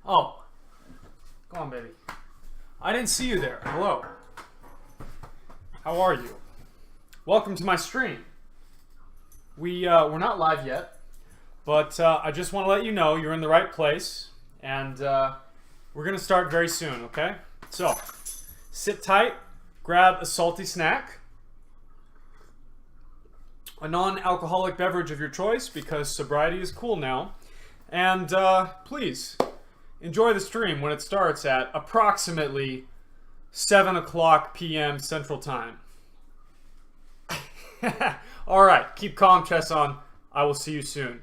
Oh, go on, baby. I didn't see you there. Hello. How are you? Welcome to my stream. We're not live yet, but I just want to let you know you're in the right place, and we're gonna start very soon. Okay? So, sit tight. Grab a salty snack, a non-alcoholic beverage of your choice, because sobriety is cool now. And please enjoy the stream when it starts at approximately 7 o'clock p.m. Central Time. All right, keep calm, chess on. I will see you soon.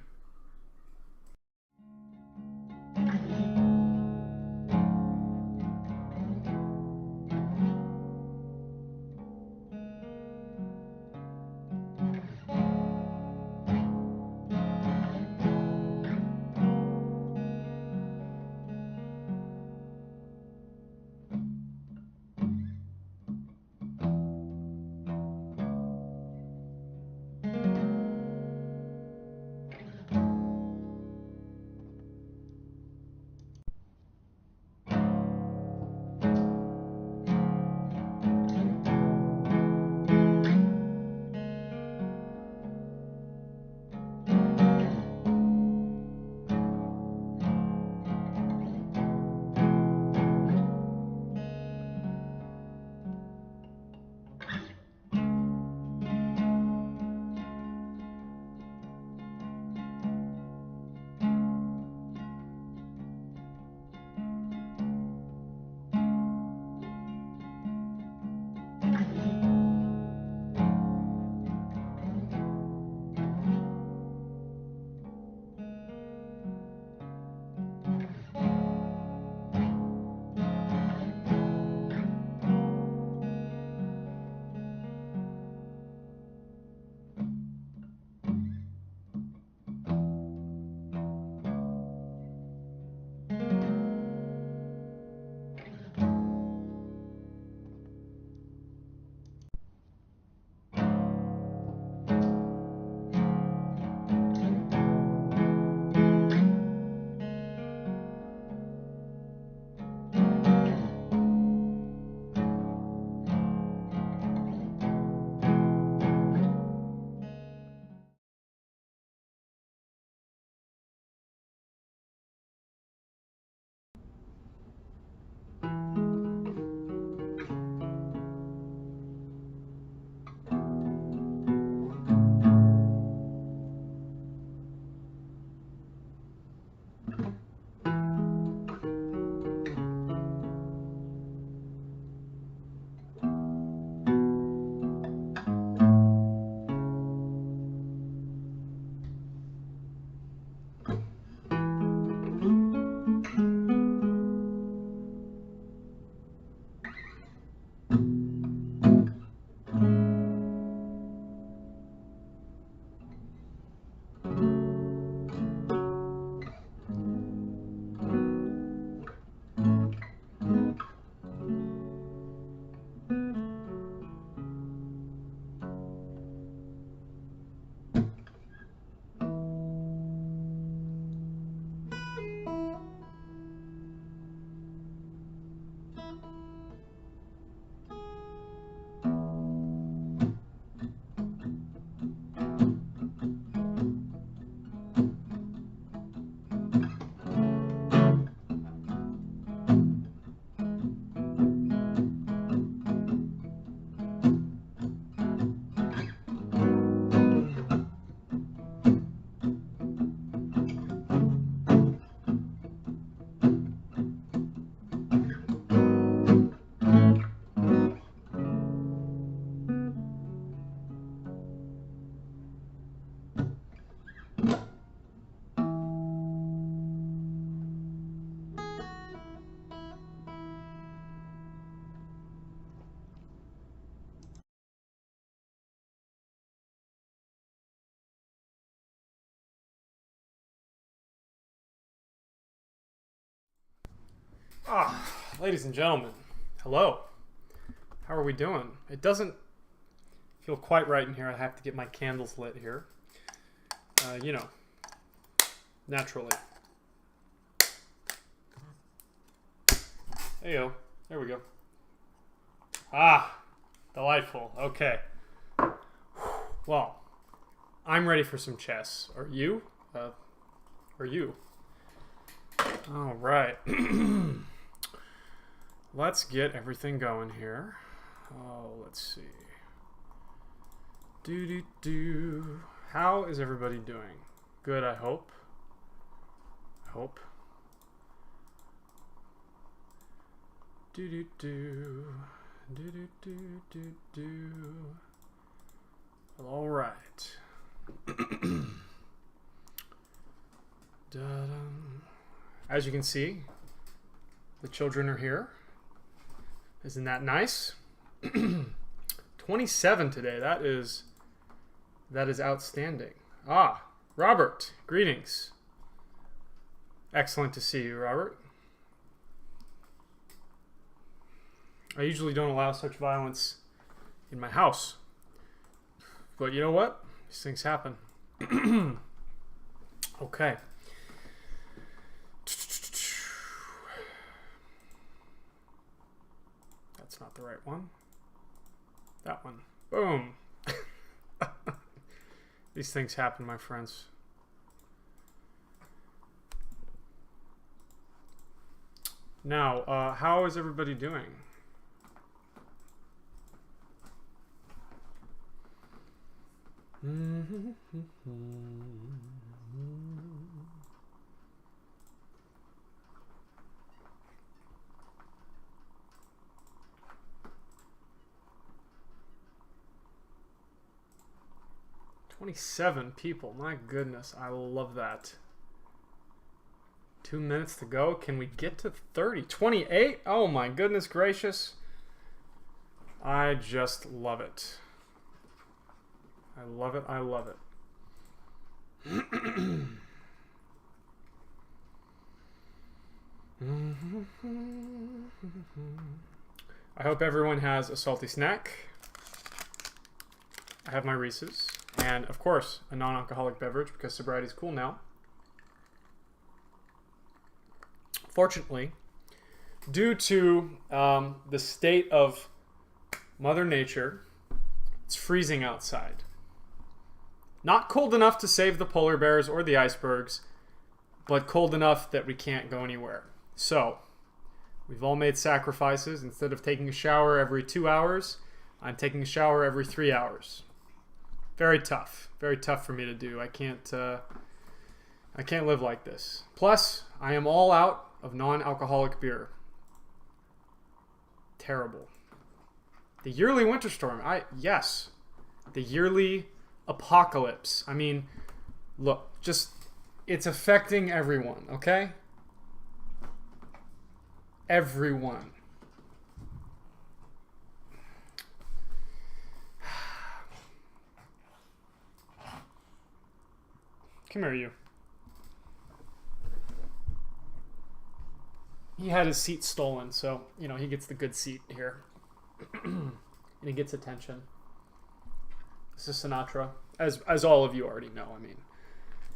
Ladies and gentlemen, hello. How are we doing? It doesn't feel quite right in here. I have to get my candles lit here. You know, naturally. Heyo. There we go. Ah, delightful. Okay. Well, I'm ready for some chess. Are you? Are you? All right. Let's get everything going here. Oh, let's see. How is everybody doing? Good, I hope. Hope. All right. As you can see, the children are here. Isn't that nice? 27 today. That is outstanding. Ah, Robert, greetings. Excellent to see you, Robert. I usually don't allow such violence in my house. But you know what? These things happen. Okay. That's not the right one. That one. Boom. These things happen, my friends. Now, how is everybody doing? "27 people. My goodness, I love that. 2 minutes to go. Can we get to 30? 28? Oh my goodness gracious. I just love it. I love it. I love it. I hope everyone has a salty snack. I have my Reese's. And, of course, a non-alcoholic beverage because sobriety is cool now. Fortunately, due to the state of Mother Nature, it's freezing outside. Not cold enough to save the polar bears or the icebergs, but cold enough that we can't go anywhere. So, we've all made sacrifices. Instead of taking a shower every 2 hours, I'm taking a shower every 3 hours. Very tough for me to do. I can't live like this. Plus, I am all out of non-alcoholic beer. Terrible. The yearly winter storm. Yes, the yearly apocalypse. I mean, look, it's affecting everyone. Okay, everyone. Come here, you. He had his seat stolen, so, you know, he gets the good seat here. And he gets attention. This is Sinatra, as all of you already know, I mean.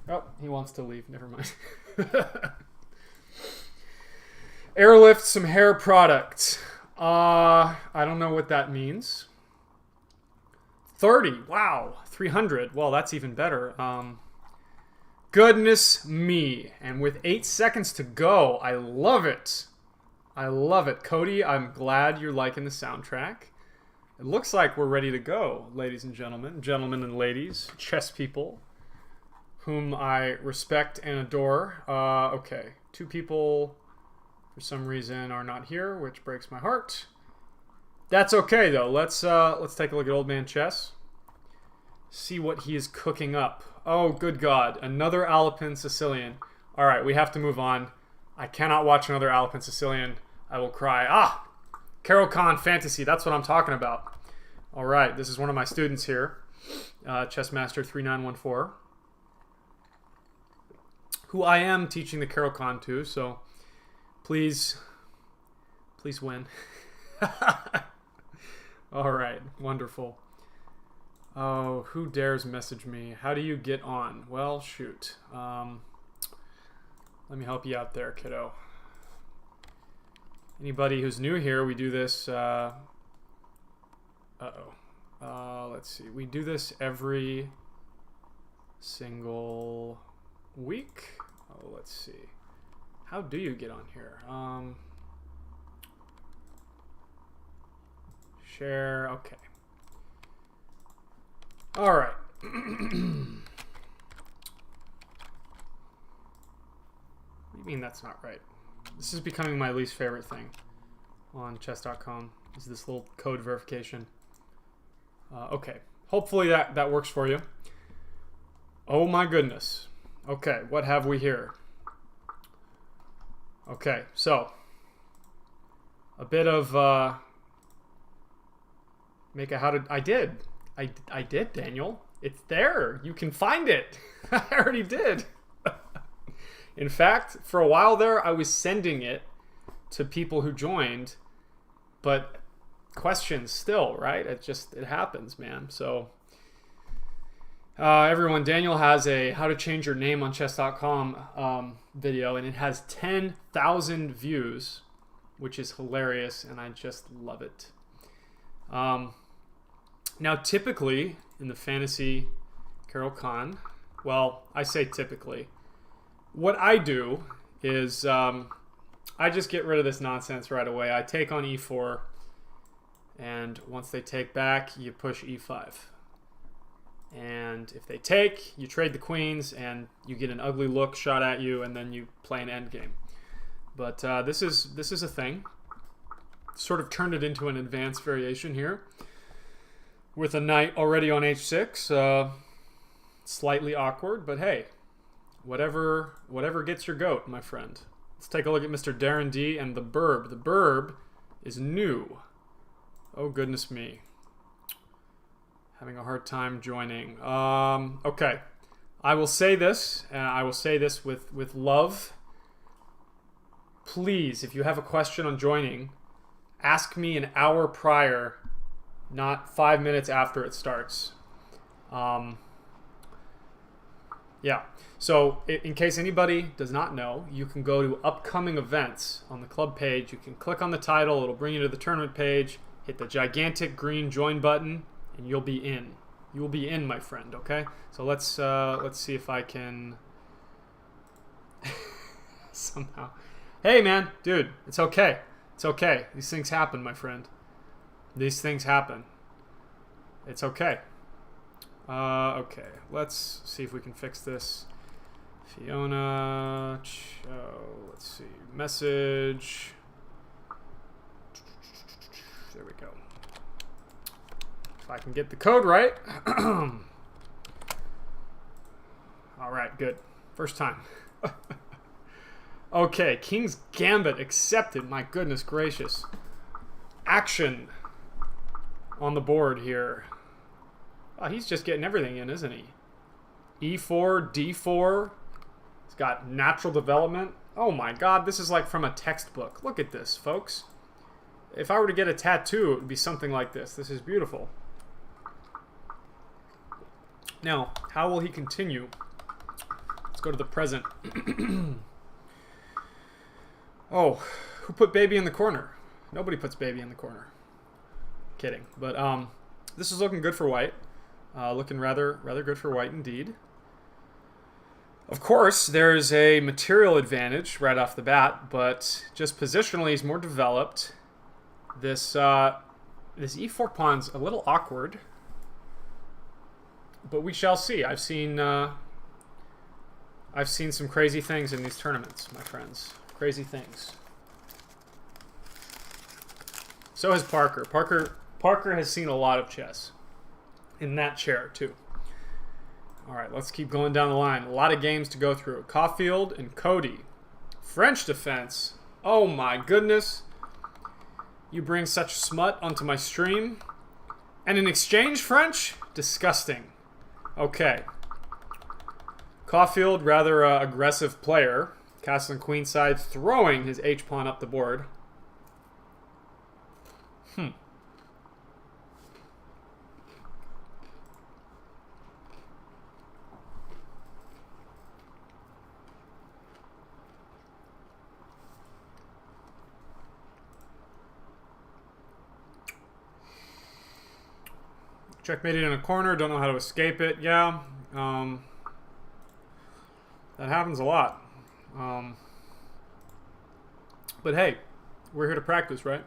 Oh, he wants to leave. Never mind. Airlift some hair product. I don't know what that means. 30. Wow. 300. Well, that's even better. Goodness me. And with 8 seconds to go, I love it. I love it. Cody, I'm glad you're liking the soundtrack. It looks like we're ready to go, ladies and gentlemen. Gentlemen and ladies. Chess people. Whom I respect and adore. Okay. 2 people, for some reason, are not here, which breaks my heart. That's okay, though. Let's take a look at Old Man Chess. See what he is cooking up. Oh, good God. Another Alpine Sicilian. All right, we have to move on. I cannot watch another Alpine Sicilian. I will cry. Ah! Caro-Kann Fantasy. That's what I'm talking about. All right, this is one of my students here. Chessmaster3914. Who I am teaching the Caro-Kann to, so please win. All right, wonderful. Oh, who dares message me? How do you get on? Well, shoot. Let me help you out there, kiddo. Anybody who's new here, we do this. Let's see. We do this every single week. Oh, let's see. How do you get on here? Share. Okay. All right. What do you mean that's not right? This is becoming my least favorite thing on chess.com, is this little code verification. Okay. Hopefully that works for you. Oh my goodness. Okay, what have we here? Okay, so a bit of I did, Daniel. It's there. You can find it. I already did. In fact, for a while there, I was sending it to people who joined, but questions still, right? It happens, man. So everyone, Daniel has a how to change your name on chess.com video, and it has 10,000 views, which is hilarious, and I just love it. Now, typically in the fantasy Carol Khan, well, I say typically, what I do is I just get rid of this nonsense right away. I take on e4, and once they take back, you push e5. And if they take, you trade the queens, and you get an ugly look shot at you, and then you play an endgame. But this is a thing. Sort of turned it into an advanced variation here, with a knight already on h6. Slightly awkward, but hey, whatever gets your goat, my friend. Let's take a look at Mr. Darren D and the Burb. The Burb is new. Oh, goodness me. Having a hard time joining. Okay. I will say this, and I will say this with love. Please, if you have a question on joining, ask me an hour prior, not 5 minutes after it starts. Yeah. So in case anybody does not know, you can go to upcoming events on the club page. You can click on the title. It'll bring you to the tournament page. Hit the gigantic green join button, and you'll be in. You will be in, my friend. Okay. So let's see if I can somehow. Hey, man, dude, it's okay. It's okay. These things happen, my friend. These things happen. It's okay. Okay. Let's see if we can fix this. Fiona, let's see, message. There we go. If I can get the code right. All right, good. First time. Okay, King's Gambit accepted. My goodness gracious. Action on the board here. Oh, he's just getting everything in, isn't he? E4, D4. It's got natural development. Oh my god, this is like from a textbook. Look at this, folks. If I were to get a tattoo, it would be something like this. This is beautiful. Now, how will he continue? Let's go to the present. Oh, who put baby in the corner? Nobody puts baby in the corner. Kidding. But this is looking good for white. Looking rather good for white indeed. Of course, there's a material advantage right off the bat, but just positionally he's more developed. This e4 pawn's a little awkward, but we shall see. I've seen some crazy things in these tournaments, my friends. Crazy things. So has Parker. Parker has seen a lot of chess in that chair too. All right, let's keep going down the line. A lot of games to go through. Caulfield and Cody. French defense. Oh my goodness. You bring such smut onto my stream. And in exchange, French? Disgusting. Okay. Caulfield, rather aggressive player. Castle and queen side, throwing his h-pawn up the board. Checkmated in a corner. Don't know how to escape it. Yeah. That happens a lot. But hey, we're here to practice, right?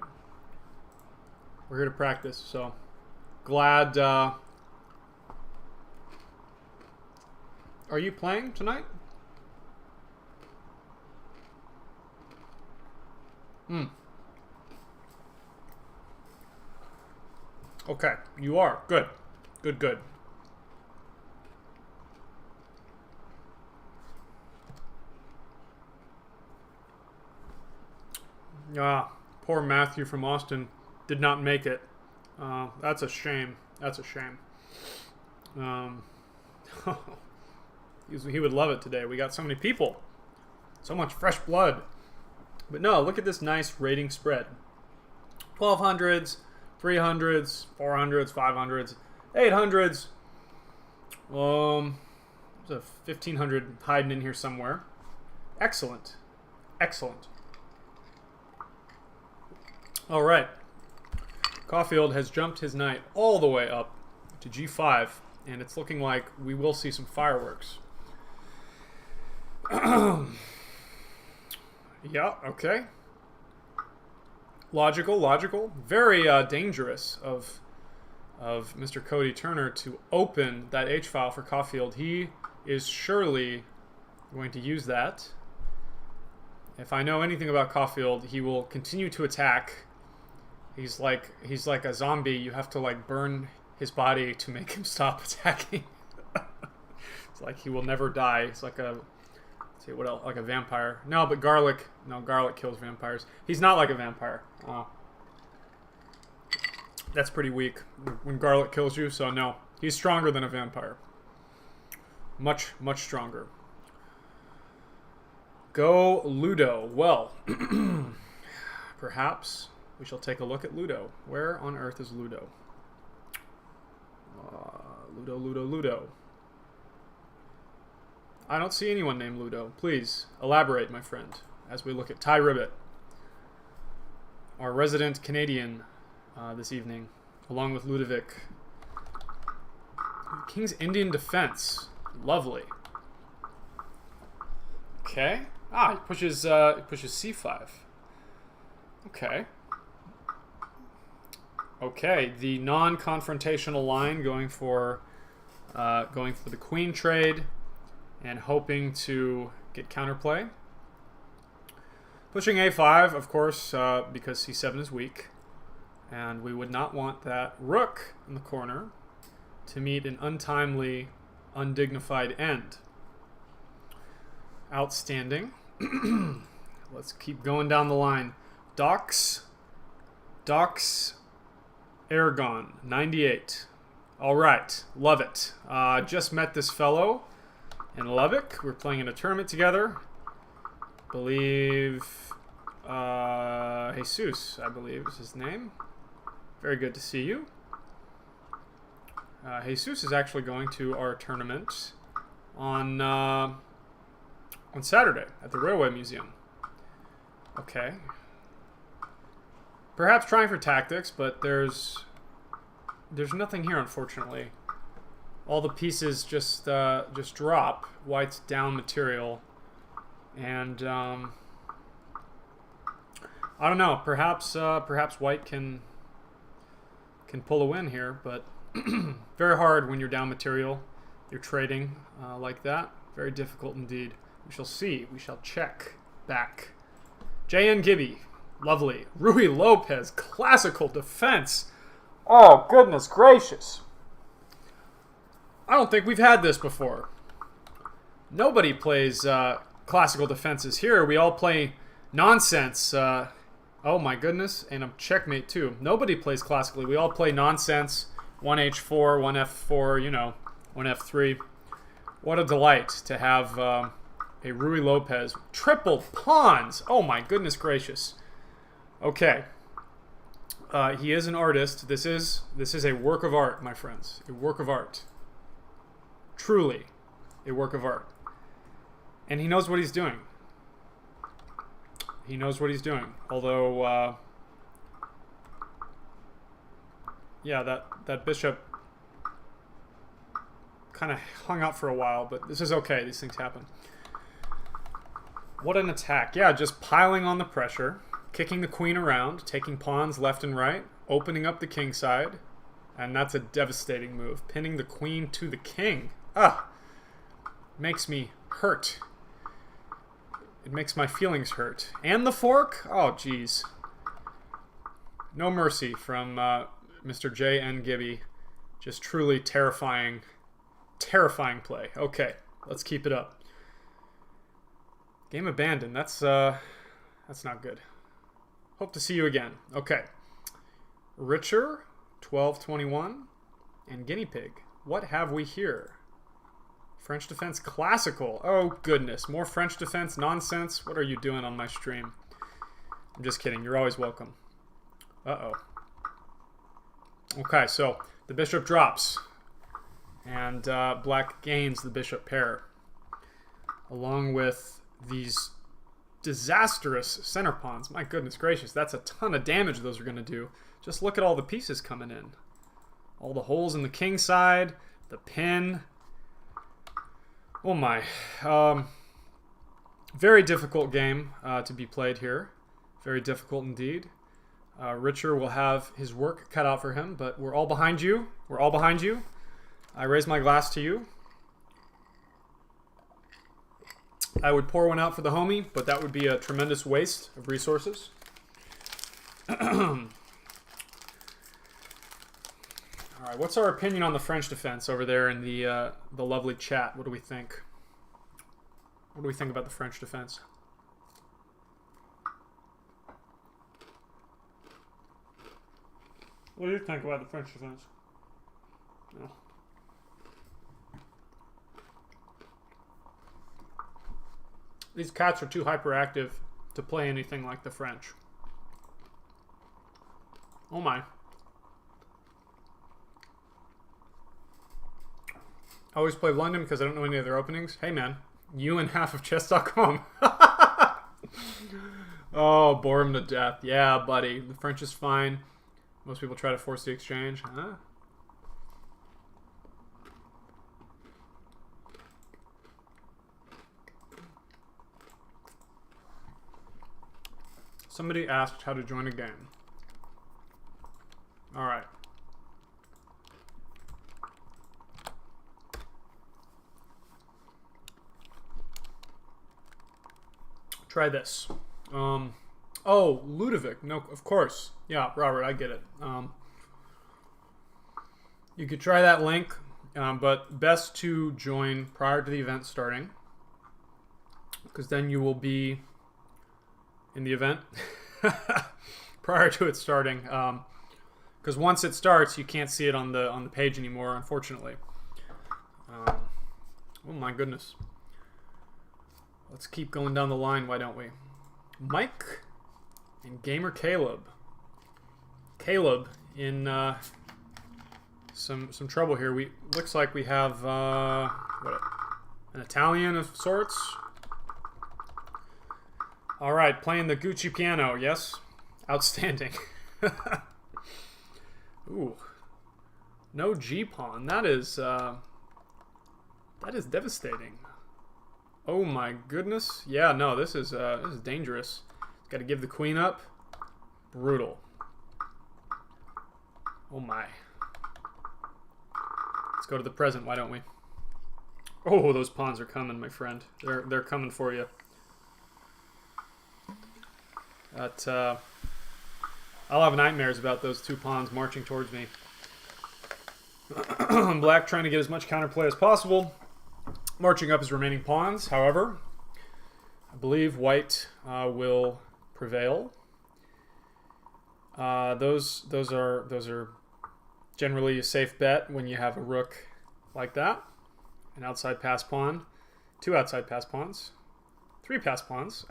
We're here to practice. So glad. Are you playing tonight? Okay, you are. Good. Good, good. Poor Matthew from Austin did not make it. That's a shame. That's a shame. He would love it today. We got so many people. So much fresh blood. But no, look at this nice rating spread. 1200s, 300s, 400s, 500s, 800s. There's a 1500 hiding in here somewhere. Excellent. Excellent. All right. Caulfield has jumped his knight all the way up to g5, and it's looking like we will see some fireworks. Yeah, okay. Logical, logical. Very dangerous of Mr. Cody Turner to open that H file for Caulfield. He is surely going to use that. If I know anything about Caulfield, he will continue to attack. He's like a zombie. You have to like burn his body to make him stop attacking. It's like he will never die. It's like a see what else? Like a vampire. No, but garlic. No, garlic kills vampires. He's not like a vampire. That's pretty weak when garlic kills you. So no, he's stronger than a vampire. Much, much stronger. Go Ludo. Well, perhaps we shall take a look at Ludo. Where on earth is Ludo? Ludo, Ludo, Ludo. I don't see anyone named Ludo. Please elaborate, my friend, as we look at Ty Ribbit, our resident Canadian this evening, along with Ludovic. King's Indian Defense. Lovely. Okay. He pushes c5. Okay. Okay, the non-confrontational line going for the queen trade and hoping to get counterplay. Pushing a5, of course, because c7 is weak, and we would not want that rook in the corner to meet an untimely, undignified end. Outstanding. Let's keep going down the line. Docs Aragon, 98. All right, love it. Just met this fellow in Lubbock. We're playing in a tournament together. Believe Jesus, I believe is his name. Very good to see you. Jesus is actually going to our tournament on Saturday at the Railway Museum. Okay. Perhaps trying for tactics, but there's nothing here, unfortunately. All the pieces just drop. White's down material, and I don't know. Perhaps White can pull a win here, but very hard when you're down material. You're trading like that. Very difficult indeed. We shall see. We shall check back. J.N. Gibby. Lovely. Rui Lopez. Classical defense. Oh, goodness gracious. I don't think we've had this before. Nobody plays classical defenses here. We all play nonsense. Oh, my goodness. And a checkmate, too. Nobody plays classically. We all play nonsense. 1h4, 1f4, you know, 1f3. What a delight to have a Rui Lopez. Triple pawns. Oh, my goodness gracious. Okay. He is an artist. This is a work of art, my friends. A work of art. Truly a work of art. And he knows what he's doing. He knows what he's doing. Although, yeah, that bishop kind of hung out for a while, but this is okay. These things happen. What an attack. Yeah, just piling on the pressure, kicking the queen around, taking pawns left and right, opening up the king side, and that's a devastating move. Pinning the queen to the king. Ah! Makes me hurt. It makes my feelings hurt. And the fork? Oh, jeez. No mercy from Mr. J.N. Gibby. Just truly terrifying, terrifying play. Okay, let's keep it up. Game abandoned. That's not good. Hope to see you again. Okay. Richer, 1221, and Guinea Pig. What have we here? French defense classical. Oh, goodness. More French defense nonsense? What are you doing on my stream? I'm just kidding. You're always welcome. Uh-oh. Okay, so the bishop drops. And black gains the bishop pair. Along with these disastrous center pawns. My goodness gracious. That's a ton of damage those are going to do. Just look at all the pieces coming in. All the holes in the king side. The pin. Oh my. Very difficult game to be played here. Very difficult indeed. Richer will have his work cut out for him, but we're all behind you. We're all behind you. I raise my glass to you. I would pour one out for the homie, but that would be a tremendous waste of resources. Alright, what's our opinion on the French defense over there in the lovely chat? What do we think? What do we think about the French defense? What do you think about the French defense? No. These cats are too hyperactive to play anything like the French. Oh my. I always play London because I don't know any of their openings. Hey man, you and half of chess.com. Oh, bore him to death. Yeah, buddy. The French is fine. Most people try to force the exchange. Huh? Somebody asked how to join a game. All right. Try this. Oh, Ludovic. No, of course. Yeah, Robert, I get it. You could try that link, but best to join prior to the event starting, because then you will be in the event prior to it starting. Because once it starts, you can't see it on the page anymore, unfortunately. Oh my goodness. Let's keep going down the line, why don't we? Mike and Gamer Caleb. Caleb in some trouble here. Looks like we have an Italian of sorts. All right, playing the Gucci piano. Yes, outstanding. Ooh, no G pawn. That is devastating. Oh my goodness. Yeah, no, this is dangerous. Got to give the queen up. Brutal. Oh my. Let's go to the present, why don't we? Oh, those pawns are coming, my friend. They're coming for you. I'll have nightmares about those two pawns marching towards me. Black trying to get as much counterplay as possible. Marching up his remaining pawns, however. I believe white will prevail. Those are generally a safe bet when you have a rook like that. An outside pass pawn. Two outside pass pawns. Three pass pawns.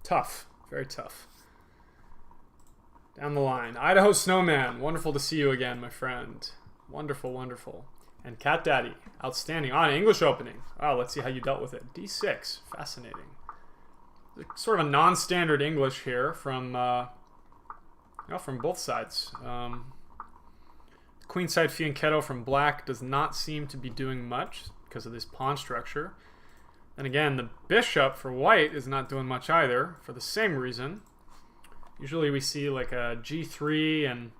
Tough. Very tough. Down the line. Idaho Snowman. Wonderful to see you again, my friend. Wonderful, wonderful. And Cat Daddy. Outstanding. On English opening. Wow, let's see how you dealt with it. D6. Fascinating. Sort of a non-standard English here from both sides. queenside fianchetto from black does not seem to be doing much because of this pawn structure. And again, the bishop for white is not doing much either for the same reason. Usually we see like a g3 and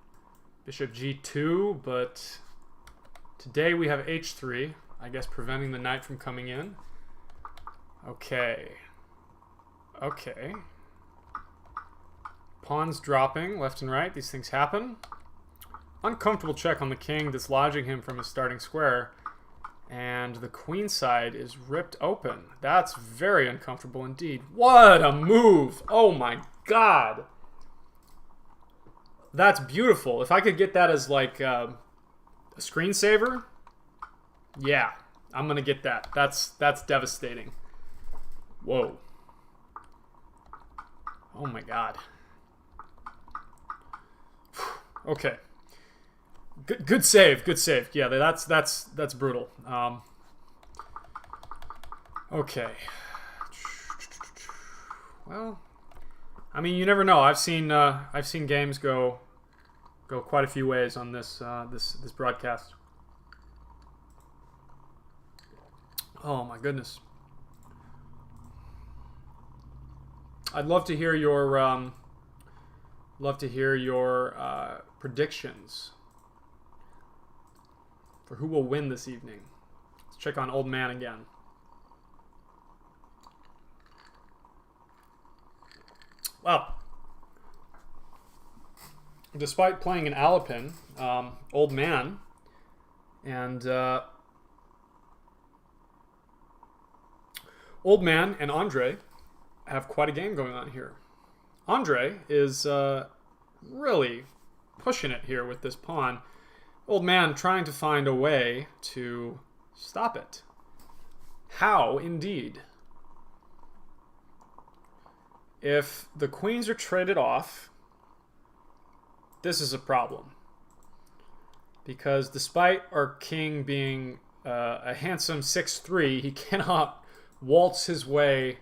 bishop g2, but today we have h3, I guess preventing the knight from coming in. Okay. Okay. Pawns dropping left and right. These things happen. Uncomfortable check on the king, dislodging him from his starting square. And the queen side is ripped open. That's very uncomfortable indeed. What a move! Oh my god! That's beautiful. If I could get that as like a screensaver, yeah, I'm gonna get that. That's devastating. Whoa. Oh my god. Okay. Good save. Good save. Yeah, that's brutal. Okay. Well, I mean, you never know. I've seen games go quite a few ways on this this broadcast. Oh my goodness. I'd love to hear your predictions for who will win this evening. Let's check on Old Man again. Well, despite playing an Alapin, Old Man and Andre have quite a game going on here. Andre is really pushing it here with this pawn. Old Man trying to find a way to stop it. How, indeed? If the queens are traded off, this is a problem. Because despite our king being a handsome 6-3, he cannot waltz his way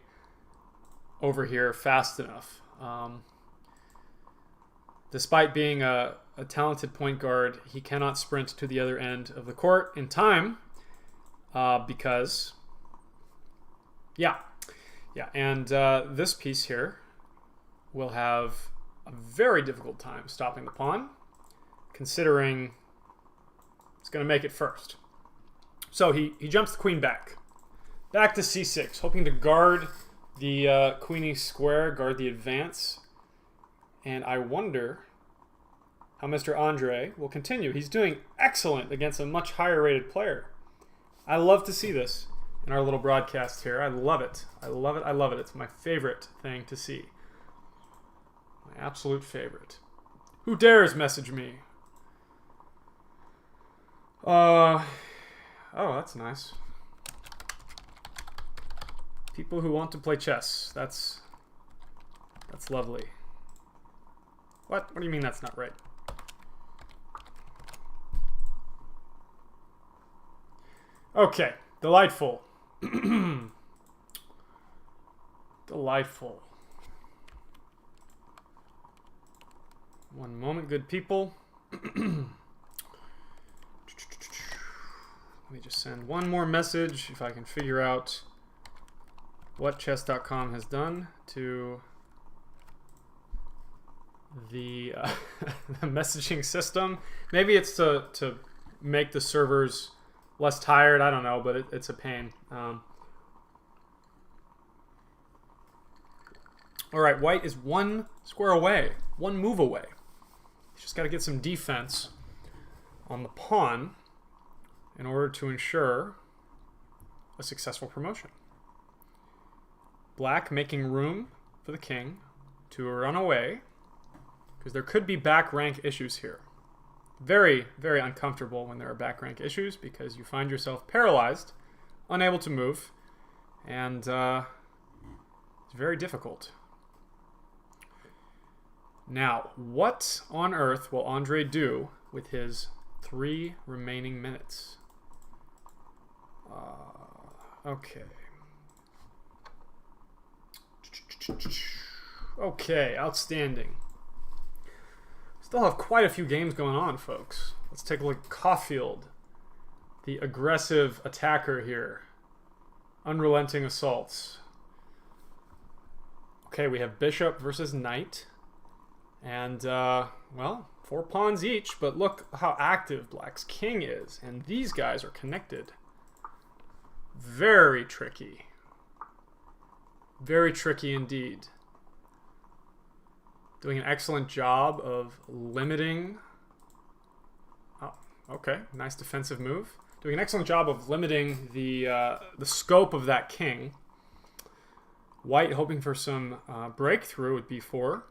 over here fast enough. Despite being a talented point guard, he cannot sprint to the other end of the court in time because, yeah, and this piece here will have a very difficult time stopping the pawn, considering it's going to make it first. So he jumps the queen back to c6, hoping to guard the queenie square, guard the advance. And I wonder how Mr. Andre will continue. He's doing excellent against a much higher rated player. I love to see this in our little broadcast here. I love it. I love it. I love it. It's my favorite thing to see. My absolute favorite. Who dares message me? Oh, that's nice. People who want to play chess. That's lovely. What? What do you mean that's not right? Okay, delightful. Delightful. One moment, good people. Let me just send one more message if I can figure out what chess.com has done to the messaging system. Maybe it's to make the servers less tired. I don't know, but it's a pain. All right, white is one square away, one move away. He's just got to get some defense on the pawn in order to ensure a successful promotion. Black making room for the king to run away, because there could be back rank issues here. Very, very uncomfortable when there are back rank issues, because you find yourself paralyzed, unable to move, and it's very difficult. Now, what on earth will Andre do with his 3 remaining minutes? Okay. Okay, outstanding. Still have quite a few games going on, folks. Let's take a look at Caulfield, the aggressive attacker here. Unrelenting assaults. Okay, we have bishop versus knight. And, well, 4 pawns each, but look how active black's king is. And these guys are connected. Very tricky. Very tricky indeed. Doing an excellent job of limiting... Oh, okay, nice defensive move. Doing an excellent job of limiting the scope of that king. White hoping for some breakthrough with b4.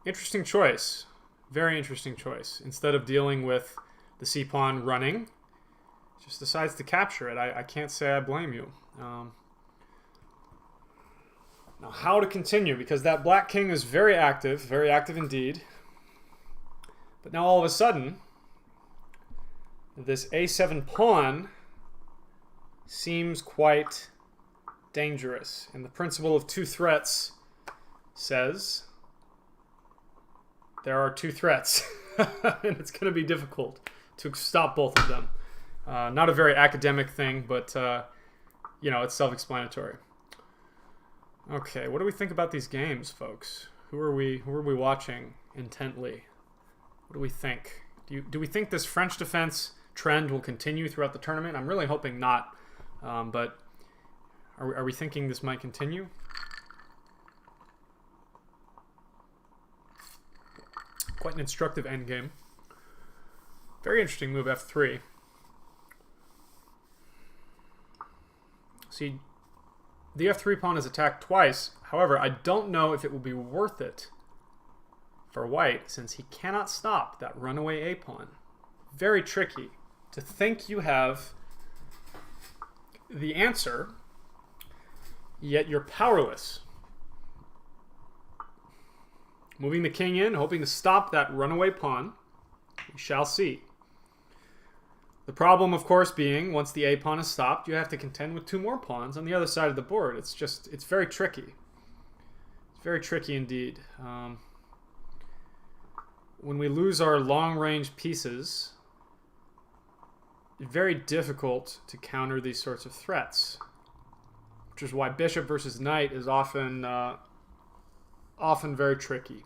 Interesting choice. Very interesting choice. Instead of dealing with the c-pawn running, just decides to capture it. I can't say I blame you. Now, how to continue? Because that black king is very active indeed. But now all of a sudden, this a7 pawn seems quite dangerous. And the principle of 2 threats says there are 2 threats. And it's going to be difficult to stop both of them. Not a very academic thing, but, you know, it's self-explanatory. Okay, what do we think about these games, folks? Who are we watching intently? What do we think? Do we think this French defense trend will continue throughout the tournament? I'm really hoping not, but are we thinking this might continue? Quite an instructive endgame. Very interesting move, f3. See, the f3 pawn is attacked twice. However, I don't know if it will be worth it for white, since he cannot stop that runaway a pawn. Very tricky to think you have the answer, yet you're powerless. Moving the king in, hoping to stop that runaway pawn. We shall see. The problem, of course, being once the a pawn is stopped, you have to contend with 2 more pawns on the other side of the board. It's very tricky. It's very tricky indeed. When we lose our long-range pieces, it's very difficult to counter these sorts of threats, which is why bishop versus knight is often very tricky.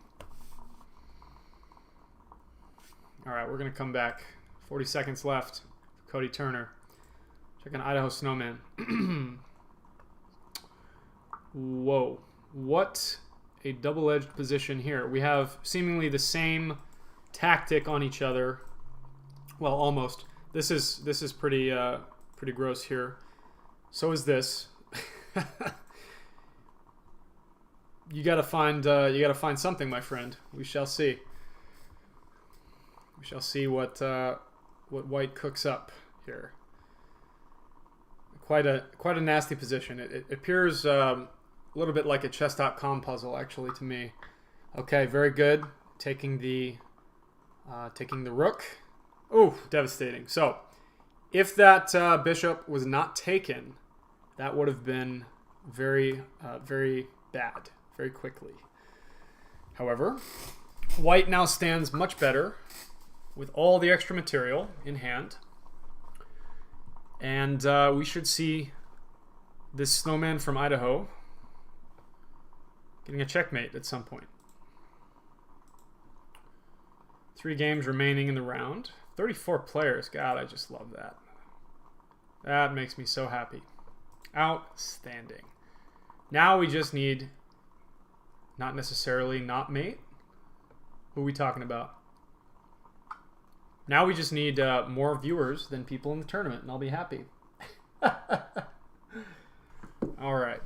All right, we're going to come back. 40 seconds left. Cody Turner. Check an Idaho Snowman. Whoa. What a double-edged position here. We have seemingly the same tactic on each other. Well, almost. This is pretty gross here. So is this. You gotta find something, my friend. We shall see. We shall see what white cooks up here. Quite a nasty position. It appears a little bit like a chess.com puzzle, actually, to me. Okay, very good. Taking the rook. Oh, devastating. So, if that bishop was not taken, that would have been very bad, very quickly. However, white now stands much better with all the extra material in hand. And we should see this snowman from Idaho getting a checkmate at some point. 3 games remaining in the round. 34 players. God, I just love that. That makes me so happy. Outstanding. Now we just need, not necessarily not mate. Who are we talking about? Now we just need more viewers than people in the tournament, and I'll be happy. All right.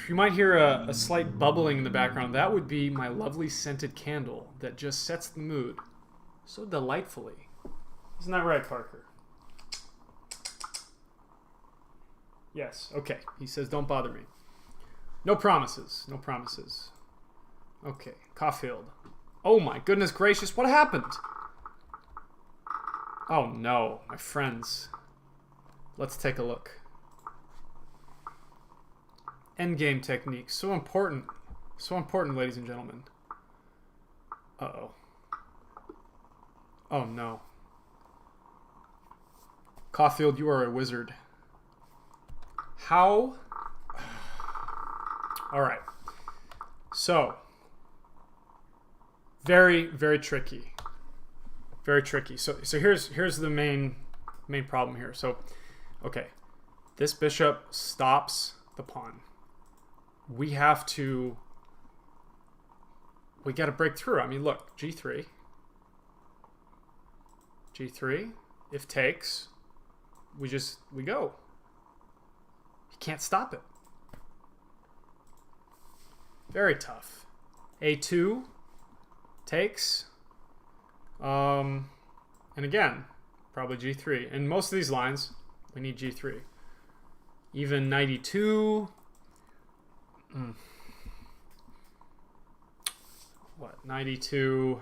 You might hear a slight bubbling in the background. That would be my lovely scented candle that just sets the mood so delightfully. Isn't that right, Parker? Yes, okay. He says, don't bother me. No promises. No promises. Okay, Caulfield. Oh my goodness gracious, what happened? Oh no, my friends. Let's take a look. Endgame technique, so important. So important, ladies and gentlemen. Uh-oh. Oh, no. Caulfield, you are a wizard. How? All right. So, very, very tricky. Very tricky. So here's the main problem here. So, okay. This bishop stops the pawn. We got to break through. I mean, look, g3. G3. If takes, we go. He can't stop it. Very tough. A2 takes. And again, probably g3. In most of these lines, we need g3. Even knight e2. What? Knight e2.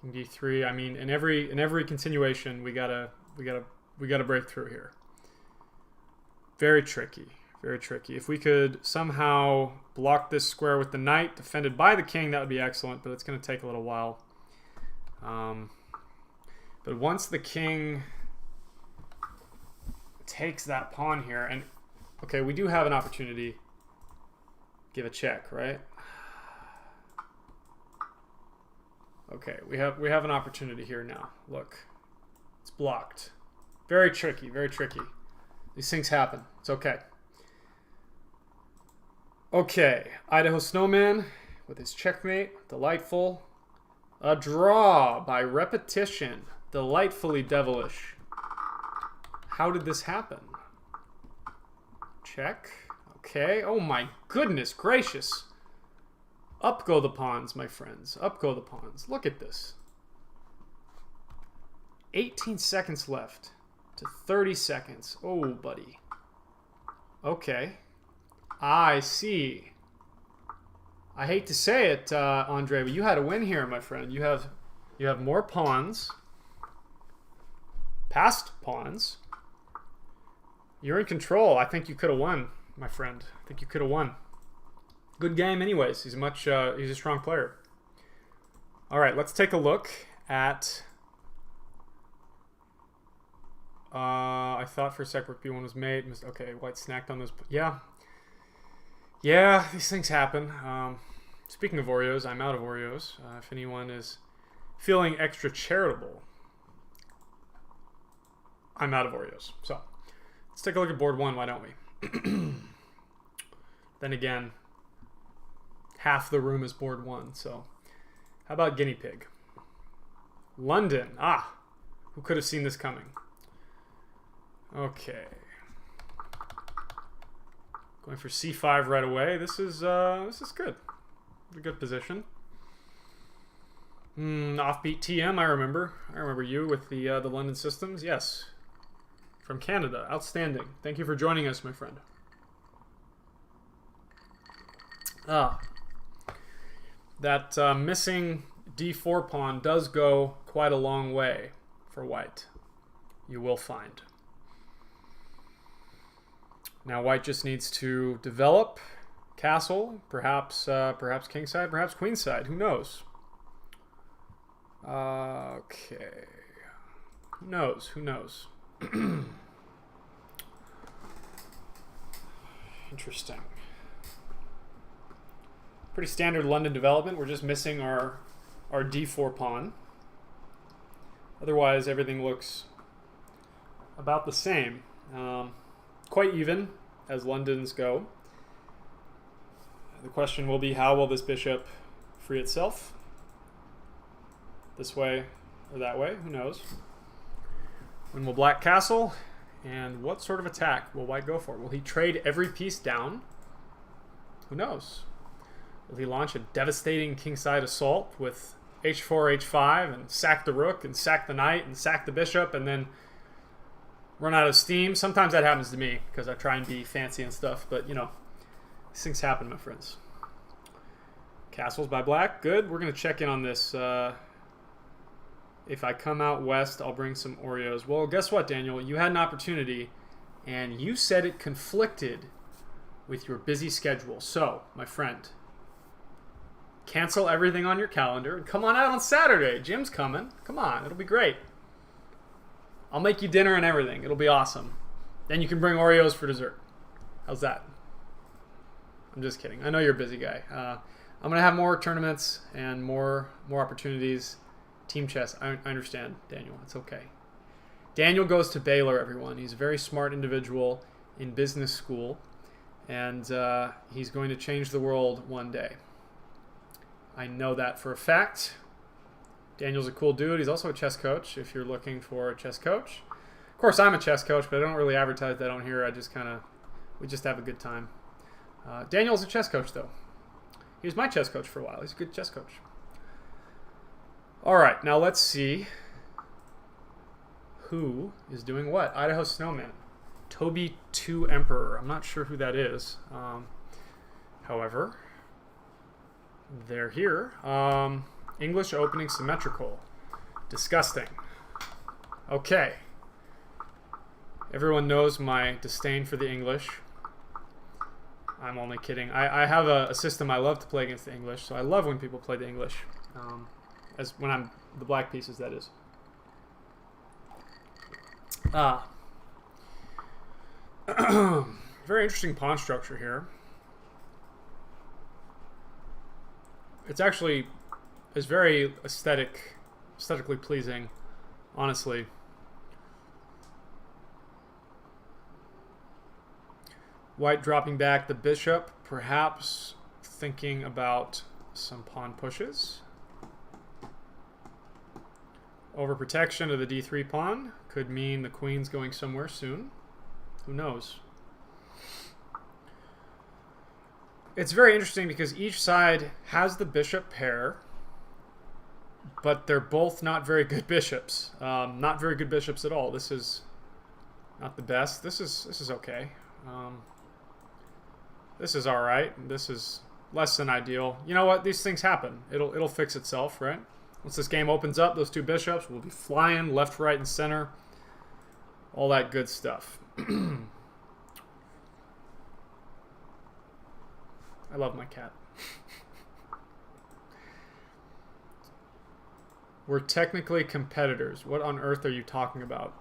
King d3. I mean, in every continuation, we gotta break through here. Very tricky. Very tricky. If we could somehow block this square with the knight defended by the king, that would be excellent, but it's going to take a little while. But once the king takes that pawn here, and okay, we do have an opportunity. Give a check, right? Okay, we have an opportunity here now. Look, it's blocked. Very tricky, very tricky. These things happen. It's okay. Okay, Idaho Snowman with his checkmate. Delightful. A draw by repetition. Delightfully devilish. How did this happen? Check. Okay. Oh my goodness gracious. Up go the pawns, my friends. Up go the pawns. Look at this. 18 seconds left to 30 seconds. Oh, buddy. Okay. I see. I hate to say it, Andre, but you had a win here, my friend. You have more pawns. Passed pawns. You're in control. I think you could have won, my friend. I think you could have won. Good game anyways. He's a strong player. All right, let's take a look at I thought for a sec rook b1 was made. Okay, white snacked on those. Yeah, these things happen. Speaking of Oreos, I'm out of Oreos. If anyone is feeling extra charitable, I'm out of Oreos. So let's take a look at board one, why don't we? Then again, half the room is board one. So how about guinea pig? London. Ah, who could have seen this coming? Okay. Going for c5 right away. This is good. A good position. Offbeat TM. I remember you with the London systems. Yes, from Canada. Outstanding. Thank you for joining us, my friend. That missing d4 pawn does go quite a long way for white. You will find. Now white just needs to develop castle, perhaps kingside, perhaps queenside. Who knows? Okay. Who knows? Who knows? Interesting. Pretty standard London development. We're just missing our d4 pawn. Otherwise, everything looks about the same. Quite even as Londons go. The question will be, how will this bishop free itself? This way or that way? Who knows? When will black castle? And what sort of attack will white go for? Will he trade every piece down? Who knows? Will he launch a devastating kingside assault with h4, h5 and sack the rook and sack the knight and sack the bishop and then run out of steam? Sometimes that happens to me because I try and be fancy and stuff, but you know, these things happen, my friends. Castles by black. Good. We're going to check in on this. If I come out west, I'll bring some Oreos. Well, guess what, Daniel? You had an opportunity, and you said it conflicted with your busy schedule. So, my friend, cancel everything on your calendar and come on out on Saturday. Jim's coming. Come on, it'll be great. I'll make you dinner and everything. It'll be awesome. Then you can bring Oreos for dessert. How's that? I'm just kidding. I know you're a busy guy. I'm going to have more tournaments and more opportunities. Team chess. I understand, Daniel. It's okay. Daniel goes to Baylor, everyone. He's a very smart individual in business school, and he's going to change the world one day. I know that for a fact. Daniel's a cool dude. He's also a chess coach, if you're looking for a chess coach. Of course, I'm a chess coach, but I don't really advertise that on here. We just have a good time. Daniel's a chess coach, though. He was my chess coach for a while. He's a good chess coach. All right, now let's see who is doing what. Idaho Snowman. Toby 2 Emperor. I'm not sure who that is. However, they're here. English opening symmetrical. Disgusting. Okay. Everyone knows my disdain for the English. I'm only kidding. I have a system I love to play against the English, so I love when people play the English. As when I'm the black pieces, that is. Very interesting pawn structure here. It's very aesthetically pleasing, honestly. White dropping back the bishop, perhaps thinking about some pawn pushes. Overprotection of the d3 pawn could mean the queen's going somewhere soon. Who knows? It's very interesting because each side has the bishop pair, but they're both not very good bishops. Not very good bishops at all. This is not the best. This is okay. This is all right. This is less than ideal. You know what? These things happen. It'll fix itself, right? Once this game opens up, those two bishops will be flying left, right, and center. All that good stuff. I love my cat. We're technically competitors. What on earth are you talking about?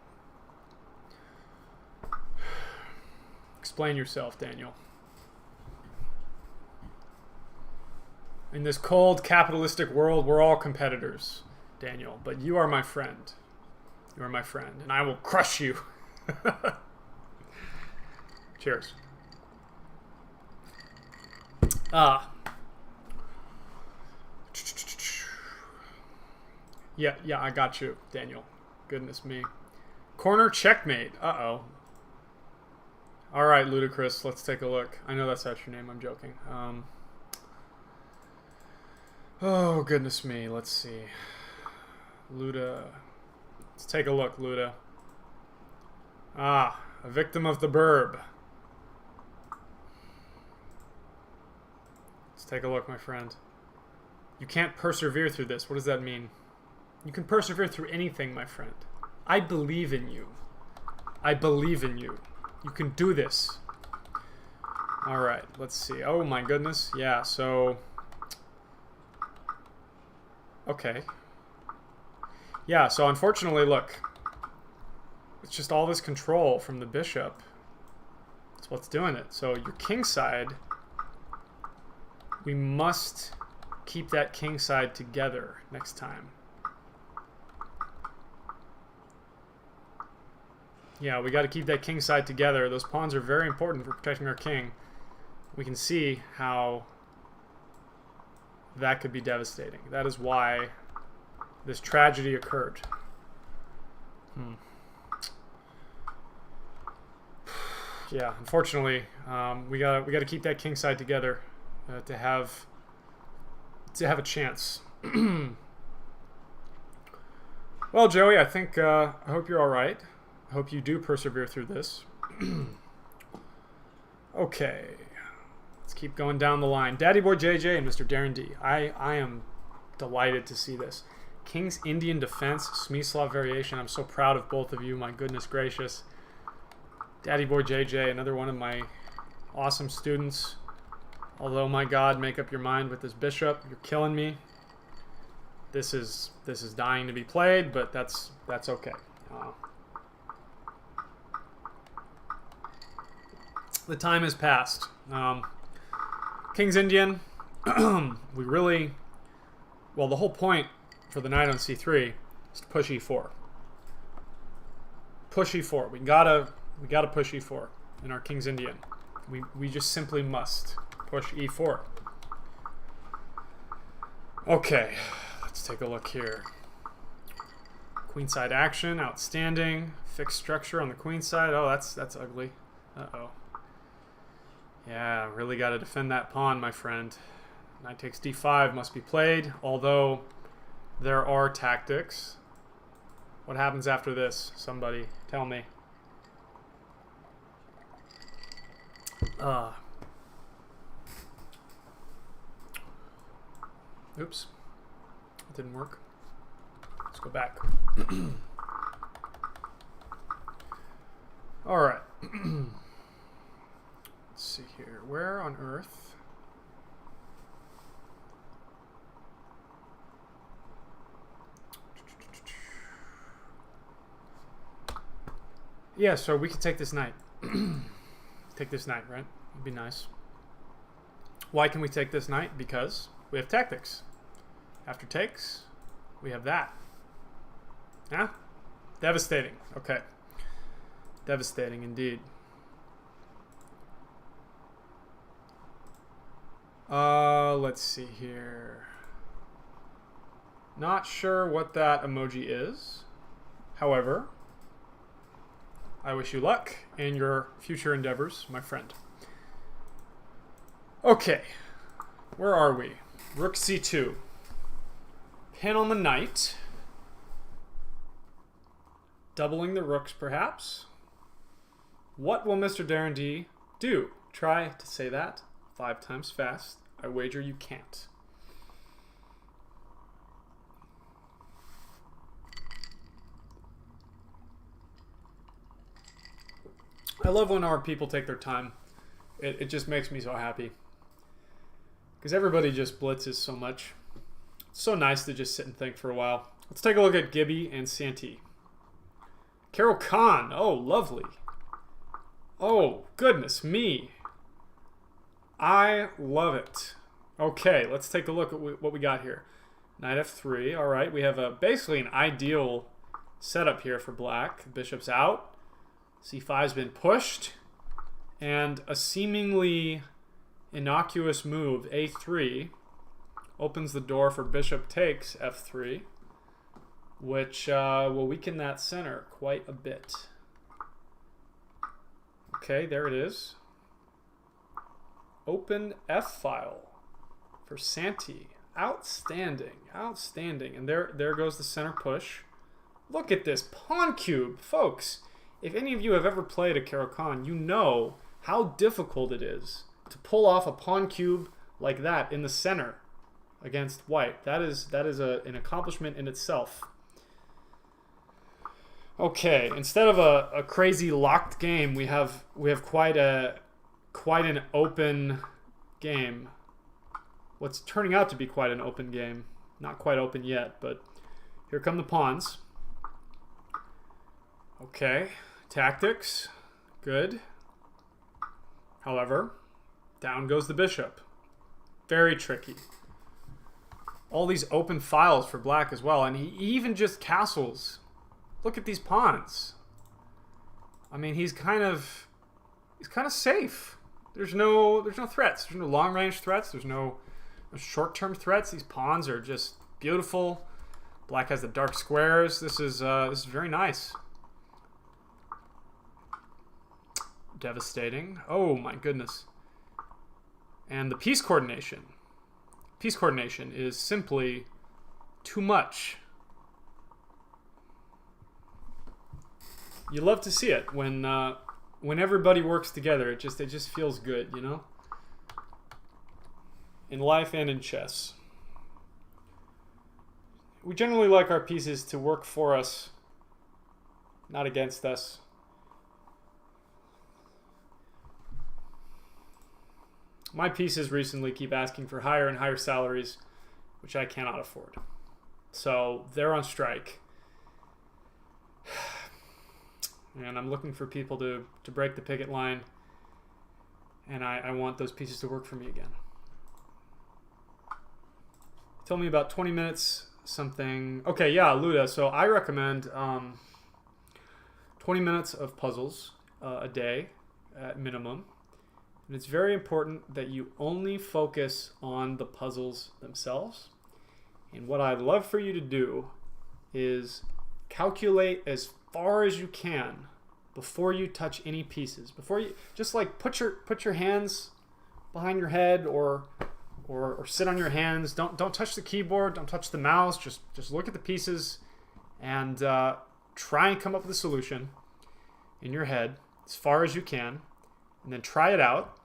Explain yourself, Daniel. In this cold, capitalistic world, we're all competitors, Daniel. But you are my friend. You are my friend, and I will crush you. Cheers. Yeah, I got you, Daniel. Goodness me. Corner checkmate. Uh-oh. All right, Ludicrous, let's take a look. I know that's not your name. I'm joking. Oh, goodness me. Let's see. Luda. Let's take a look, Luda. A victim of the burb. Let's take a look, my friend. You can't persevere through this. What does that mean? You can persevere through anything, my friend. I believe in you. I believe in you. You can do this. All right, let's see. Oh, my goodness. Yeah, so... Okay. Yeah, so unfortunately, look. It's just all this control from the bishop. That's what's doing it. So your king side, we must keep that king side together next time. Yeah, we got to keep that king side together. Those pawns are very important for protecting our king. We can see how that could be devastating. That is why this tragedy occurred. Yeah, unfortunately, we gotta keep that king side together to have a chance. Well, Joey, I think I hope you're all right. I hope you do persevere through this. Okay, let's keep going down the line. Daddy Boy JJ and Mr. Darren D. I am delighted to see this. King's Indian Defense, Smyslov variation. I'm so proud of both of you. My goodness gracious. Daddy Boy JJ, another one of my Awesome students. Although, my God, make up your mind with this bishop. You're killing me. This is dying to be played, but that's okay. The time has passed. King's Indian. We really, well, the whole point for the knight on c3 is to push e4. Push e4. We gotta push e4 in our King's Indian. We just simply must push e4. Okay, let's take a look here. Queenside action, outstanding. Fixed structure on the queenside. Oh, that's ugly. Uh-oh. Yeah, really got to defend that pawn, my friend. Knight takes d5 must be played, although there are tactics. What happens after this? Somebody tell me. Oops. It didn't work. Let's go back. All right. Let's see here. Where on earth? Yeah, so we could take this knight. Take this knight, right? It'd be nice. Why can we take this knight? Because we have tactics. After takes, we have that. Yeah? Devastating. Okay. Devastating indeed. Let's see here. Not sure what that emoji is. However, I wish you luck in your future endeavors, my friend. Okay. Where are we? Rook c2. Pin on the knight. Doubling the rooks, perhaps. What will Mr. Darrendy do? Try to say that 5 times fast. I wager you can't. I love when our people take their time. It just makes me so happy. Because everybody just blitzes so much. It's so nice to just sit and think for a while. Let's take a look at Gibby and Santee. Carol Khan. Oh, lovely. Oh, goodness me. I love it. Okay, let's take a look at what we got here. Knight f3. All right, we have basically an ideal setup here for black. Bishop's out. c5's been pushed. And a seemingly innocuous move, a3, opens the door for bishop takes f3, which will weaken that center quite a bit. Okay, there it is. Open f-file for Santee. Outstanding, outstanding. And there goes the center push. Look at this pawn cube, folks. If any of you have ever played a Caro-Kann, you know how difficult it is to pull off a pawn cube like that in the center against white. That is an accomplishment in itself. Okay, instead of a crazy locked game, we have quite an open game. What's turning out to be quite an open game. Not quite open yet, but here come the pawns. Okay, tactics, good. However, down goes the bishop. Very tricky. All these open files for black as well, and he even just castles. Look at these pawns. I mean, he's kind of safe. There's no threats. There's no long-range threats. There's no short-term threats. These pawns are just beautiful. Black has the dark squares. This is very nice. Devastating. Oh my goodness. And the piece coordination. Piece coordination is simply too much. You love to see it when everybody works together. It just feels good, you know? In life and in chess. We generally like our pieces to work for us, not against us. My pieces recently keep asking for higher and higher salaries, which I cannot afford. So they're on strike. And I'm looking for people to break the picket line. And I want those pieces to work for me again. Tell me about 20 minutes, something. Okay, yeah, Luda. So I recommend 20 minutes of puzzles a day at minimum. And it's very important that you only focus on the puzzles themselves. And what I'd love for you to do is calculate as far as you can before you touch any pieces. Before you just like put your hands behind your head or sit on your hands. Don't touch the keyboard. Don't touch the mouse. Just look at the pieces and try and come up with a solution in your head as far as you can, and then try it out.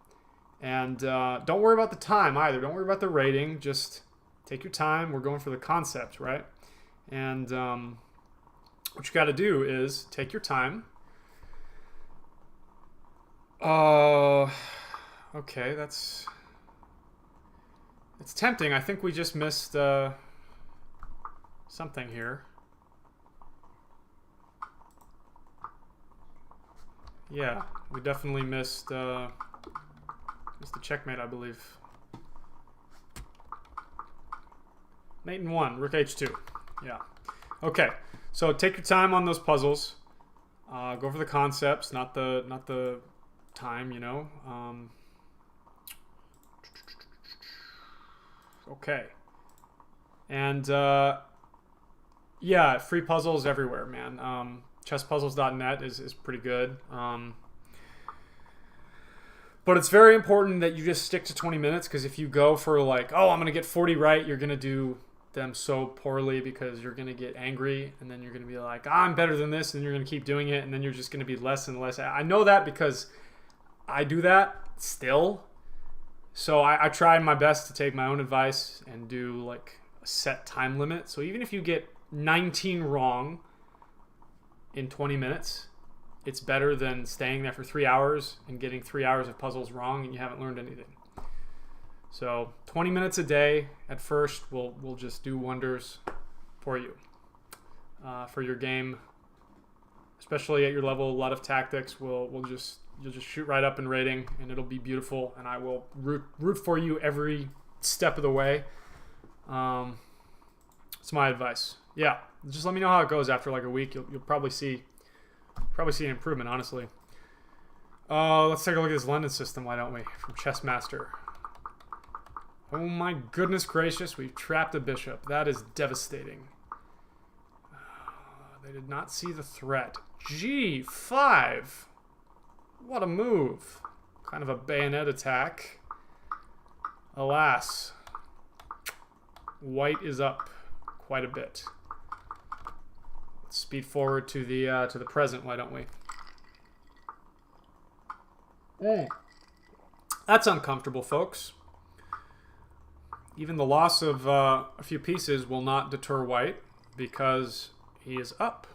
And don't worry about the time either. Don't worry about the rating. Just take your time. We're going for the concept, right? And what you got to do is take your time. Okay, it's tempting. I think we just missed something here. Yeah, we definitely missed the checkmate, I believe. Mate in 1, rook h2. Yeah. Okay, so take your time on those puzzles. Go for the concepts, not the time, you know. Okay. And yeah, free puzzles everywhere, man. Chesspuzzles.net is pretty good. But it's very important that you just stick to 20 minutes, because if you go for like, oh, I'm going to get 40 right, you're going to do them so poorly because you're going to get angry, and then you're going to be like, I'm better than this, and you're going to keep doing it, and then you're just going to be less and less. I know that because I do that still. So I try my best to take my own advice and do like a set time limit. So even if you get 19 wrong in 20 minutes, it's better than staying there for 3 hours and getting 3 hours of puzzles wrong and you haven't learned anything. So 20 minutes a day at first will just do wonders for you, for your game, especially at your level. A lot of tactics you'll just shoot right up in rating, and it'll be beautiful. And I will root for you every step of the way. It's my advice. Yeah, just let me know how it goes after like a week. You'll probably see an improvement, honestly. Let's take a look at this London system, why don't we? From Chessmaster. Oh my goodness gracious, we've trapped a bishop. That is devastating. They did not see the threat. G5. What a move. Kind of a bayonet attack. Alas, white is up quite a bit. Let's speed forward to the present, why don't we? That's uncomfortable, folks. Even the loss of a few pieces will not deter white because he is up.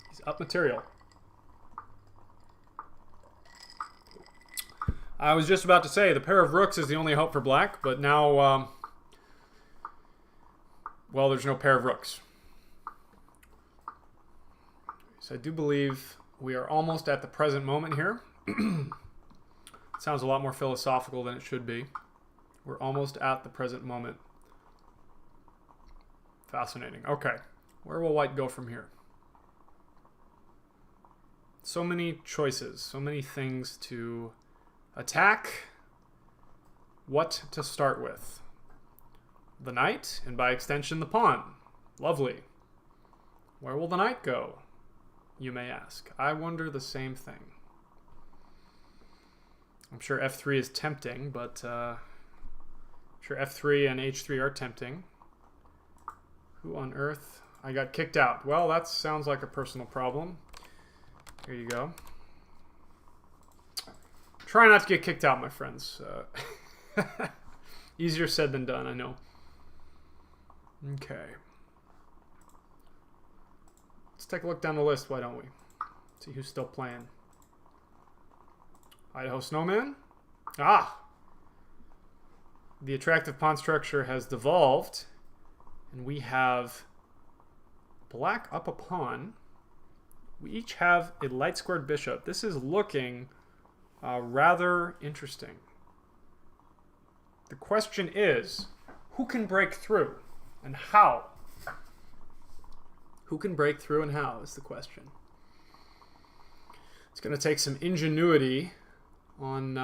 He's up material. I was just about to say the pair of rooks is the only hope for black, but now, well, there's no pair of rooks. So I do believe we are almost at the present moment here. It sounds a lot more philosophical than it should be. We're almost at the present moment. Fascinating. Okay, where will white go from here? So many choices, so many things to attack. What to start with? The knight, and by extension the pawn. Lovely. Where will the knight go, you may ask? I wonder the same thing. I'm sure f3 is tempting, but sure f3 and h3 are tempting. Who on earth? I got kicked out. Well, that sounds like a personal problem. Here you go. Try not to get kicked out, my friends. Easier said than done, I know. Okay. Let's take a look down the list, why don't we? See who's still playing. Idaho Snowman. Ah! The attractive pawn structure has devolved, and we have black up a pawn. We each have a light squared bishop. This is looking rather interesting. The question is, who can break through and how? Who can break through and how is the question. It's going to take some ingenuity on,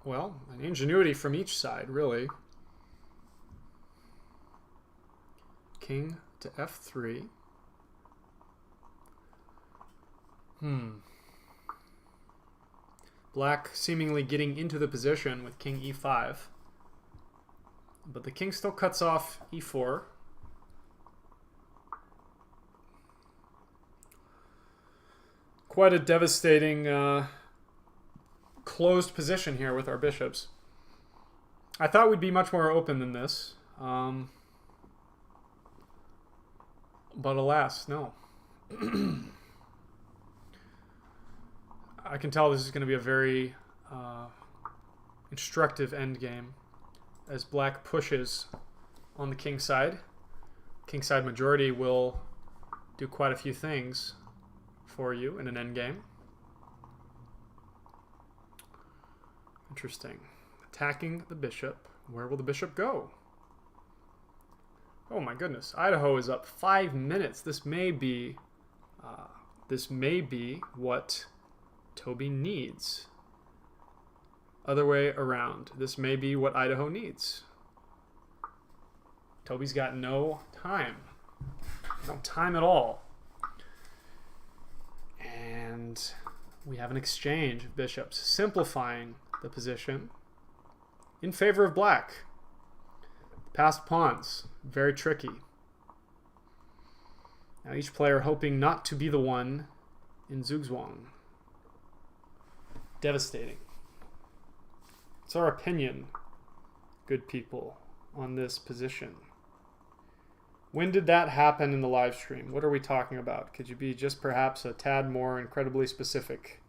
well, an ingenuity from each side, really. King to f3. Black seemingly getting into the position with king e5. But the king still cuts off e4. Quite a devastating closed position here with our bishops. I thought we'd be much more open than this. But alas, no. I can tell this is going to be a very instructive endgame as black pushes on the king side. King side majority will do quite a few things for you in an endgame. Interesting. Attacking the bishop. Where will the bishop go? Oh my goodness. Idaho is up 5 minutes. This may be what Toby needs. Other way around. This may be what Idaho needs. Toby's got no time. No time at all. And we have an exchange of bishops, simplifying the position in favor of black. Passed pawns, very tricky. Now each player hoping not to be the one in zugzwang. Devastating. It's our opinion, good people, on this position. When did that happen in the live stream? What are we talking about? Could you be just perhaps a tad more incredibly specific?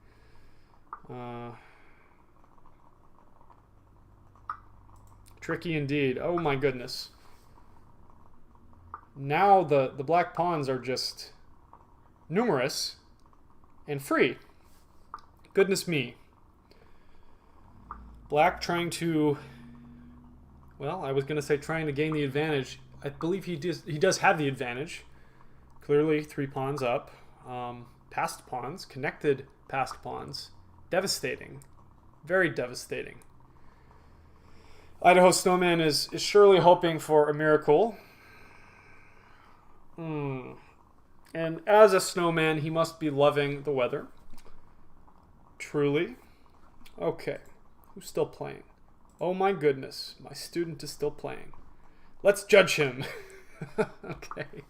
Tricky indeed. Oh my goodness. Now the black pawns are just numerous and free. Goodness me. Black trying to, well, I was going to say trying to gain the advantage. I believe he does have the advantage. Clearly 3 pawns up. Passed pawns, connected passed pawns. Devastating. Very devastating. Idaho Snowman is surely hoping for a miracle. And as a snowman, he must be loving the weather. Truly. Okay. Who's still playing? Oh my goodness. My student is still playing. Let's judge him. Okay.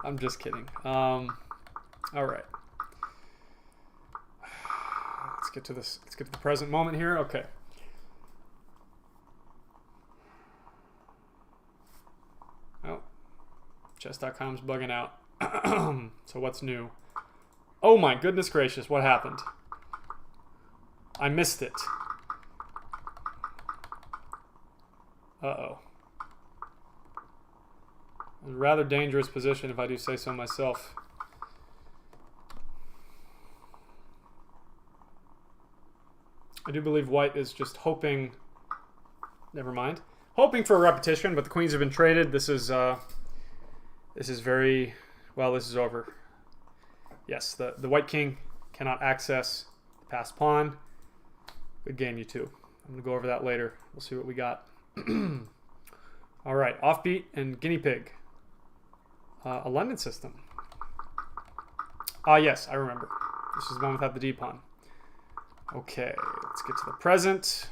I'm just kidding. All right. Let's get to this. Let's get to the present moment here. Okay. Oh. Chess.com's bugging out. So what's new? Oh my goodness gracious. What happened? I missed it. Uh-oh. A rather dangerous position, if I do say so myself. I do believe white is just hoping... Never mind. Hoping for a repetition, but the queens have been traded. This is very... Well, this is over. Yes, the white king cannot access the passed pawn. Good game, you two. I'm going to go over that later. We'll see what we got. All right, offbeat and guinea pig. A London system. Ah, yes, I remember. This is the one without the d-pawn. Okay, let's get to the present.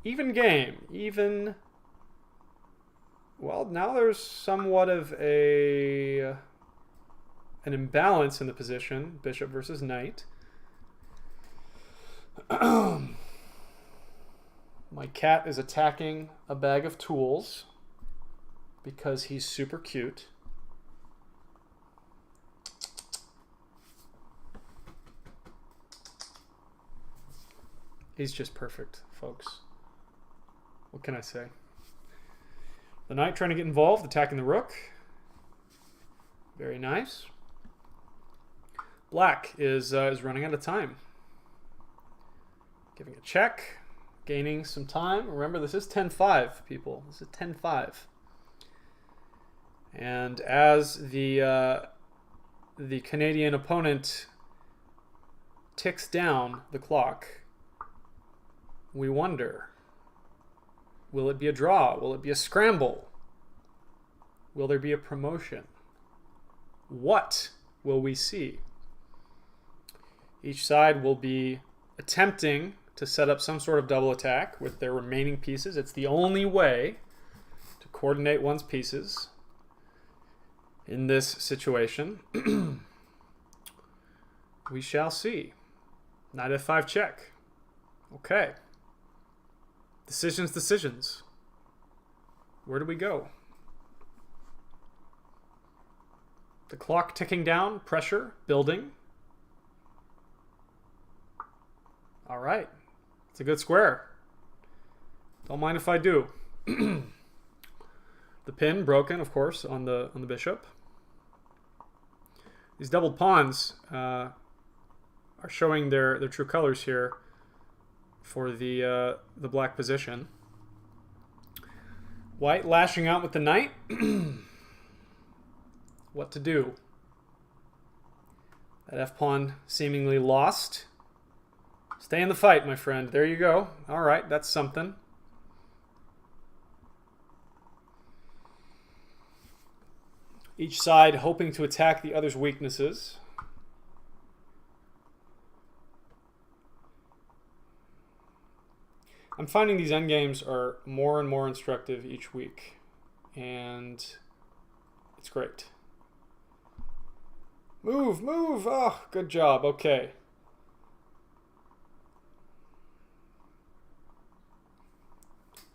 Even game. Even... Well, now there's somewhat of an imbalance in the position. Bishop versus knight. My cat is attacking a bag of tools because he's super cute. He's just perfect, folks. What can I say? The knight trying to get involved, attacking the rook. Very nice. Black is running out of time. Giving a check, gaining some time. Remember, this is 10-5, people. This is 10-5. And as the Canadian opponent ticks down the clock, we wonder, will it be a draw? Will it be a scramble? Will there be a promotion? What will we see? Each side will be attempting to set up some sort of double attack with their remaining pieces. It's the only way to coordinate one's pieces in this situation. We shall see. Knight f5 check. Okay. Decisions. Where do we go? The clock ticking down, pressure building. All right. It's a good square. Don't mind if I do. The pin broken, of course, on the bishop. These doubled pawns are showing their true colors here for the black position. White lashing out with the knight. What to do? That f-pawn seemingly lost. Stay in the fight, my friend. There you go. All right, that's something. Each side hoping to attack the other's weaknesses. I'm finding these endgames are more and more instructive each week, and it's great. Move, move! Oh, good job. Okay.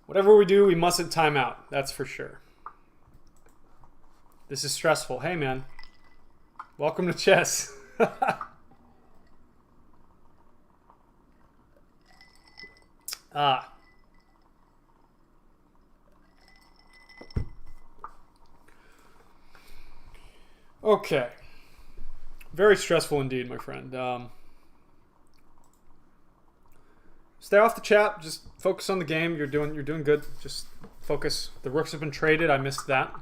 Whatever we do, we mustn't time out. That's for sure. This is stressful. Hey, man. Welcome to chess. Okay. Very stressful indeed, my friend. Stay off the chat. Just focus on the game. You're doing good. Just focus. The rooks have been traded. I missed that.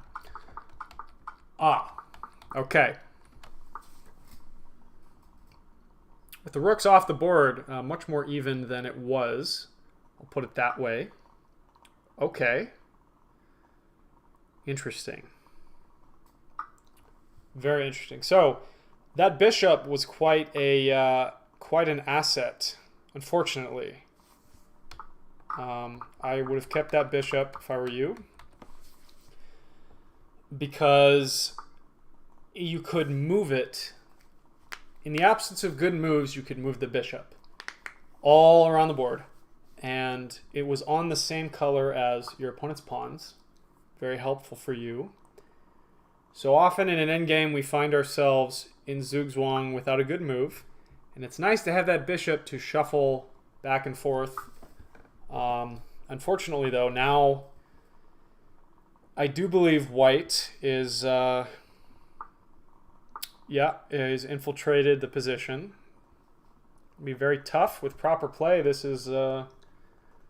Okay. With the rooks off the board, much more even than it was. I'll put it that way. Okay. Interesting. Very interesting. So that bishop was quite an asset, unfortunately. I would have kept that bishop if I were you, because you could move it. In the absence of good moves, you could move the bishop all around the board, and it was on the same color as your opponent's pawns. Very helpful for you. So often in an endgame, we find ourselves in zugzwang without a good move, and it's nice to have that bishop to shuffle back and forth. Unfortunately, though, now I do believe white is infiltrated the position. It'll be very tough with proper play. This is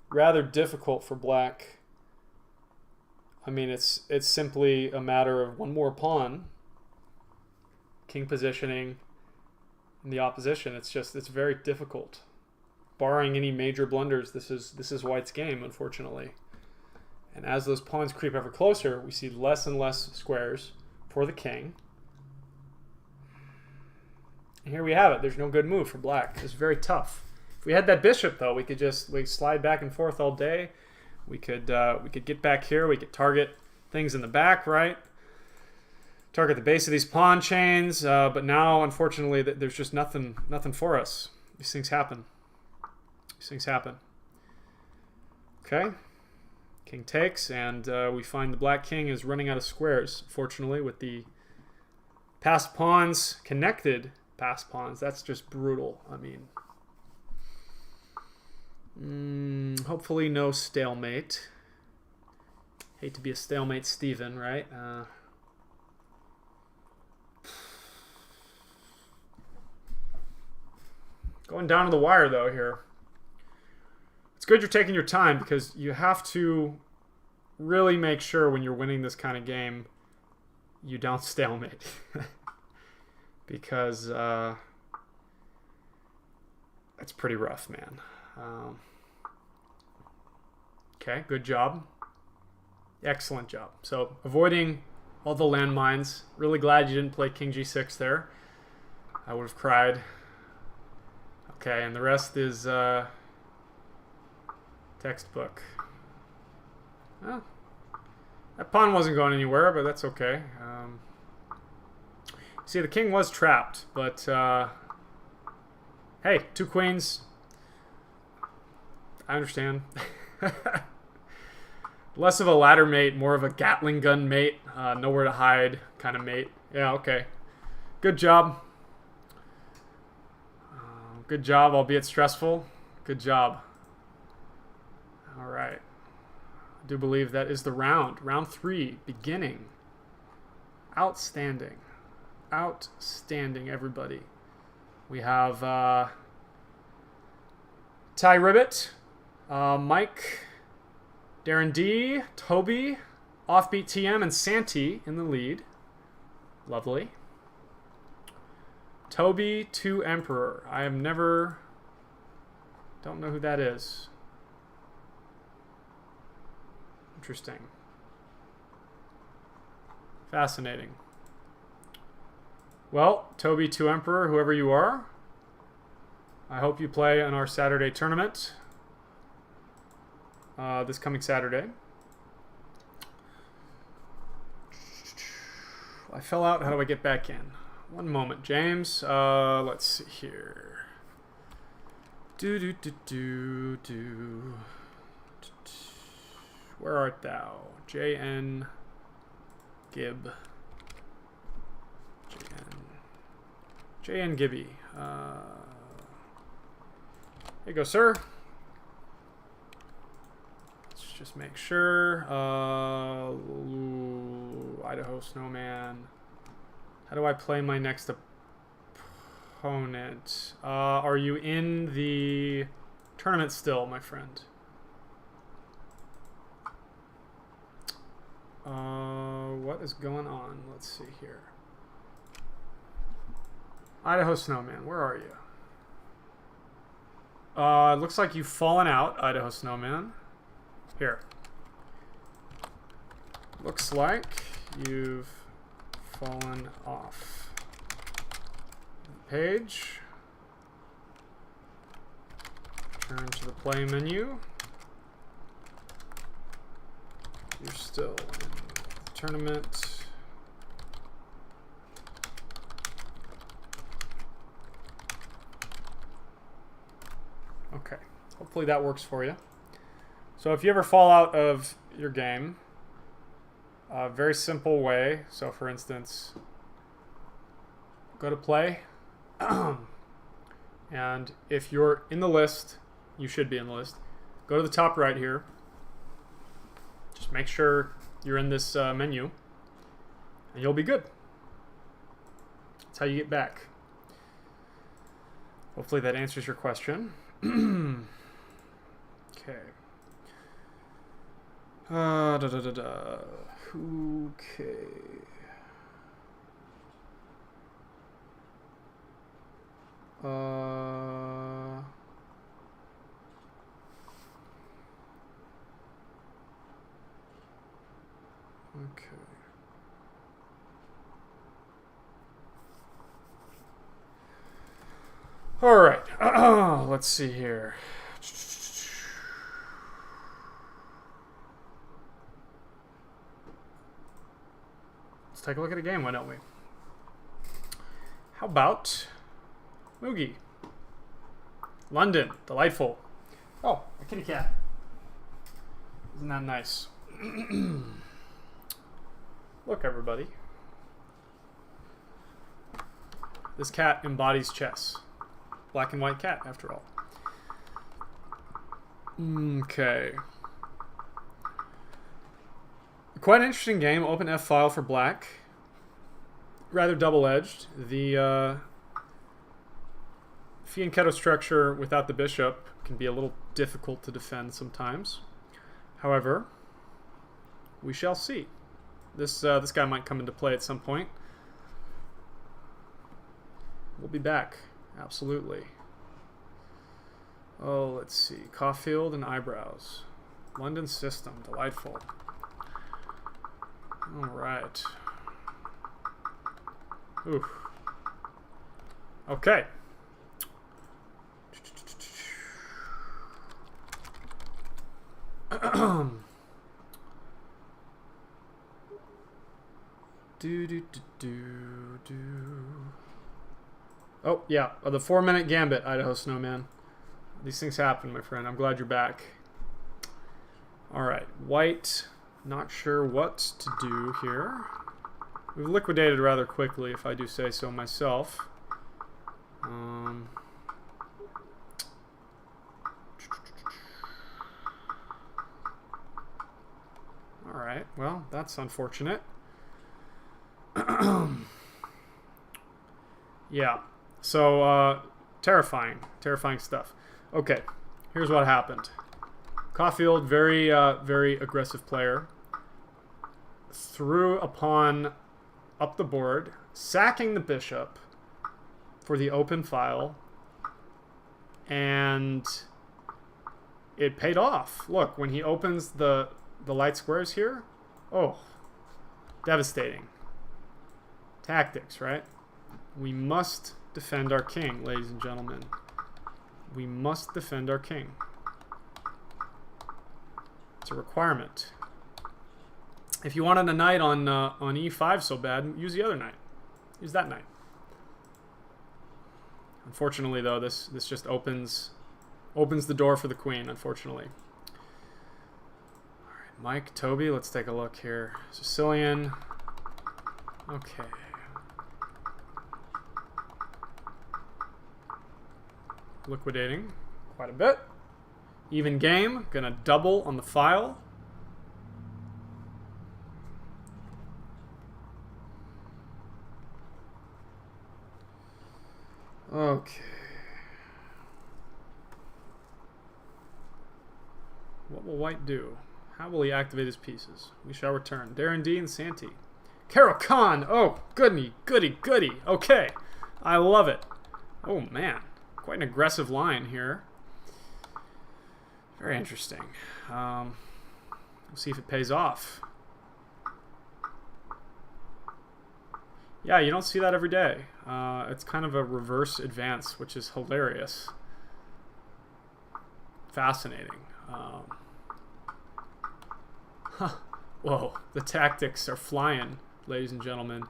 rather difficult for black. I mean, it's simply a matter of one more pawn, king positioning in the opposition. It's very difficult. Barring any major blunders, this is white's game, unfortunately. And as those pawns creep ever closer, we see less and less squares for the king. And here we have it. There's no good move for black. It's very tough. If we had that bishop, though, we could just slide back and forth all day. We could get back here. We could target things in the back, right? Target the base of these pawn chains. But now, unfortunately, there's just nothing for us. These things happen. Okay. King takes, and we find the black king is running out of squares, fortunately, with the passed pawns, connected passed pawns. That's just brutal. I mean, Hopefully no stalemate. Hate to be a stalemate Steven, right? Going down to the wire, though, here. It's good you're taking your time because you have to really make sure when you're winning this kind of game you don't stalemate. Because that's pretty rough, man. Okay, good job. Excellent job. So avoiding all the landmines. Really glad you didn't play King G6 there. I would have cried. Okay, and the rest is textbook. Well, that pawn wasn't going anywhere, but that's okay. See, the king was trapped, but hey, 2 queens. I understand. Less of a ladder mate, more of a Gatling gun mate, nowhere to hide kind of mate. Yeah, okay. Good job. Good job, albeit stressful. Good job. All right. I do believe that is the round. Round 3, beginning. Outstanding. Outstanding, everybody. We have Ty Ribbit, Mike, Darren D, Toby, Offbeat TM, and Santi in the lead. Lovely. Toby 2 Emperor. I have never... Don't know who that is. Interesting. Fascinating. Well, Toby 2 Emperor, whoever you are, I hope you play in our Saturday tournament this coming Saturday. I fell out. How do I get back in? One moment, James. Let's see here. Where art thou? JN Gib. JN Gibby. There you go, sir. Let's just make sure. Idaho Snowman. How do I play my next opponent? Are you in the tournament still, my friend? What is going on? Let's see here. Idaho Snowman, where are you? It looks like you've fallen out, Idaho Snowman. Here. Looks like you've fallen off the page. Turn to the play menu. You're still in the tournament. Okay, hopefully that works for you. So if you ever fall out of your game, a very simple way. So for instance, go to play. And if you're in the list, you should be in the list. Go to the top right here. Just make sure you're in this menu, and you'll be good. That's how you get back. Hopefully that answers your question. Okay. Okay. Okay. All right. Let's see here. Let's take a look at a game, why don't we? How about Moogie? London, delightful. Oh, a kitty cat. Isn't that nice? Look, everybody. This cat embodies chess. Black and white cat, after all. Okay. Quite an interesting game. Open F file for black. Rather double-edged. The fianchetto structure without the bishop can be a little difficult to defend sometimes. However, we shall see. This guy might come into play at some point. We'll be back. Absolutely. Oh, let's see. Caulfield and eyebrows. London system. Delightful. All right. Oof. Okay. Oh, yeah. The 4-minute gambit, Idaho Snowman. These things happen, my friend. I'm glad you're back. All right. White. Not sure what to do here. We've liquidated rather quickly, if I do say so myself. Alright, well, that's unfortunate. Yeah, so, terrifying stuff. Okay, here's what happened. Caulfield, very aggressive player. Threw a pawn up the board, sacking the bishop for the open file, and it paid off. Look, when he opens the light squares here, oh, devastating. Tactics, right? We must defend our king, ladies and gentlemen. We must defend our king. It's a requirement. If you wanted a knight on e5 so bad, use the other knight. Use that knight. Unfortunately, though, this just opens the door for the queen, unfortunately. All right, Mike, Toby, let's take a look here. Sicilian. Okay. Liquidating quite a bit. Even game. Gonna double on the file. Okay. What will white do? How will he activate his pieces? We shall return. Darren D and Santi. Carol Khan! Oh, goody. Okay. I love it. Oh, man. Quite an aggressive line here. Very interesting. We'll see if it pays off. Yeah, you don't see that every day. It's kind of a reverse advance, which is hilarious. Fascinating. Whoa, the tactics are flying, ladies and gentlemen.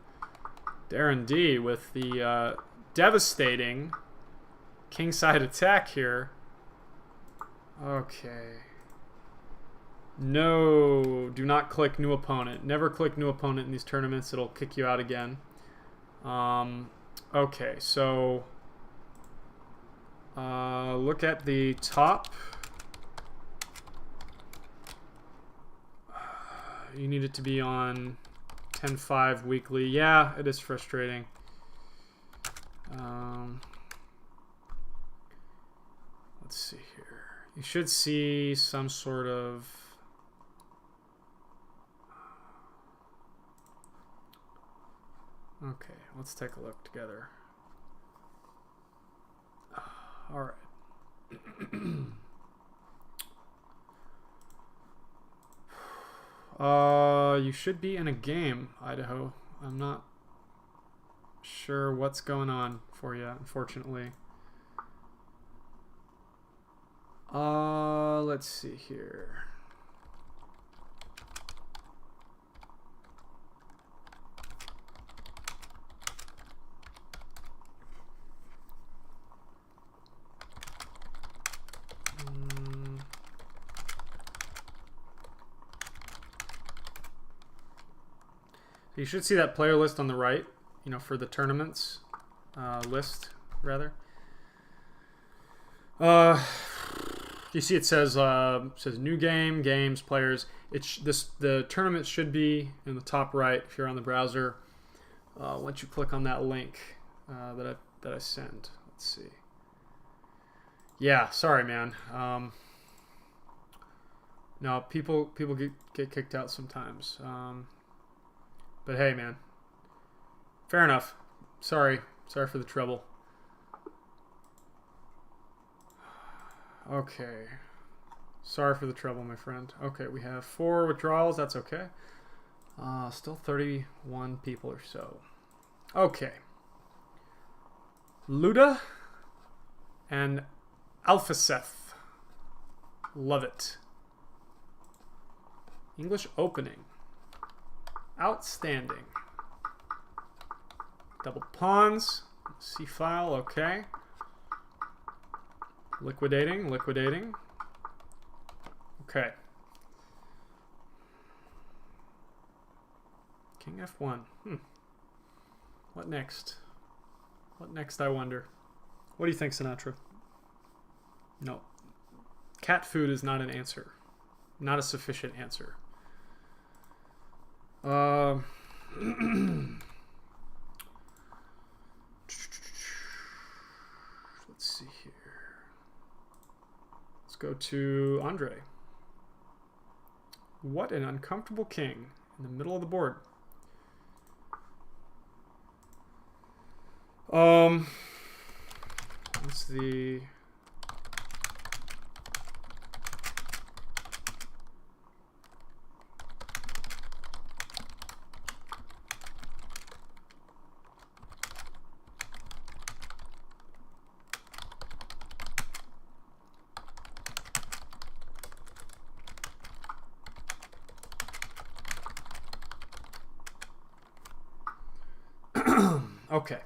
Darren D with the devastating kingside attack here. Okay. No, do not click new opponent. Never click new opponent in these tournaments. It'll kick you out again. Okay, so look at the top. You need it to be on 10.5 weekly. Yeah, it is frustrating. Let's see here. You should see some sort of okay, let's take a look together. All right. You should be in a game, Idaho. I'm not sure what's going on for you, unfortunately. Let's see here. You should see that player list on the right, you know, for the tournaments list, rather. You see, it says new game, games, players. The tournament should be in the top right if you're on the browser. Once you click on that link that I sent. Let's see. Yeah, sorry, man. No, people get kicked out sometimes. But hey, man. Fair enough. Sorry for the trouble. Okay. Sorry for the trouble, my friend. Okay, we have 4 withdrawals. That's okay. Still 31 people or so. Okay. Luda and Alphaseth. Love it. English opening. Outstanding. Double pawns. C file, okay. Liquidating. Okay. King F1. What next? What next, I wonder? What do you think, Sinatra? No. Cat food is not an answer. Not a sufficient answer. Let's see here. Let's go to Andre. What an uncomfortable king in the middle of the board. What's the... Okay.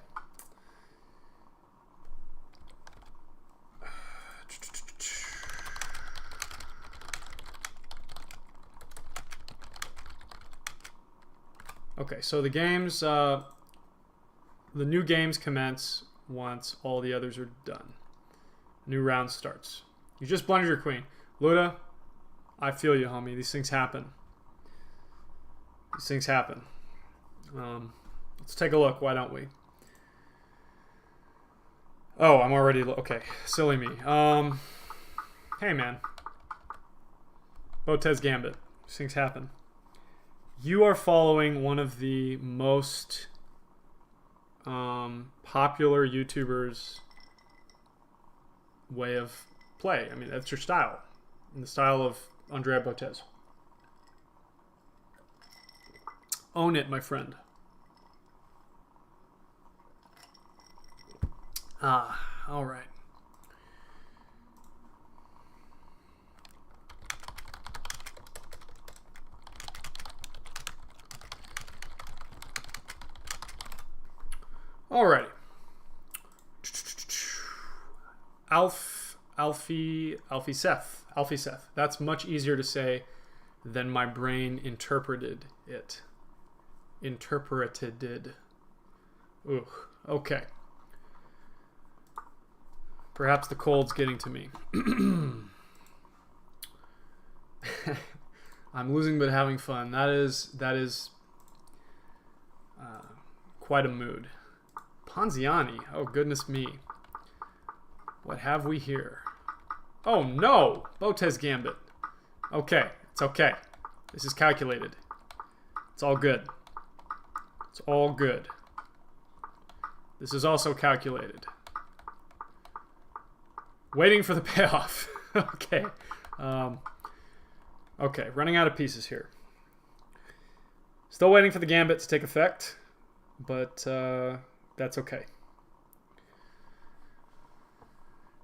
Okay, so the games, the new games commence once all the others are done. New round starts. You just blundered your queen. Luda, I feel you, homie. These things happen. These things happen. Let's take a look. Why don't we? Oh, I'm already... Okay, silly me. Hey, man. Botez Gambit. These things happen. You are following one of the most popular YouTubers' way of play. I mean, that's your style. In the style of Andrea Botez. Own it, my friend. All right. Alrighty. Alphyseth. That's much easier to say than my brain interpreted it. Ooh, okay. Perhaps the cold's getting to me. I'm losing but having fun. That is quite a mood. Ponziani. Oh, goodness me. What have we here? Oh, no! Botez Gambit. Okay. It's okay. This is calculated. It's all good. It's all good. This is also calculated. Waiting for the payoff. Okay. Okay, running out of pieces here. Still waiting for the gambit to take effect, but that's okay.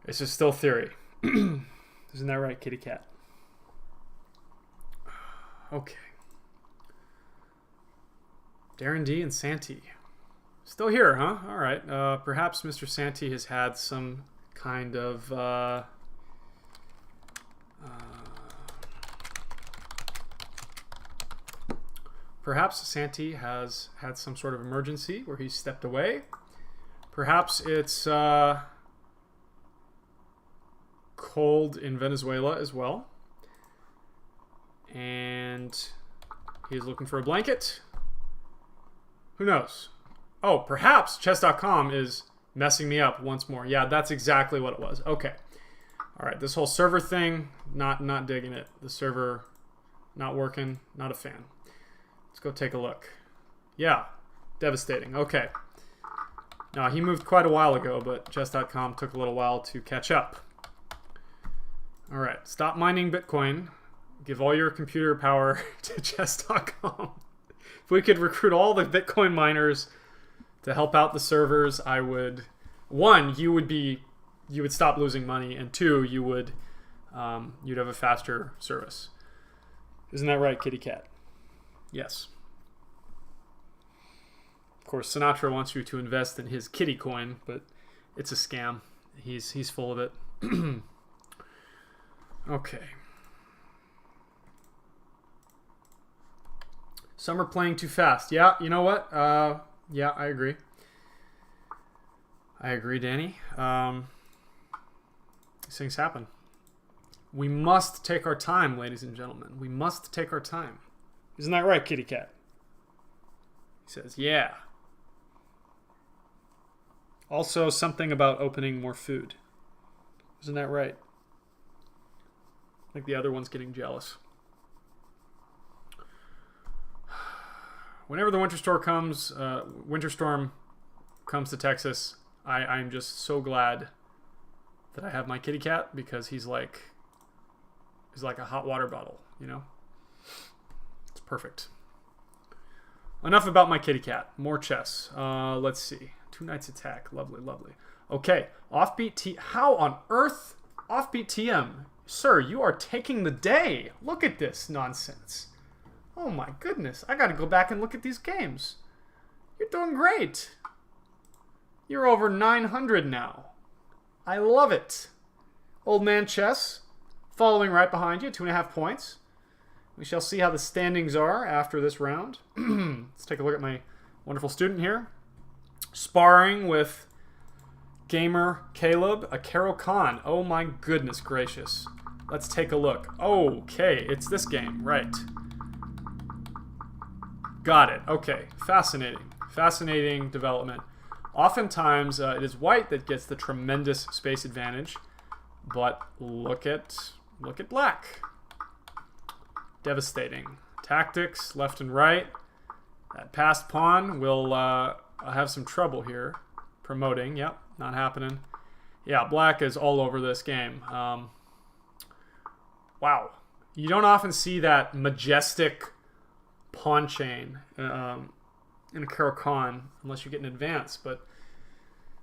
This is still theory. Isn't that right, kitty cat? Okay. Darren D and Santee. Still here, huh? All right. Perhaps Mr. Santee has had some kind of perhaps Santee has had some sort of emergency where he stepped away. Perhaps it's cold in Venezuela as well. And he's looking for a blanket. Who knows? Oh, perhaps chess.com is messing me up once more. Yeah, that's exactly what it was. Okay. All right, this whole server thing, not digging it. The server not working, not a fan. Let's go take a look. Yeah, devastating. Okay. Now, he moved quite a while ago, but chess.com took a little while to catch up. All right, stop mining Bitcoin. Give all your computer power to chess.com. If we could recruit all the Bitcoin miners to help out the servers, I would... One, you would stop losing money, and two, you'd have a faster service. Isn't that right, kitty cat? Yes. Of course, Sinatra wants you to invest in his kitty coin, but it's a scam. He's full of it. Okay. Some are playing too fast. Yeah, you know what? Yeah, I agree. I agree, Danny. These things happen. We must take our time, ladies and gentlemen. We must take our time. Isn't that right, kitty cat? He says, yeah. Also, something about opening more food. Isn't that right? I think the other one's getting jealous. Whenever the winter storm comes to Texas, I'm just so glad that I have my kitty cat, because he's like a hot water bottle, you know? It's perfect. Enough about my kitty cat. More chess. Let's see. 2 knights attack. Lovely, lovely. Okay. Offbeat T. How on earth? Offbeat TM. Sir, you are taking the day. Look at this nonsense. Oh my goodness. I got to go back and look at these games. You're doing great. You're over 900 now. I love it. Old man chess following right behind you. 2.5 points. We shall see how the standings are after this round. Let's take a look at my wonderful student here. Sparring with gamer Caleb, a Carol Khan. Oh my goodness gracious. Let's take a look. Okay, it's this game, right. Got it. Okay, fascinating. Fascinating development. Oftentimes, it is white that gets the tremendous space advantage, but look at black. Devastating. Tactics, left and right. That passed pawn will have some trouble here. Promoting, yep, not happening. Yeah, black is all over this game. Wow. You don't often see that majestic pawn chain in a Carol Khan unless you get an advance, but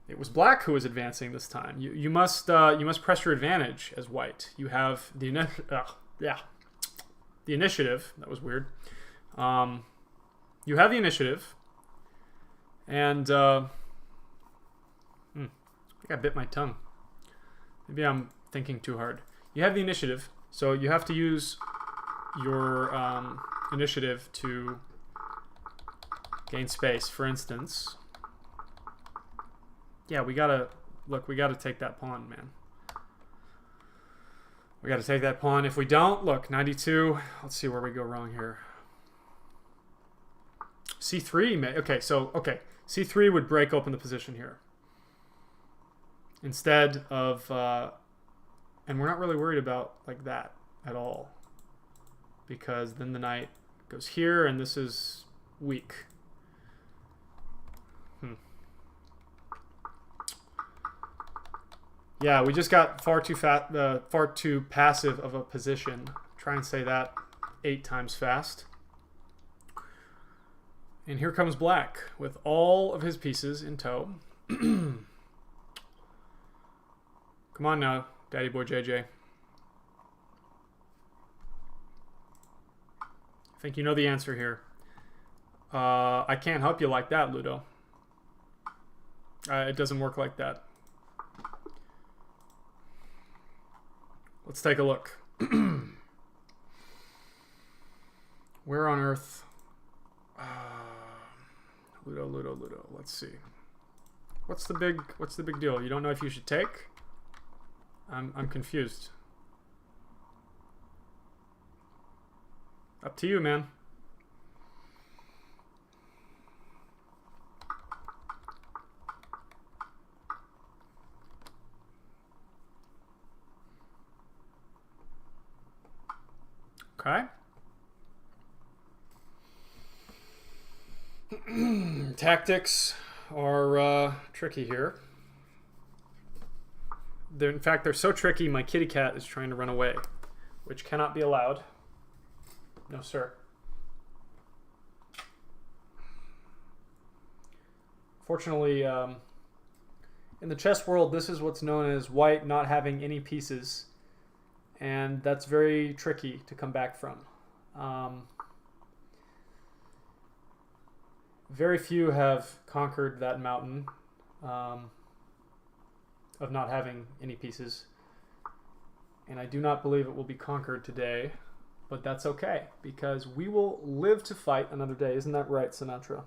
it was black who was advancing this time. You must press your advantage as white. You have the initiative. That was weird. You have the initiative, and I think I bit my tongue. Maybe I'm thinking too hard. You have the initiative, so you have to use your initiative to gain space. For instance, yeah, we gotta take that pawn, man. We gotta take that pawn. If we don't, look, 92. Let's see where we go wrong here. C3 may, okay, C3 would break open the position here. Instead of, and we're not really worried about like that at all, because then the knight goes here, and this is weak. Yeah, we just got far too passive of a position. Try and say that 8 times fast. And here comes black with all of his pieces in tow. Come on now, Daddy Boy JJ. I think you know the answer here. I can't help you like that, Ludo. It doesn't work like that. Let's take a look. Where on earth? Ludo. Let's see. What's the big deal? You don't know if you should take? I'm confused. Up to you, man. Okay. Tactics are tricky here. In fact, they're so tricky, my kitty cat is trying to run away, which cannot be allowed. No, sir. Fortunately, in the chess world, this is what's known as white not having any pieces, and that's very tricky to come back from. Very few have conquered that mountain of not having any pieces, and I do not believe it will be conquered today, but that's okay, because we will live to fight another day. Isn't that right, Sinatra?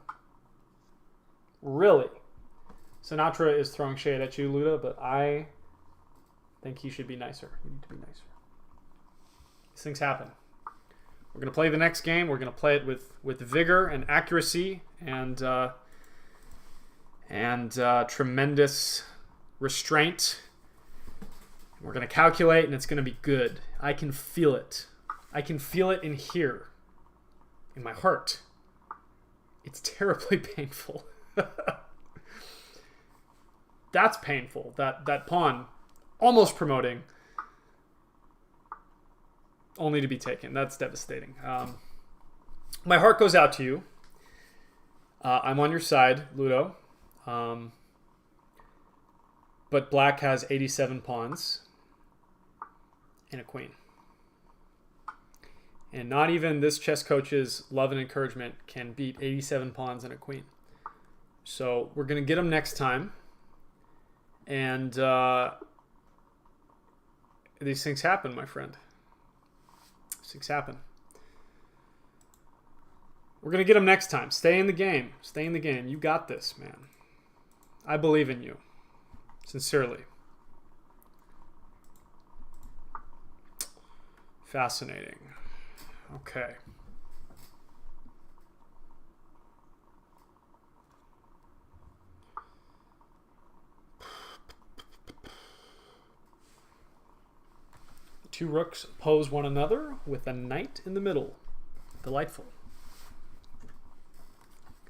Really? Sinatra is throwing shade at you, Luda, but I think he should be nicer. You need to be nicer. These things happen. We're going to play the next game. We're going to play it with vigor and accuracy and tremendous restraint. We're going to calculate, and it's going to be good. I can feel it. I can feel it in here, in my heart. It's terribly painful. That's painful. That pawn almost promoting, only to be taken. That's devastating. My heart goes out to you. I'm on your side, Ludo. But black has 87 pawns and a queen. And not even this chess coach's love and encouragement can beat 87 pawns and a queen. So we're going to get them next time. And these things happen, my friend. These things happen. We're going to get them next time. Stay in the game. Stay in the game. You got this, man. I believe in you. Sincerely. Fascinating. Okay. The two rooks oppose one another with a knight in the middle. Delightful.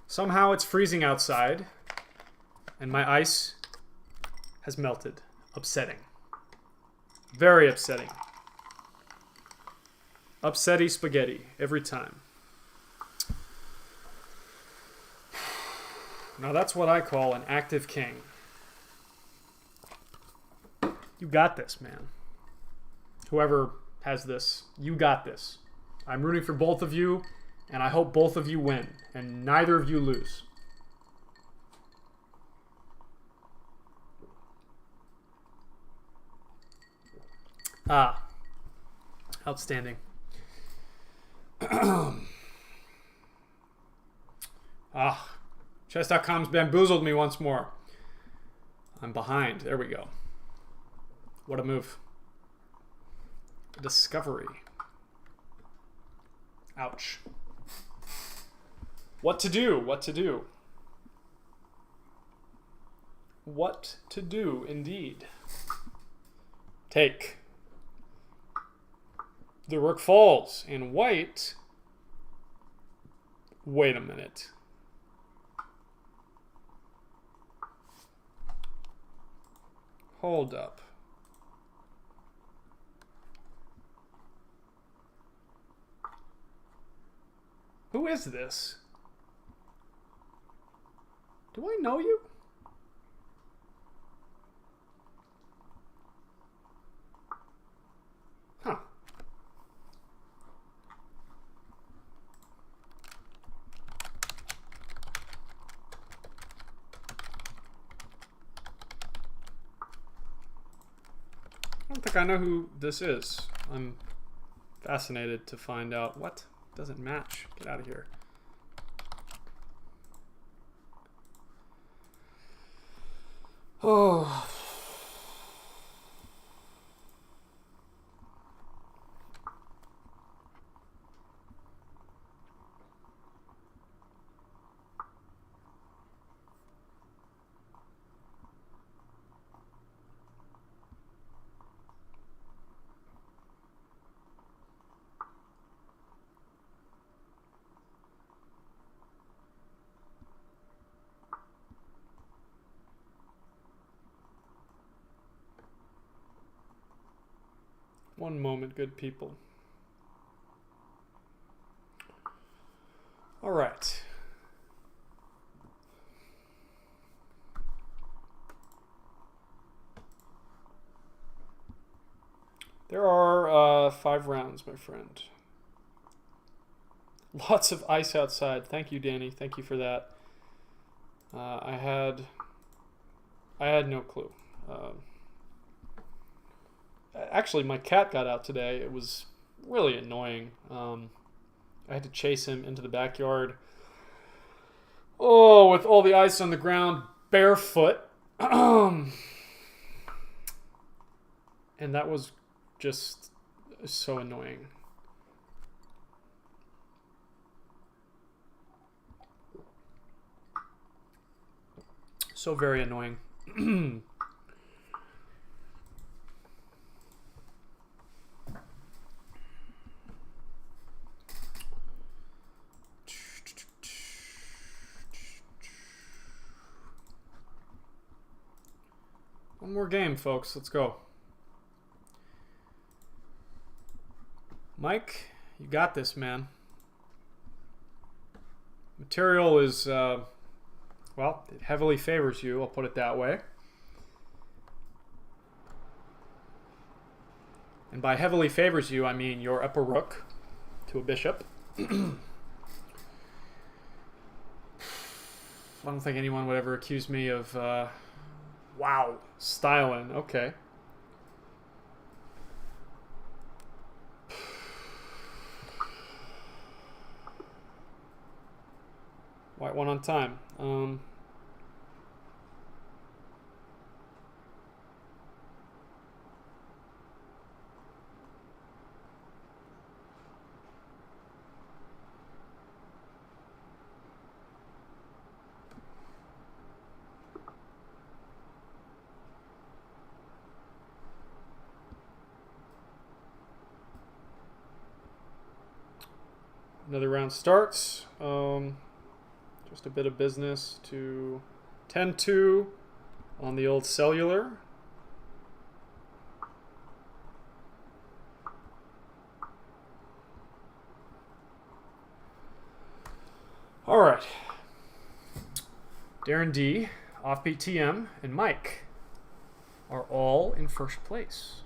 Somehow it's freezing outside, and my ice has melted. Upsetting. Very upsetting. Upsetty spaghetti every time. Now that's what I call an active king. You got this, man. Whoever has this, you got this. I'm rooting for both of you, and I hope both of you win, and neither of you lose. Ah. Outstanding. Chess.com's bamboozled me once more. I'm behind. There we go. What a move. Discovery. Ouch. What to do? What to do? What to do, indeed. Take. The rook falls, and white... Wait a minute. Hold up. Who is this? Do I know you? Huh. I don't think I know who this is. I'm fascinated to find out. What? Doesn't match. Get out of here. Oh. One moment, good people. All right. There are 5 rounds, my friend. Lots of ice outside. Thank you, Danny. Thank you for that. I had no clue. Actually, my cat got out today. It was really annoying. I had to chase him into the backyard. Oh, with all the ice on the ground, barefoot. And that was just so annoying. So very annoying. One more game, folks. Let's go. Mike, you got this, man. Material is, well, it heavily favors you, I'll put it that way. And by heavily favors you, I mean you're up a rook to a bishop. I don't think anyone would ever accuse me of, wow, styling. Okay. White one on time. Another round starts. Just a bit of business to tend to on the old cellular. All right. Darren D, Offbeat TM, and Mike are all in first place.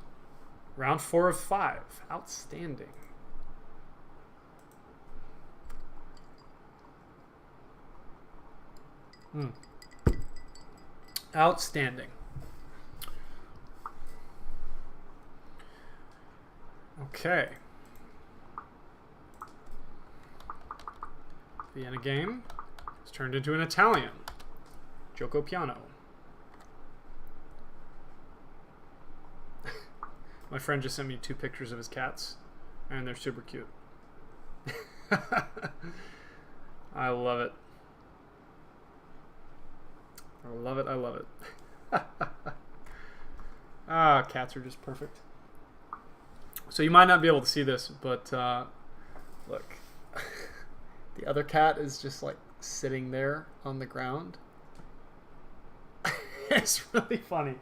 Round 4 of 5. Outstanding. Outstanding. Okay. Vienna game is turned into an Italian. Gioco piano. My friend just sent me 2 pictures of his cats, and they're super cute. I love it. I love it, I love it. Ah, cats are just perfect. So you might not be able to see this, but look. The other cat is just like sitting there on the ground. It's really funny.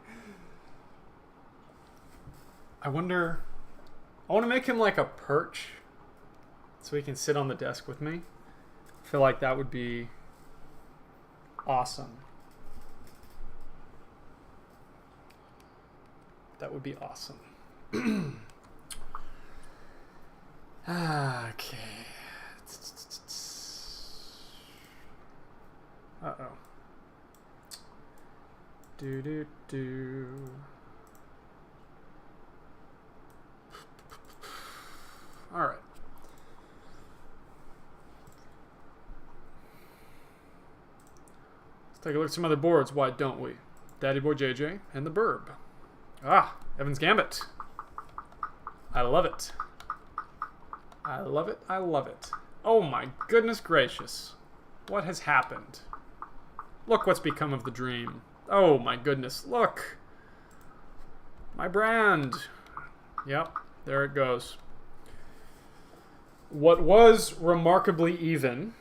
I want to make him like a perch so he can sit on the desk with me. I feel like that would be awesome. That would be awesome. Okay. Uh-oh. Do. All right. Let's take a look at some other boards. Why don't we? Daddy Boy JJ and the Burb. Ah, Evan's Gambit. I love it. I love it. I love it. Oh my goodness gracious. What has happened? Look what's become of the dream. Oh my goodness. Look. My brand. Yep, there it goes. What was remarkably even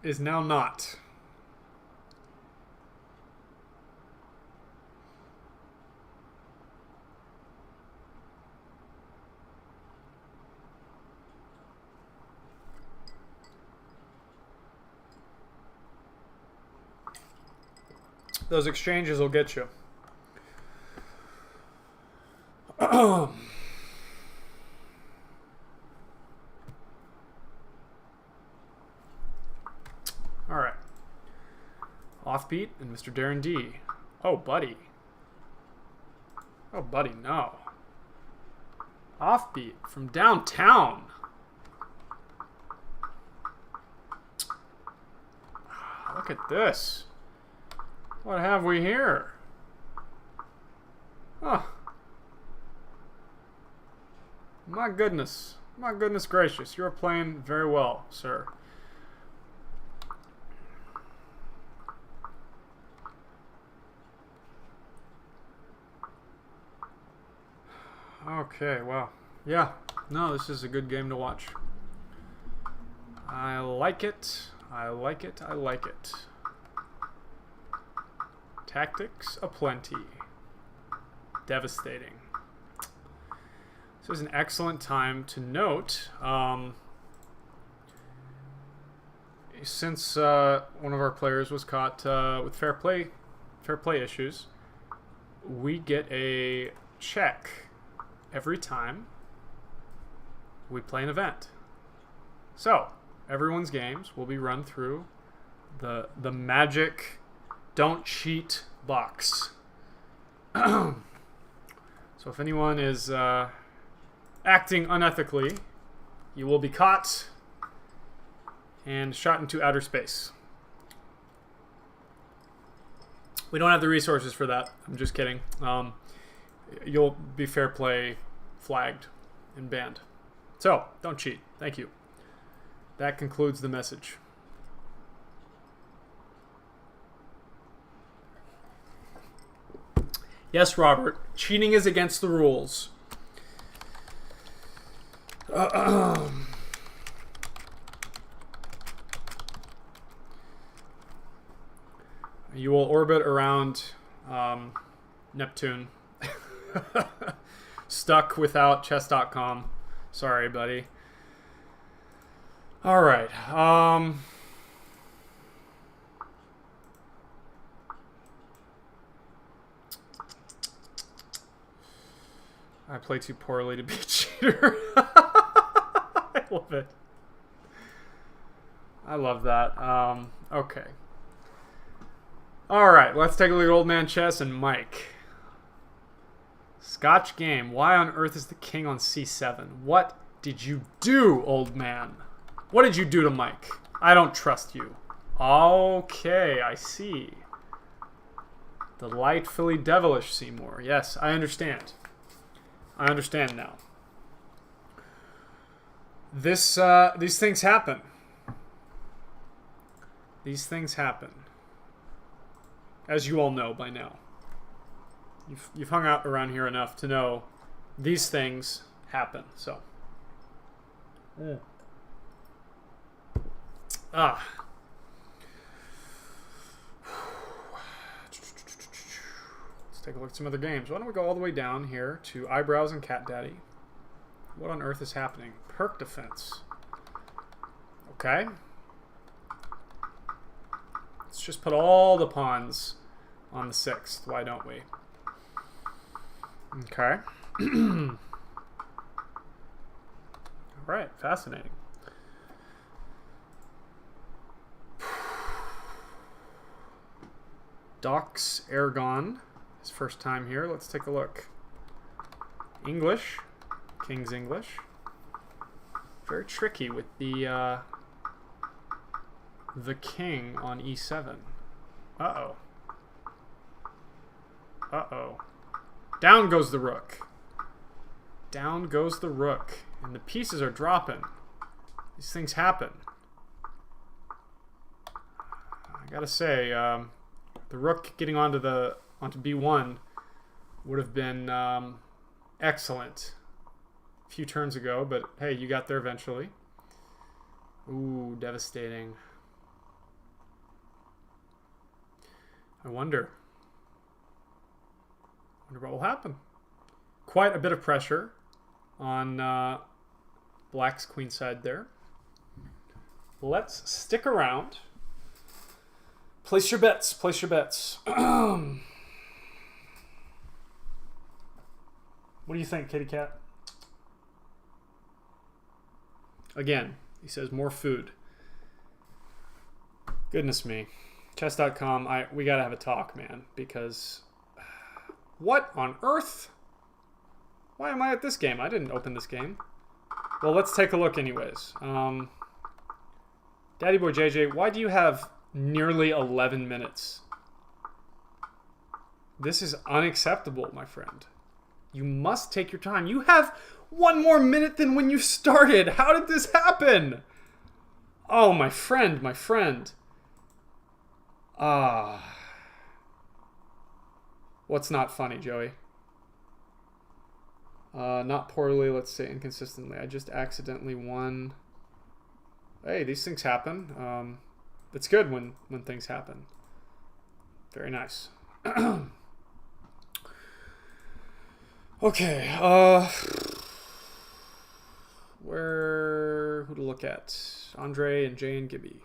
is now not. Those exchanges will get you. All right. Offbeat and Mr. Darren D. Oh, buddy. Oh, buddy, no. Offbeat from downtown. Look at this. What have we here? Oh. My goodness. My goodness gracious. You're playing very well, sir. Okay, wow. Yeah. No, this is a good game to watch. I like it. I like it. I like it. Tactics aplenty. Devastating. This is an excellent time to note, since one of our players was caught with fair play issues, we get a check every time we play an event. So everyone's games will be run through the magic don't cheat box. So if anyone is acting unethically, you will be caught and shot into outer space. We don't have the resources for that. I'm just kidding. You'll be fair play flagged and banned. So don't cheat. Thank you. That concludes the message. Yes, Robert. Cheating is against the rules. You will orbit around Neptune. Stuck without chess.com. Sorry, buddy. All right. I play too poorly to be a cheater. I love it. I love that. Okay. All right, let's take a look at Old Man Chess and Mike. Scotch game. Why on earth is the king on c7? What did you do, old man? What did you do to Mike? I don't trust you. Okay, I see. Delightfully devilish, Seymour. Yes, I understand. I understand now. These things happen. These things happen. As you all know by now. You've hung out around here enough to know these things happen. So. Let's take a look at some other games. Why don't we go all the way down here to Eyebrows and Cat Daddy? What on earth is happening? Perk defense. Okay. Let's just put all the pawns on the 6th. Why don't we? Okay. Alright, fascinating. Docs Ergon. His first time here. Let's take a look. English. King's English. Very tricky with the king on e7. Uh-oh. Uh-oh. Down goes the rook. Down goes the rook. And the pieces are dropping. These things happen. I gotta say, the rook getting onto b1 would have been excellent a few turns ago, but hey, you got there eventually. Ooh, devastating. I wonder what will happen. Quite a bit of pressure on Black's queenside there. Let's stick around Place your bets. Place your bets. What do you think, kitty cat? Again, he says more food. Goodness me. Chess.com, we gotta have a talk, man, because what on earth? Why am I at this game? I didn't open this game. Well, let's take a look anyways. Daddy Boy JJ, why do you have nearly 11 minutes? This is unacceptable, my friend. You must take your time. You have 1 more minute than when you started. How did this happen? Oh, my friend, my friend. What's not funny, Joey? Not poorly, let's say inconsistently. I just accidentally won. Hey, these things happen. It's good when things happen. Very nice. Okay, who to look at? Andre and Jay and Gibby.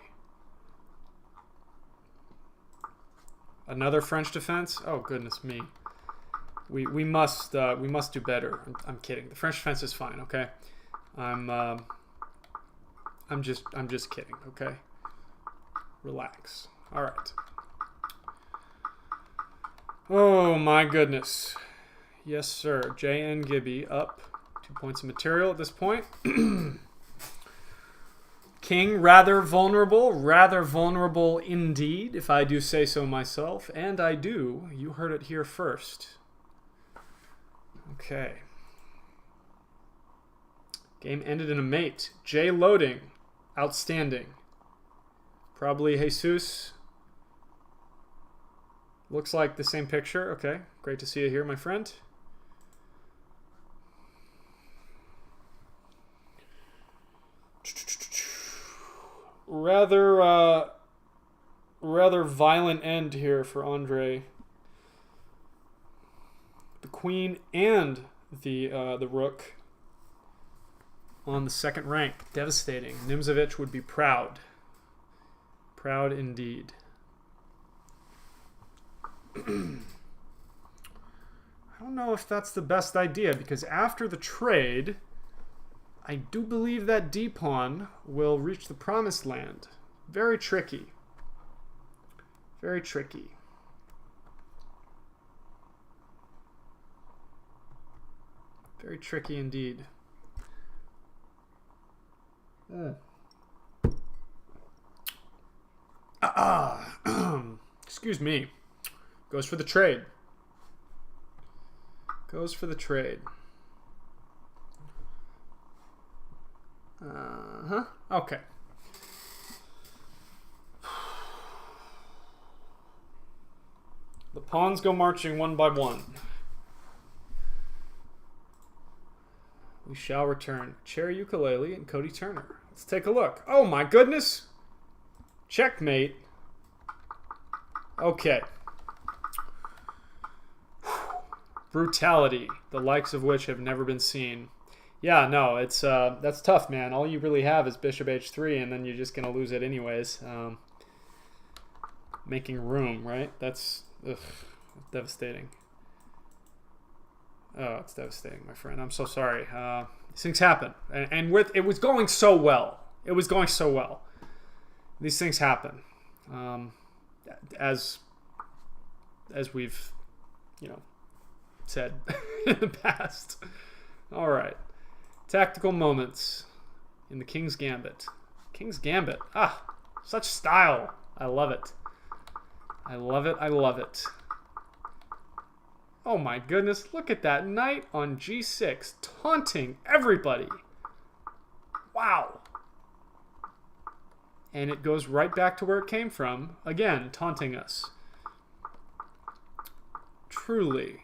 Another French defense? Oh goodness me. We must do better. I'm kidding. The French defense is fine, okay? I'm just kidding, okay? Relax. All right. Oh my goodness. Yes, sir. J.N. Gibby up 2 points of material at this point. King, rather vulnerable indeed, if I do say so myself. And I do. You heard it here first. Okay. Game ended in a mate. J loading. Outstanding. Probably Jesus. Looks like the same picture. Okay. Great to see you here, my friend. Rather violent end here for Andre. The queen and the rook on the second rank. Devastating. Nimzovich would be proud. Proud indeed. I don't know if that's the best idea, because after the trade, I do believe that d-pawn will reach the promised land. Very tricky. Very tricky. Very tricky indeed. Excuse me. Goes for the trade. Goes for the trade. Okay. The pawns go marching one by one. We shall return Cherry Ukulele and Cody Turner. Let's take a look. Oh my goodness. Checkmate. Okay. Brutality, the likes of which have never been seen. Yeah, no, it's that's tough, man. All you really have is Bishop H3, and then you're just gonna lose it anyways. Making room, right? That's devastating. Oh, it's devastating, my friend. I'm so sorry. These things happen, and with it was going so well. It was going so well. These things happen, as we've, said in the past. All right. Tactical moments in the King's Gambit. King's Gambit. Ah, such style. I love it. I love it. I love it. Oh my goodness. Look at that knight on G6 taunting everybody. Wow. And it goes right back to where it came from. Again, taunting us. Truly.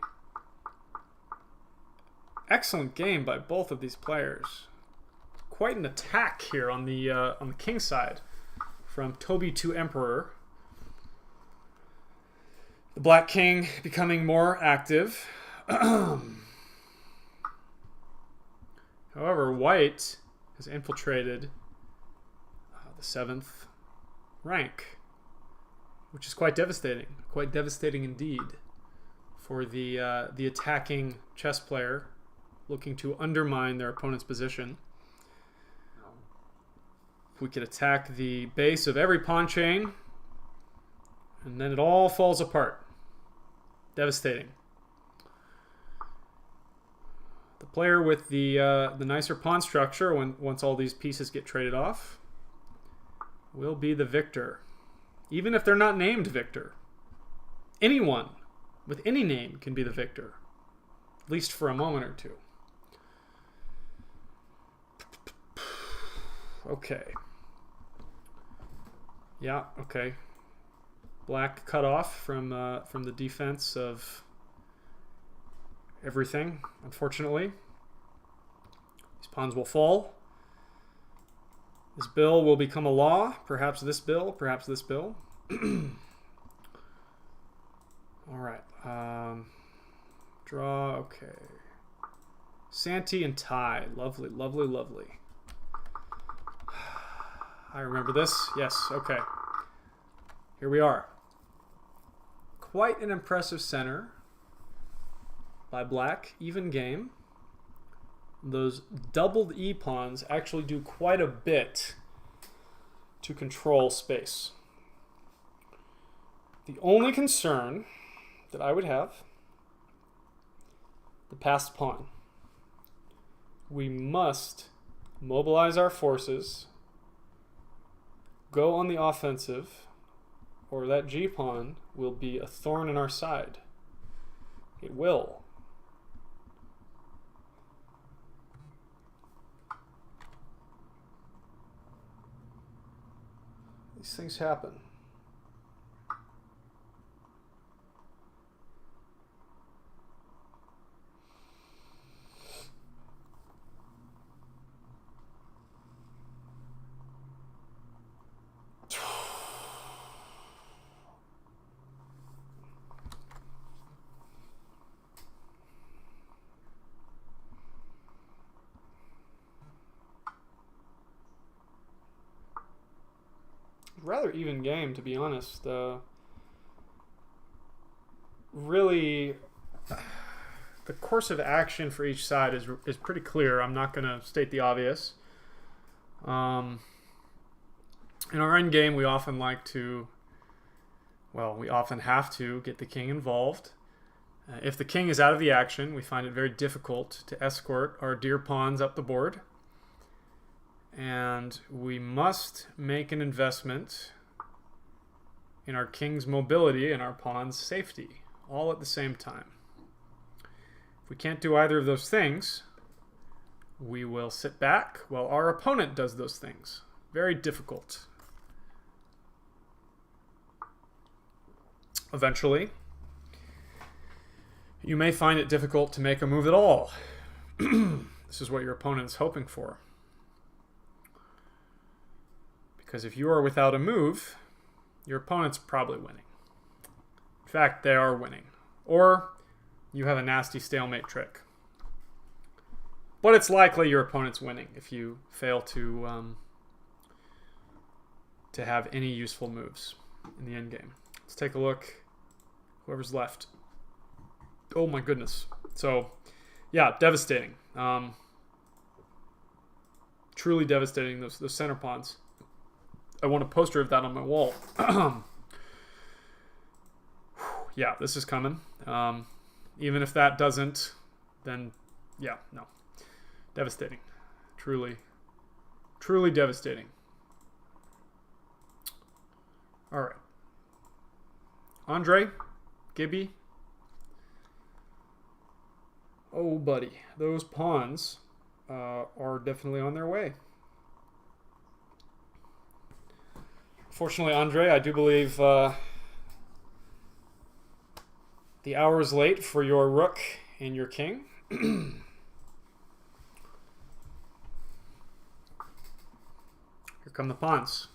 Excellent game by both of these players. Quite an attack here on the king side from Toby to Emperor. The Black King becoming more active. However, White has infiltrated the 7th rank. which is quite devastating. Quite devastating indeed for the attacking chess player looking to undermine their opponent's position. We could attack the base of every pawn chain, and then it all falls apart. Devastating. The player with the nicer pawn structure, once all these pieces get traded off, will be the victor. Even if they're not named victor. Anyone with any name can be the victor, at least for a moment or two. Okay. Yeah, okay. Black cut off from the defense of everything, unfortunately. These pawns will fall. This bill will become a law. Perhaps this bill, perhaps this bill. All right. Draw, okay. Santee and tie. Lovely, lovely, lovely. I remember this. Yes, okay. Here we are. Quite an impressive center by black. Even game. Those doubled E pawns actually do quite a bit to control space. The only concern that I would have, the passed pawn. We must mobilize our forces, go on the offensive, or that G pawn will be a thorn in our side. It will. These things happen. Rather even game, to be honest. Really, the course of action for each side is pretty clear. I'm not going to state the obvious. In our endgame, we often like to, well, we often have to get the king involved. If the king is out of the action, we find it very difficult to escort our dear pawns up the board. And we must make an investment in our king's mobility and our pawn's safety, all at the same time. If we can't do either of those things, we will sit back while our opponent does those things. Very difficult. Eventually, you may find it difficult to make a move at all. This is what your opponent is hoping for. Because if you are without a move, your opponent's probably winning. In fact, they are winning. Or you have a nasty stalemate trick. But it's likely your opponent's winning if you fail to have any useful moves in the endgame. Let's take a look. Whoever's left. Oh my goodness. So, yeah, devastating. Truly devastating, those center pawns. I want a poster of that on my wall. Yeah, this is coming. Even if that doesn't, then yeah, no. Devastating. Truly, truly devastating. All right. Andre, Gibby. Oh, buddy. Those pawns are definitely on their way. Fortunately, Andre, I do believe the hour is late for your rook and your king. Here come the pawns.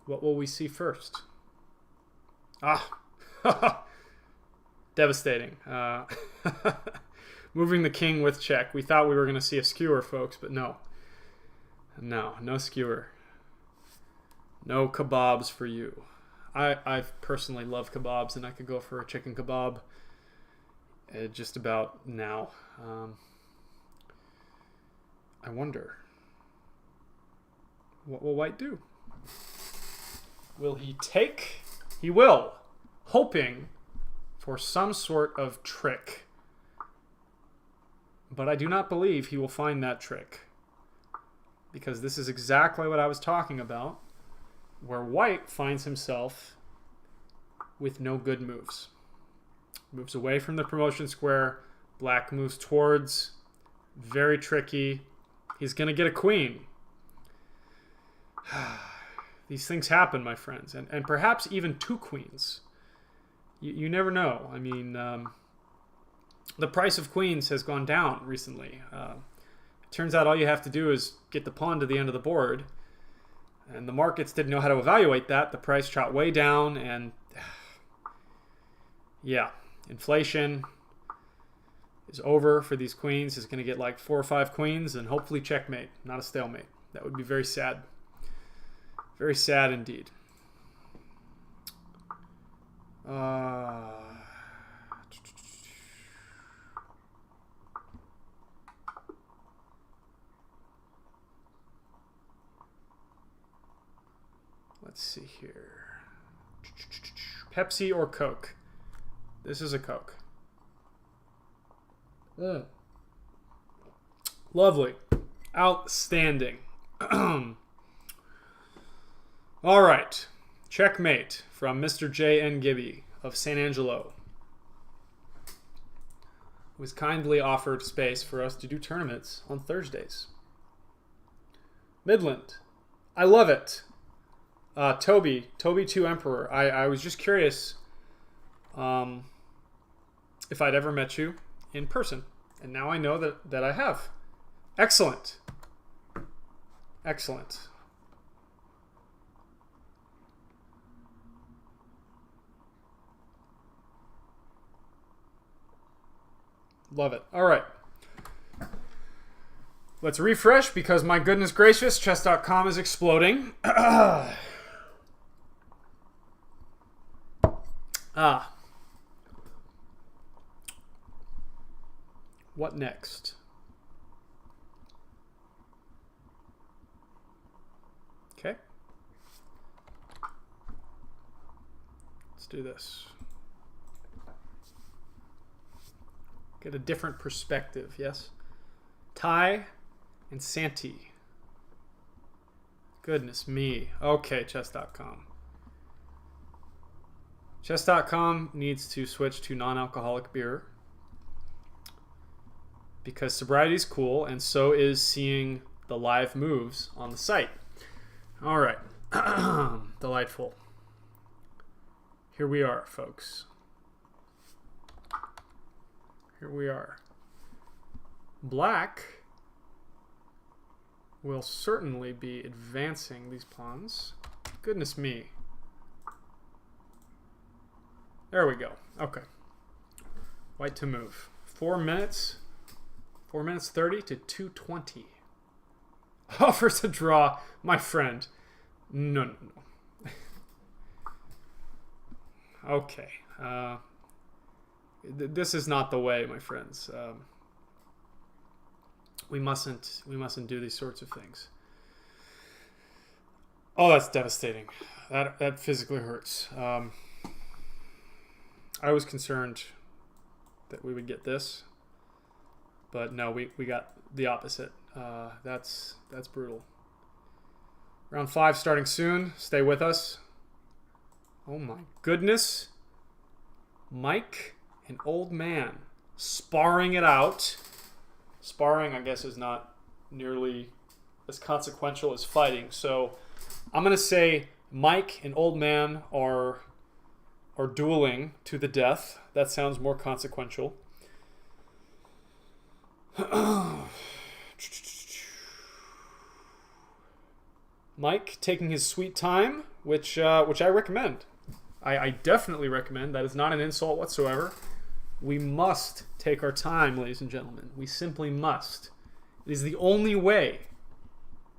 What will we see first? Ah! Devastating. Moving the king with check. We thought we were going to see a skewer, folks, but no. No skewer. No kebabs for you. I personally love kebabs, and I could go for a chicken kebab just about now. I wonder, what will White do? Will he take? He will, hoping for some sort of trick. But I do not believe he will find that trick, because this is exactly what I was talking about, where White finds himself with no good moves. Moves away from the promotion square. Black moves towards. Very tricky. He's going to get a queen. These things happen, my friends. And perhaps even two queens. You never know. I mean, the price of queens has gone down recently. It turns out all you have to do is get the pawn to the end of the board. And the markets didn't know how to evaluate that. The price shot way down, and yeah, inflation is over for these queens. He's going to get like 4 or 5 queens and hopefully checkmate, not a stalemate. That would be very sad. Very sad indeed. Let's see here. Pepsi or Coke? This is a Coke. Lovely. Outstanding. All right. Checkmate from Mr. J.N. Gibby of San Angelo, who has kindly offered space for us to do tournaments on Thursdays. Midland. I love it. Toby 2 Emperor. I was just curious if I'd ever met you in person. And now I know that I have. Excellent. Excellent. Love it. All right. Let's refresh because, my goodness gracious, chess.com is exploding. What next? Okay. Let's do this. Get a different perspective, yes? Ty and Santi. Goodness me. Okay, chess.com. Chess.com needs to switch to non-alcoholic beer, because sobriety is cool, and so is seeing the live moves on the site. All right. Delightful. Here we are, folks. Here we are. Black will certainly be advancing these pawns. Goodness me. There we go. Okay. White to move. 4 minutes. 4 minutes 30 to 2:20. Offers a draw, my friend. No. Okay. This is not the way, my friends. We mustn't do these sorts of things. Oh, that's devastating. That physically hurts. I was concerned that we would get this, but no, we got the opposite. That's brutal. Round 5 starting soon. Stay with us. Oh my goodness. Mike, an old man, sparring it out. Sparring, I guess, is not nearly as consequential as fighting. So I'm going to say Mike and old man are dueling to the death. That sounds more consequential. Mike taking his sweet time, which I recommend. I definitely recommend. That is not an insult whatsoever. We must take our time, ladies and gentlemen. We simply must. It is the only way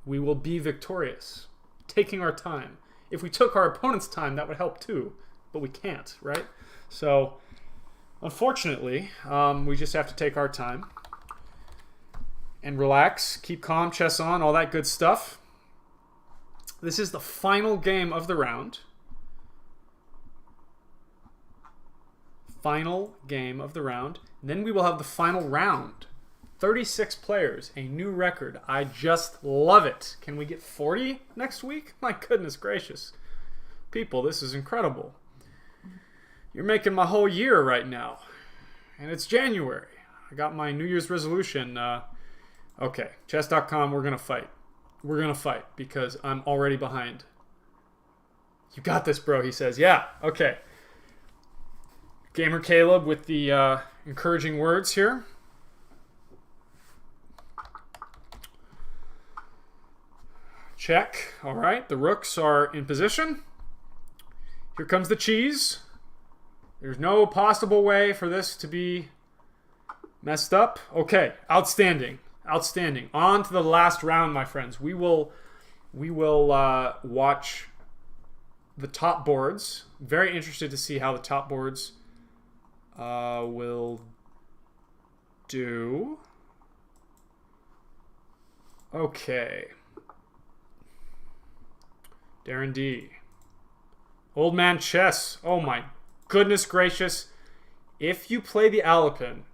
we will be victorious. Taking our time. If we took our opponent's time, that would help too, but we can't, right? So, unfortunately, we just have to take our time and relax, keep calm, chess on, all that good stuff. This is the final game of the round. Final game of the round. And then we will have the final round. 36 players, a new record. I just love it. Can we get 40 next week? My goodness gracious. People, this is incredible. You're making my whole year right now. And it's January. I got my New Year's resolution. Okay, chess.com, we're going to fight. We're going to fight because I'm already behind. You got this, bro, he says. Yeah, okay. Gamer Caleb with the encouraging words here. Check. All right, the rooks are in position. Here comes the cheese. There's no possible way for this to be messed up. Okay, outstanding. Outstanding. On to the last round, my friends. We will watch the top boards. Very interested to see how the top boards will do. Okay. Darren D. Old Man Chess. Oh my goodness gracious. If you play the Alapin.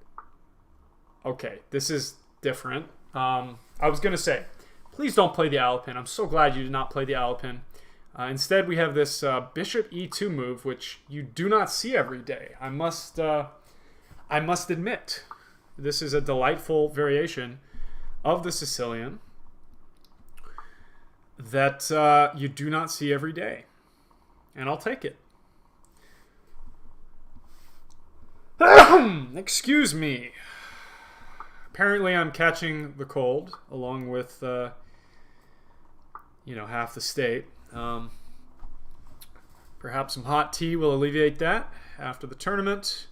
Okay, this is different. I was going to say, please don't play the Alapin. I'm so glad you did not play the Alapin. Instead, we have this Bishop E2 move, which you do not see every day. I must admit, this is a delightful variation of the Sicilian that you do not see every day. And I'll take it. Excuse me. Apparently I'm catching the cold, along with, half the state. Perhaps some hot tea will alleviate that after the tournament.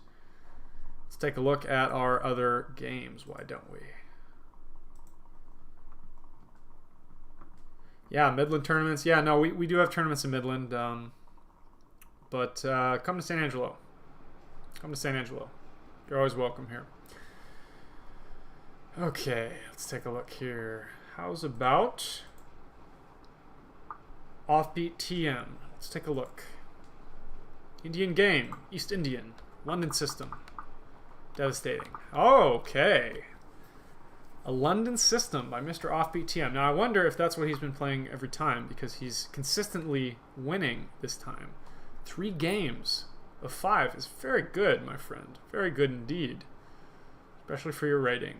Let's take a look at our other games, why don't we? Yeah, Midland tournaments. Yeah, no, we do have tournaments in Midland. But come to San Angelo. Come to San Angelo. You're always welcome here. Okay, let's take a look here. How's about Offbeat TM? Let's take a look. Indian game, East Indian, London system. Devastating. Oh, okay. A London system by Mr. Offbeat TM. Now I wonder if that's what he's been playing every time, because he's consistently winning this time. 3 games of 5 is very good, my friend. Very good indeed. Especially for your rating.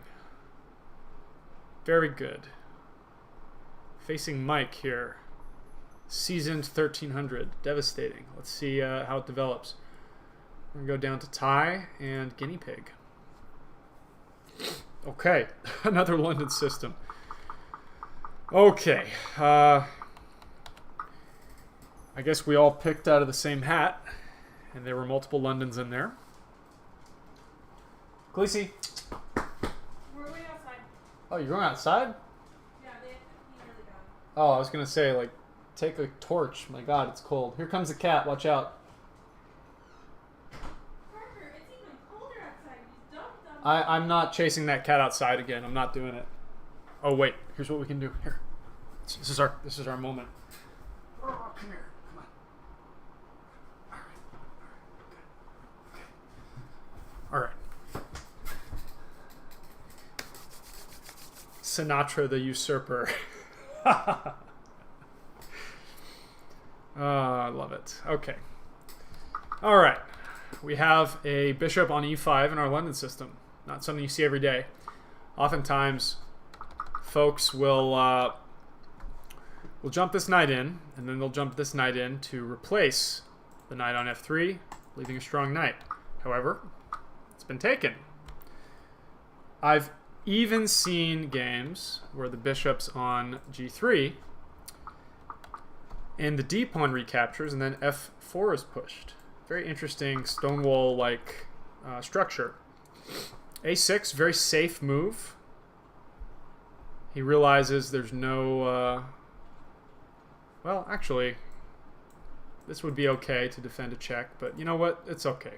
Very good. Facing Mike here. Seasoned 1300. Devastating. Let's see how it develops. We're going to go down to Thai and Guinea Pig. Okay. Another London system. Okay. I guess we all picked out of the same hat. And there were multiple Londons in there. Khaleesi. We're going outside. Oh, you're going outside? Yeah, they have to pee really bad. Oh, I was going to say, like, take a torch. My God, it's cold. Here comes the cat. Watch out. Parker, it's even colder outside. You dumb. I'm not chasing that cat outside again. I'm not doing it. Oh, wait. Here's what we can do. Here. This is our moment. Oh, come here. Come on. All right. Okay. All right. Sinatra the Usurper. I love it. Okay. All right. We have a bishop on e5 in our London system. Not something you see every day. Oftentimes, folks will jump this knight in, and then they'll jump this knight in to replace the knight on f3, leaving a strong knight. However, it's been taken. I've even seen games where the bishop's on g3, and the d pawn recaptures, and then f4 is pushed. Very interesting Stonewall-like structure. a6, very safe move. He realizes there's no... well, actually, This would be okay to defend a check, but you know what? It's okay.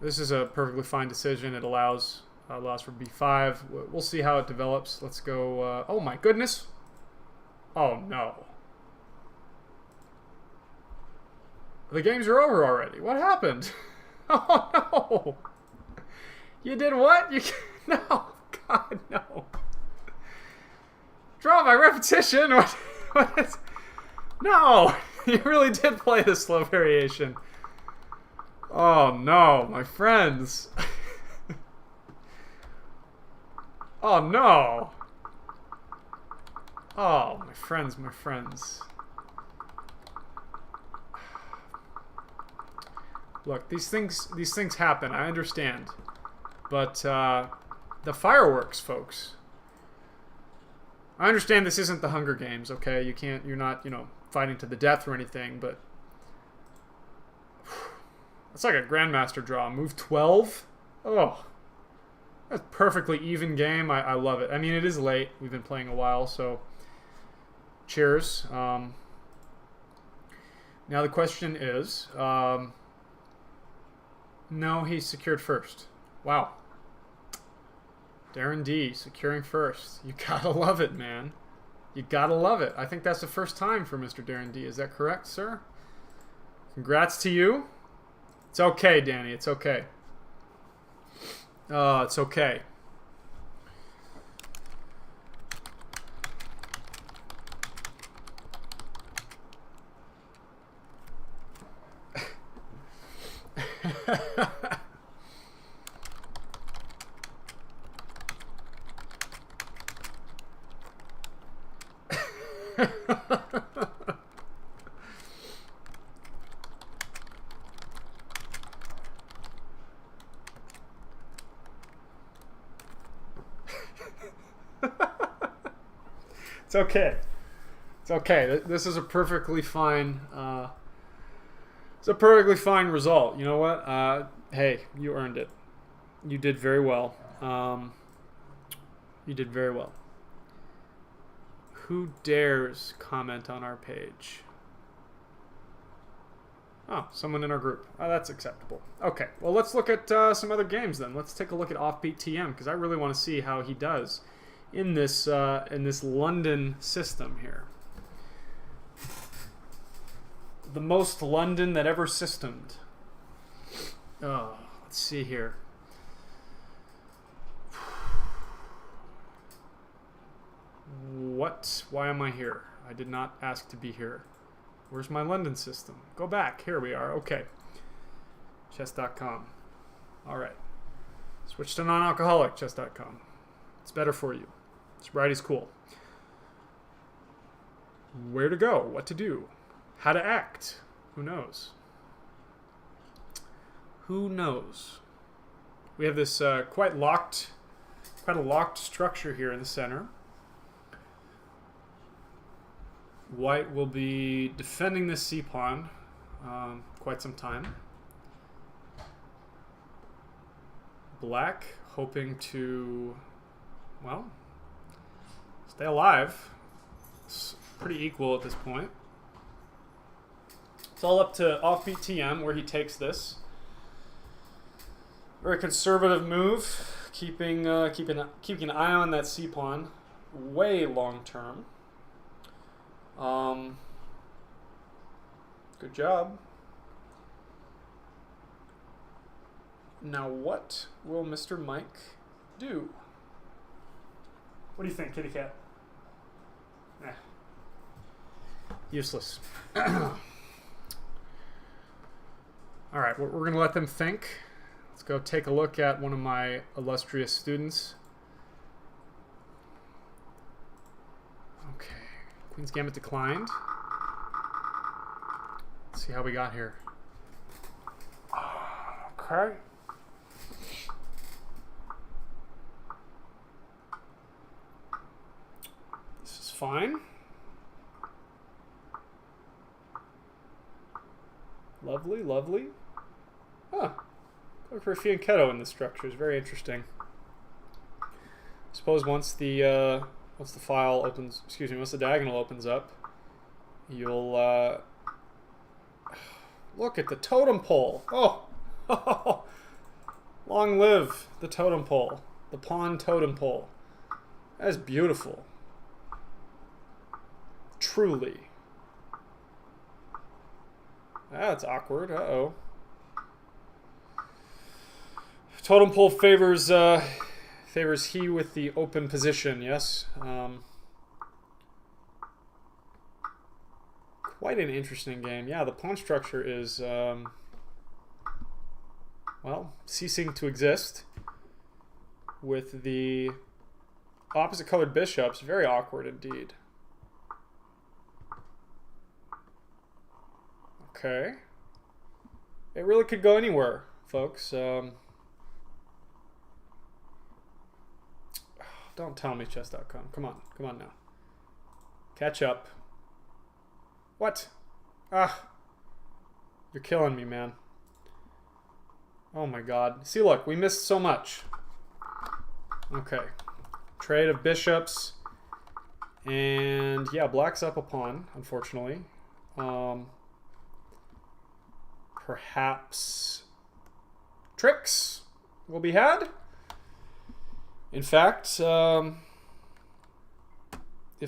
This is a perfectly fine decision. It allows for b5. We'll see how it develops. Let's go. Oh my goodness! Oh no! The games are over already. What happened? Oh no! You did what? You no, God no! Draw by repetition. What is? No, you really did play the slow variation. Oh no, my friends. Oh no. Oh, my friends, my friends. Look, these things happen. I understand, but the fireworks, folks. I understand this isn't the Hunger Games, okay? You're not, fighting to the death or anything, but it's like a Grandmaster draw. Move 12? Oh, that's a perfectly even game. I love it. I mean, it is late. We've been playing a while, so cheers. Now the question is, no, he secured first. Wow. Darren D securing first. You gotta love it, man. You gotta love it. I think that's the first time for Mr. Darren D. Is that correct, sir? Congrats to you. It's okay, Danny. It's okay. It's okay. It's okay. It's okay. This is a perfectly fine. It's a perfectly fine result. You know what? Hey, you earned it. You did very well. You did very well. Who dares comment on our page? Oh, someone in our group. Oh, that's acceptable. Okay, well, let's look at some other games then. Let's take a look at Offbeat TM, because I really want to see how he does in this London system here. The most London that ever systemed. Oh, let's see here. What? Why am I here? I did not ask to be here. Where's my London system? Go back. Here we are. Okay. Chess.com. All right. Switch to non-alcoholic. Chess.com. It's better for you. Sobriety's cool. Where to go? What to do? How to act? Who knows? Who knows? We have this quite a locked structure here in the center. White will be defending this c-pawn quite some time. Black hoping to, well, stay alive. It's pretty equal at this point. It's all up to Offbeat TM where he takes this. Very conservative move, keeping an eye on that c-pawn way long term. Good job. Now what will Mr. Mike do? What do you think, kitty cat? Eh. Useless. Alright, we're going to let them think. Let's go take a look at one of my illustrious students. Okay. Queen's Gambit declined. Let's see how we got here. Okay. This is fine. Lovely, lovely. Huh. Going for a fianchetto in this structure is very interesting. I suppose once the file opens, once the diagonal opens up, you'll Look at the totem pole. Oh, long live the totem pole. The pawn totem pole. That is beautiful. Truly. That's awkward. Uh-oh. Totem pole favors he with the open position, yes. Quite an interesting game. Yeah, the pawn structure is, well, ceasing to exist with the opposite colored bishops. Very awkward indeed. Okay. It really could go anywhere, folks. Don't tell me chess.com. Come on now. Catch up. What? Ah. You're killing me, man. Oh my god. See, look, we missed so much. Okay. Trade of bishops. And yeah, black's up a pawn, unfortunately. Perhaps tricks will be had. In fact, if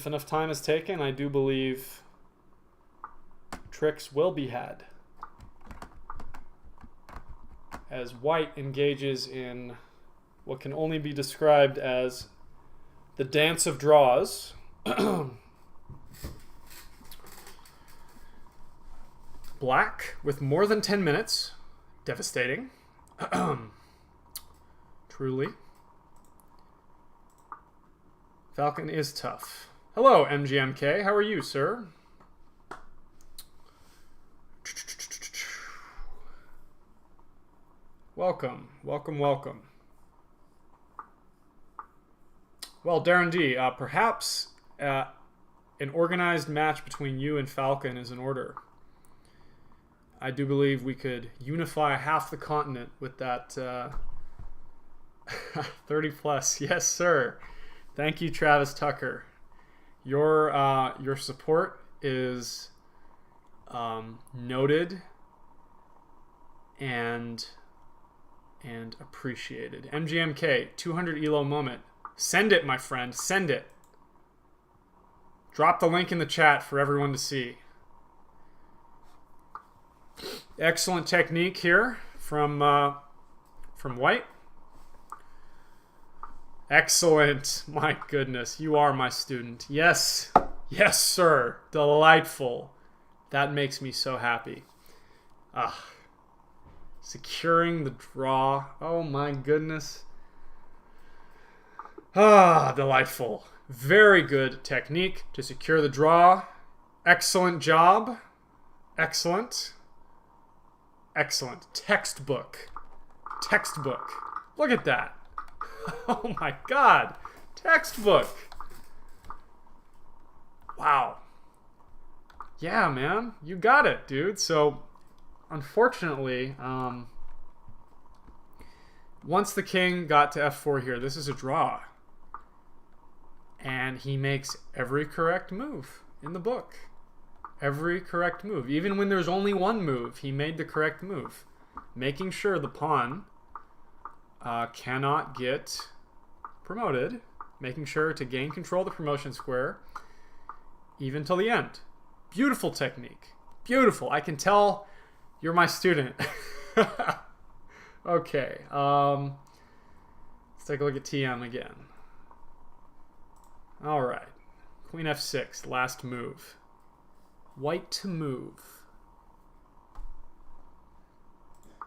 enough time is taken, I do believe tricks will be had as white engages in what can only be described as the dance of draws. Black with more than 10 minutes. Devastating. Truly. Falcon is tough. Hello, MGMK. How are you, sir? Welcome. Welcome. Well, Darren D, perhaps an organized match between you and Falcon is in order. I do believe we could unify half the continent with that 30 plus. Yes, sir. Thank you, Travis Tucker. Your support is noted and appreciated. MGMK, 200 ELO moment. Send it, my friend. Send it. Drop the link in the chat for everyone to see. Excellent technique here from White. Excellent. My goodness, you are my student. Yes. Yes, sir. Delightful. That makes me so happy. Securing the draw. Oh my goodness. Delightful. Very good technique to secure the draw. Excellent job. Excellent. Textbook. Look at that. Oh my god. Textbook. Wow. Yeah, man. You got it, dude. So, unfortunately, once the king got to f4 here, this is a draw. And he makes every correct move in the book. Every correct move. Even when there's only one move, he made the correct move. Making sure the pawn cannot get promoted. Making sure to gain control of the promotion square even till the end. Beautiful technique. Beautiful. I can tell you're my student. Okay. Let's take a look at TM again. All right. Queen f6. Last move. White to move.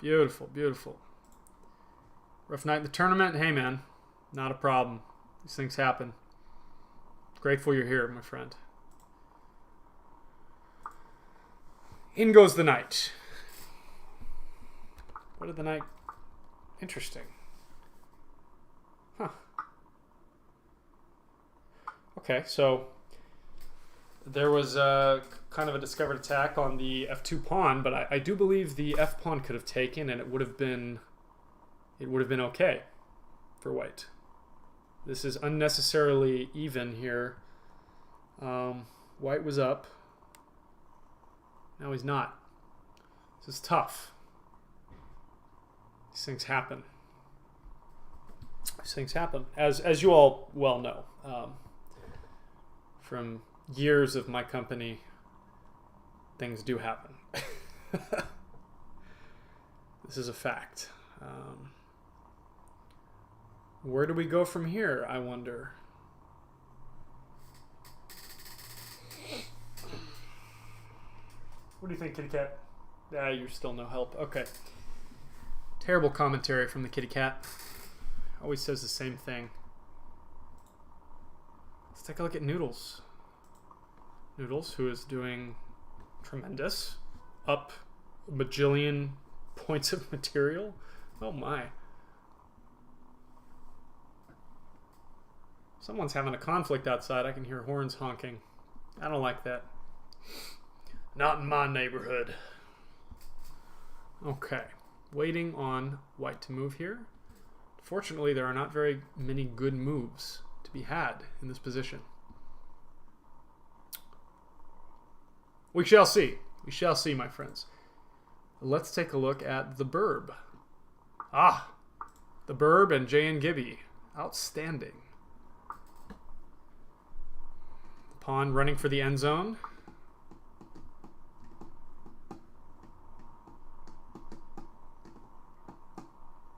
Beautiful. Rough night in the tournament. Hey, man. Not a problem. These things happen. Grateful you're here, my friend. In goes the knight. What did the knight... Interesting. Huh. Okay, so there was kind of a discovered attack on the f2 pawn, but I do believe the f pawn could have taken, and it would have been okay for white. This is unnecessarily even here. White was up. Now he's not. This is tough. These things happen. These things happen, as you all well know, from years of my company. Things do happen. This is a fact. Where do we go from here, I wonder? What do you think, kitty cat? Ah, you're still no help. Okay. Terrible commentary from the kitty cat. Always says the same thing. Let's take a look at Noodles. Noodles, who is doing tremendous. Up a bajillion points of material. Oh my. Someone's having a conflict outside. I can hear horns honking. I don't like that. Not in my neighborhood. Okay. Waiting on white to move here. Fortunately, there are not very many good moves to be had in this position. We shall see. We shall see, my friends. Let's take a look at the Burb. Ah! The Burb and J and Gibby. Outstanding. Pawn running for the end zone.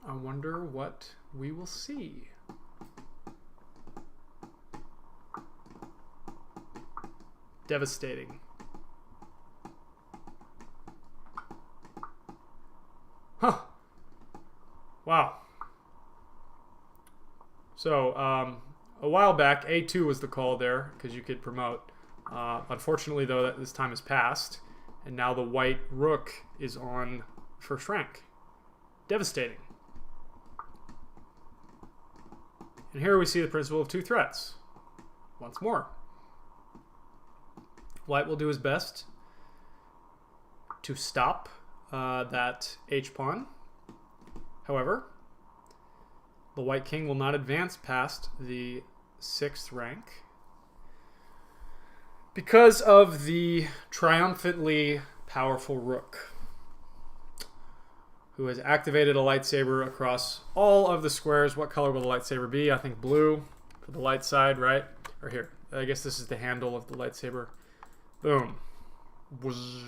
I wonder what we will see. Devastating. Huh. Wow. So, a while back, A2 was the call there, because you could promote. Unfortunately, though, this time has passed, and now the white rook is on first rank. Devastating. And here we see the principle of two threats. Once more. White will do his best to stop that H-pawn. However, the white king will not advance past the 6th rank because of the triumphantly powerful rook, who has activated a lightsaber across all of the squares. What color will the lightsaber be? I think blue for the light side, right? Or here. I guess this is the handle of the lightsaber. Boom.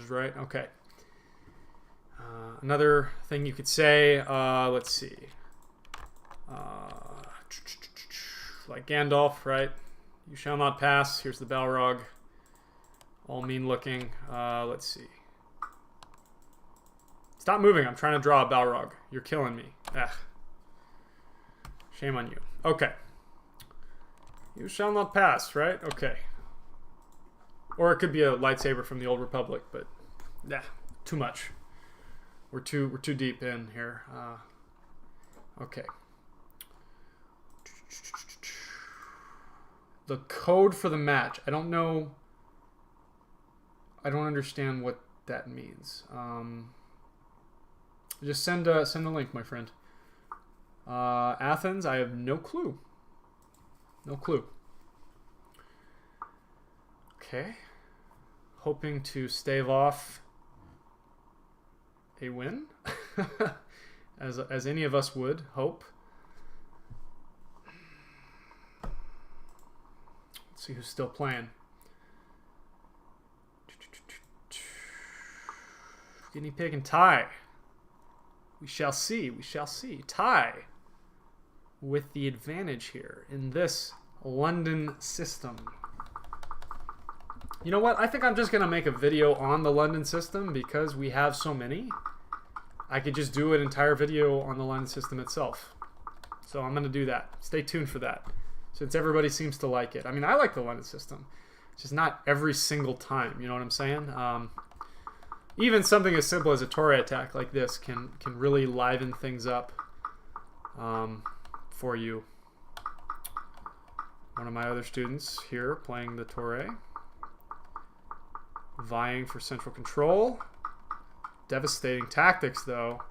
Right? Okay. Another thing you could say, let's see. Like Gandalf, right? You shall not pass. Here's the Balrog. All mean looking. Let's see. Stop moving. I'm trying to draw a Balrog. You're killing me. Ugh. Shame on you. Okay. You shall not pass, right? Okay. Or it could be a lightsaber from the Old Republic, but nah, too much. We're too deep in here. Okay. The code for the match. I don't know. I don't understand what that means. Just send a link, my friend. Athens, I have no clue. No clue. Okay. Hoping to stave off a win, as any of us would hope. Let's see who's still playing. Guinea pig and tie. We shall see. We shall see. Tie with the advantage here in this London system. You know what? I think I'm just going to make a video on the London system because we have so many. I could just do an entire video on the London system itself. So I'm going to do that. Stay tuned for that, since everybody seems to like it. I mean, I like the London system. It's just not every single time. You know what I'm saying? Even something as simple as a Torre attack like this can really liven things up for you. One of my other students here playing the Torre, vying for central control. Devastating tactics, though,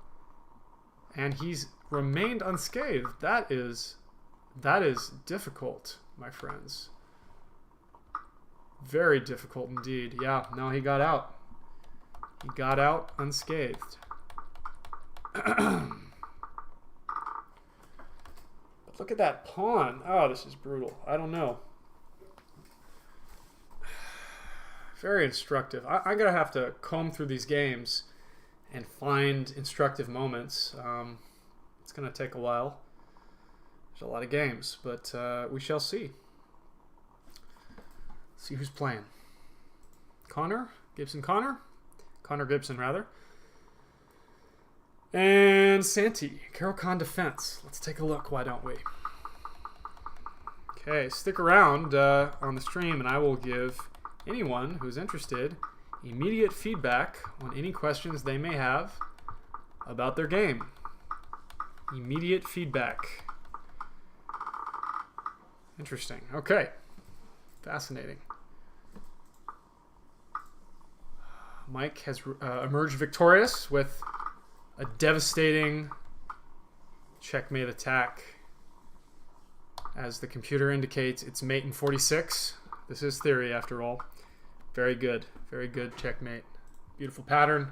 and he's remained unscathed. That is difficult, my friends. Very difficult indeed. Yeah, no, he got out. He got out unscathed. But look at that pawn. Oh, this is brutal. I don't know. Very instructive. I'm going to have to comb through these games and find instructive moments. It's going to take a while. There's a lot of games, but we shall see. See who's playing. Connor Gibson, rather. And Santi, Caro-Kann defense. Let's take a look, why don't we? Okay, stick around on the stream, and I will give anyone who's interested immediate feedback on any questions they may have about their game. Immediate feedback. Interesting. Okay. Fascinating. Mike has emerged victorious with a devastating checkmate attack. As the computer indicates, it's mate in 46. This is theory, after all. Very good. Very good checkmate. Beautiful pattern.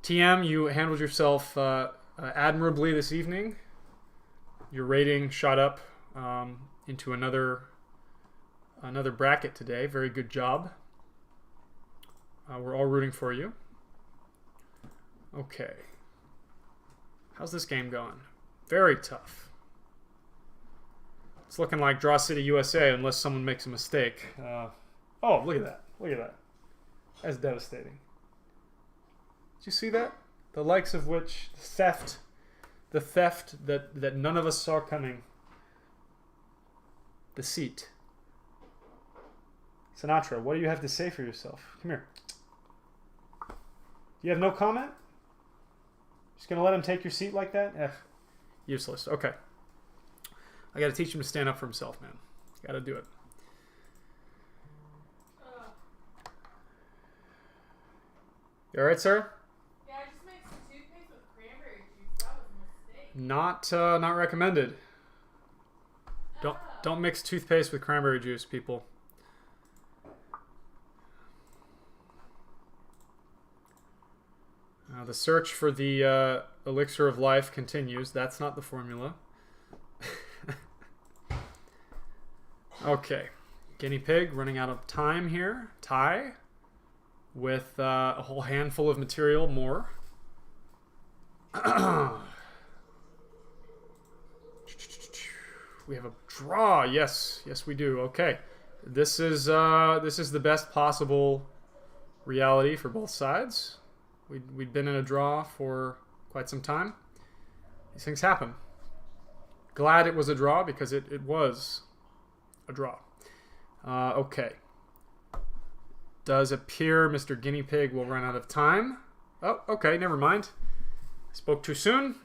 TM, you handled yourself admirably this evening. Your rating shot up into another bracket today. Very good job. We're all rooting for you. Okay. How's this game going? Very tough. It's looking like Draw City, USA, unless someone makes a mistake. Oh, look at that. Look at that. That's devastating. Did you see that? The likes of which, the theft that none of us saw coming. Deceit. Sinatra, what do you have to say for yourself? Come here. You have no comment? Just gonna let him take your seat like that? Useless. Okay. I gotta teach him to stand up for himself, man. Gotta do it. You alright, sir? Yeah, I just mixed toothpaste with cranberry juice. That was a mistake. Not recommended. Don't mix toothpaste with cranberry juice, people. The search for the elixir of life continues. That's not the formula. Okay. Guinea pig running out of time here. Tie with a whole handful of material more. We have a draw. Yes, we do. Okay. This is the best possible reality for both sides. We'd been in a draw for quite some time. These things happen. Glad it was a draw because it was a draw. Okay. Does appear Mr. Guinea Pig will run out of time. Oh, okay, never mind. I spoke too soon.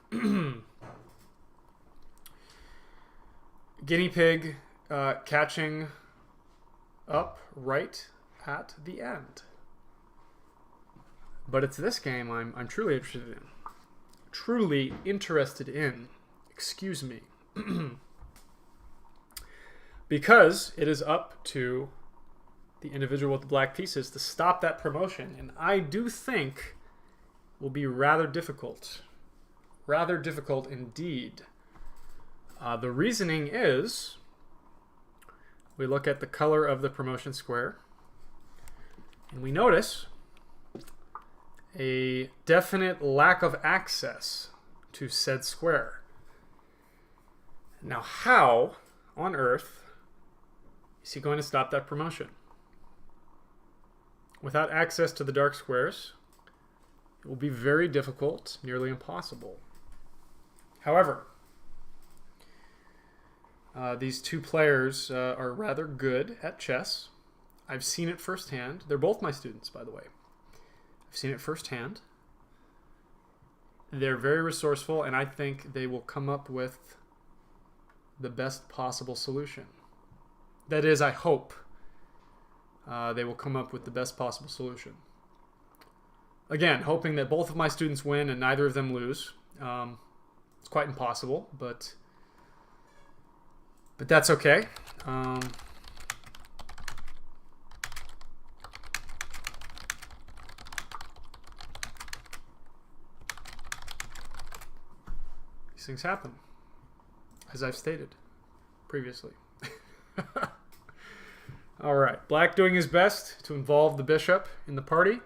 Guinea Pig catching up right at the end. But it's this game I'm truly interested in. Truly interested in. Excuse me. Because it is up to the individual with the black pieces to stop that promotion. And I do think will be rather difficult. Rather difficult indeed. The reasoning is, we look at the color of the promotion square, and we notice a definite lack of access to said square. Now, how on earth is he going to stop that promotion? Without access to the dark squares, it will be very difficult, nearly impossible. However, these two players are rather good at chess. I've seen it firsthand. They're both my students, by the way. I've seen it firsthand. They're very resourceful, and I think they will come up with the best possible solution. That is, I hope they will come up with the best possible solution. Again, hoping that both of my students win and neither of them lose. It's quite impossible, but that's okay. These things happen, as I've stated previously. All right, black doing his best to involve the bishop in the party.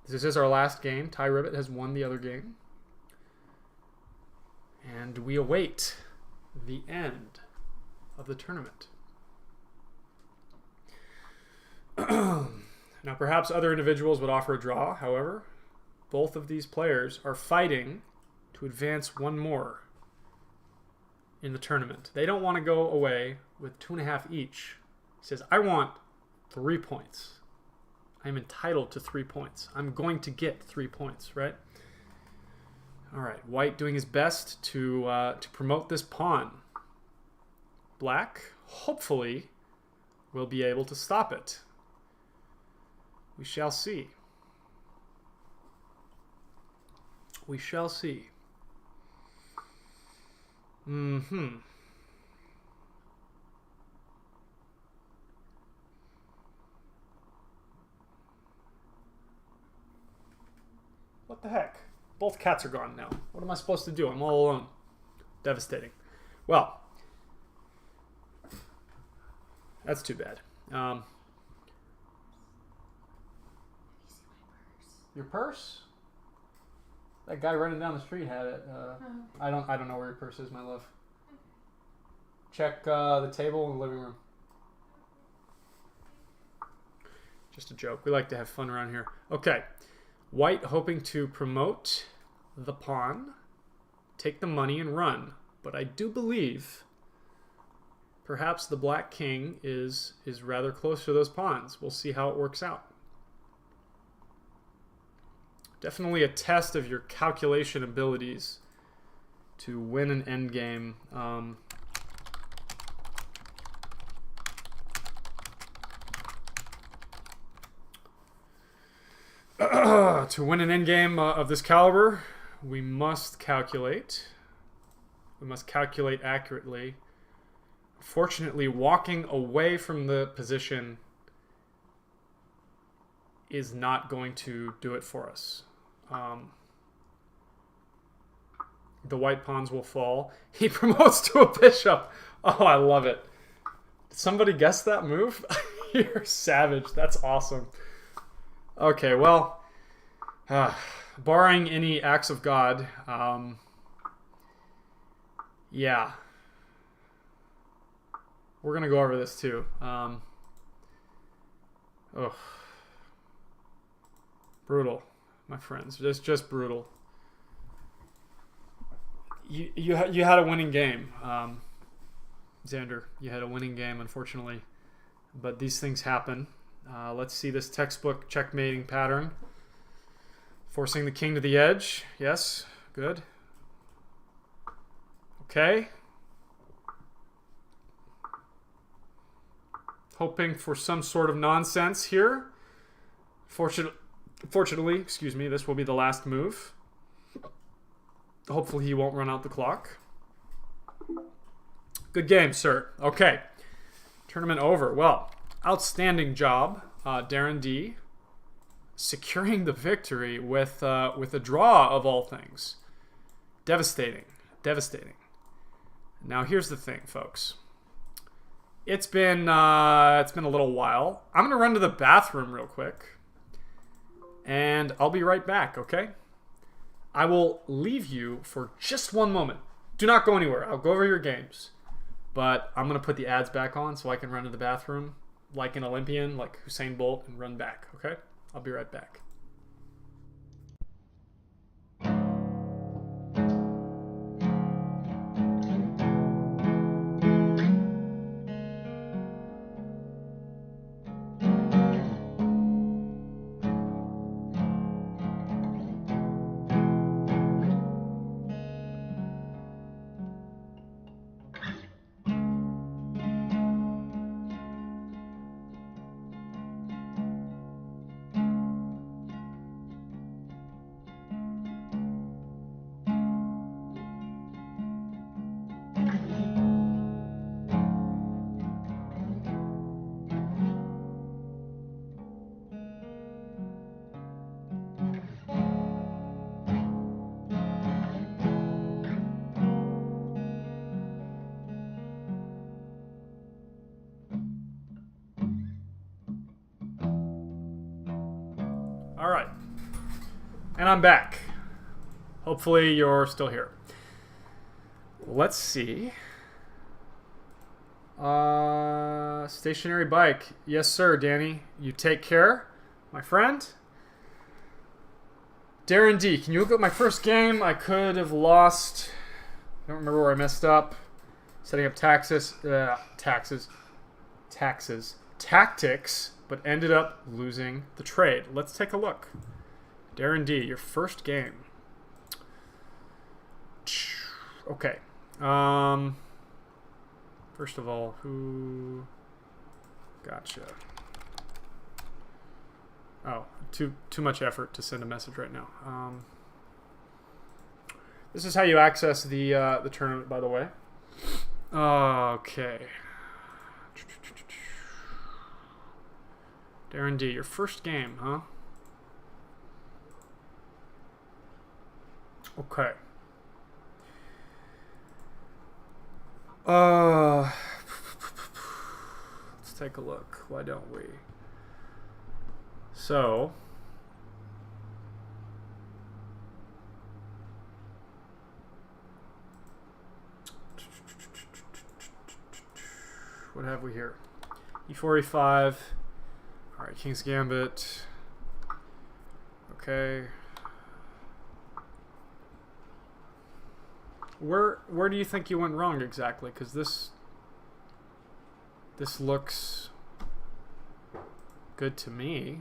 This is our last game. Ty Ribbit has won the other game. And we await the end of the tournament. Now, perhaps other individuals would offer a draw. However, both of these players are fighting to advance one more in the tournament. They don't want to go away with 2.5 each. He says, I want 3 points. I'm entitled to 3 points. I'm going to get 3 points, right? All right, white doing his best to promote this pawn. Black, hopefully, will be able to stop it. We shall see. We shall see. What the heck? Both cats are gone now. What am I supposed to do? I'm all alone. Devastating. Well, that's too bad. Your purse? That guy running down the street had it. I don't know where your purse is, my love. Check the table in the living room. Just a joke. We like to have fun around here. Okay. White hoping to promote the pawn, take the money and run. But I do believe perhaps the black king is rather close to those pawns. We'll see how it works out. Definitely a test of your calculation abilities to win an endgame. To win an endgame of this caliber, we must calculate. We must calculate accurately. Fortunately, walking away from the position is not going to do it for us. The white pawns will fall. He promotes to a bishop. Oh, I love it. Did somebody guess that move? You're savage. That's awesome. Okay, well, barring any acts of God, yeah. We're going to go over this too. Brutal, my friends. Just brutal. You had a winning game, Xander. You had a winning game, unfortunately. But these things happen. Let's see this textbook checkmating pattern. Forcing the king to the edge. Yes, good. Okay. Hoping for some sort of nonsense here. Fortunately, excuse me, this will be the last move. Hopefully he won't run out the clock. Good game, sir. Okay. Tournament over. Well, outstanding job, Darren D. Securing the victory with a draw of all things. Devastating. Devastating. Now here's the thing, folks. It's been a little while. I'm gonna run to the bathroom real quick, and I'll be right back. Okay? I will leave you for just one moment. Do not go anywhere. I'll go over your games, but I'm gonna put the ads back on so I can run to the bathroom like an Olympian, like Usain Bolt, and run back. Okay? I'll be right back. All right. And I'm back. Hopefully you're still here. Let's see. Stationary bike. Yes, sir, Danny. You take care, my friend. Darren D, can you look at my first game? I could have lost. I don't remember where I messed up. Setting up tactics, but ended up losing the trade. Let's take a look. Darren D, your first game. Okay. First of all, who? Gotcha. Oh, too much effort to send a message right now. This is how you access the tournament, by the way. Okay. Darren D, your first game, huh? Okay. Let's take a look. Why don't we? So, what have we here? E4, E5. All right, King's Gambit. Okay. Where do you think you went wrong exactly? Because this looks good to me.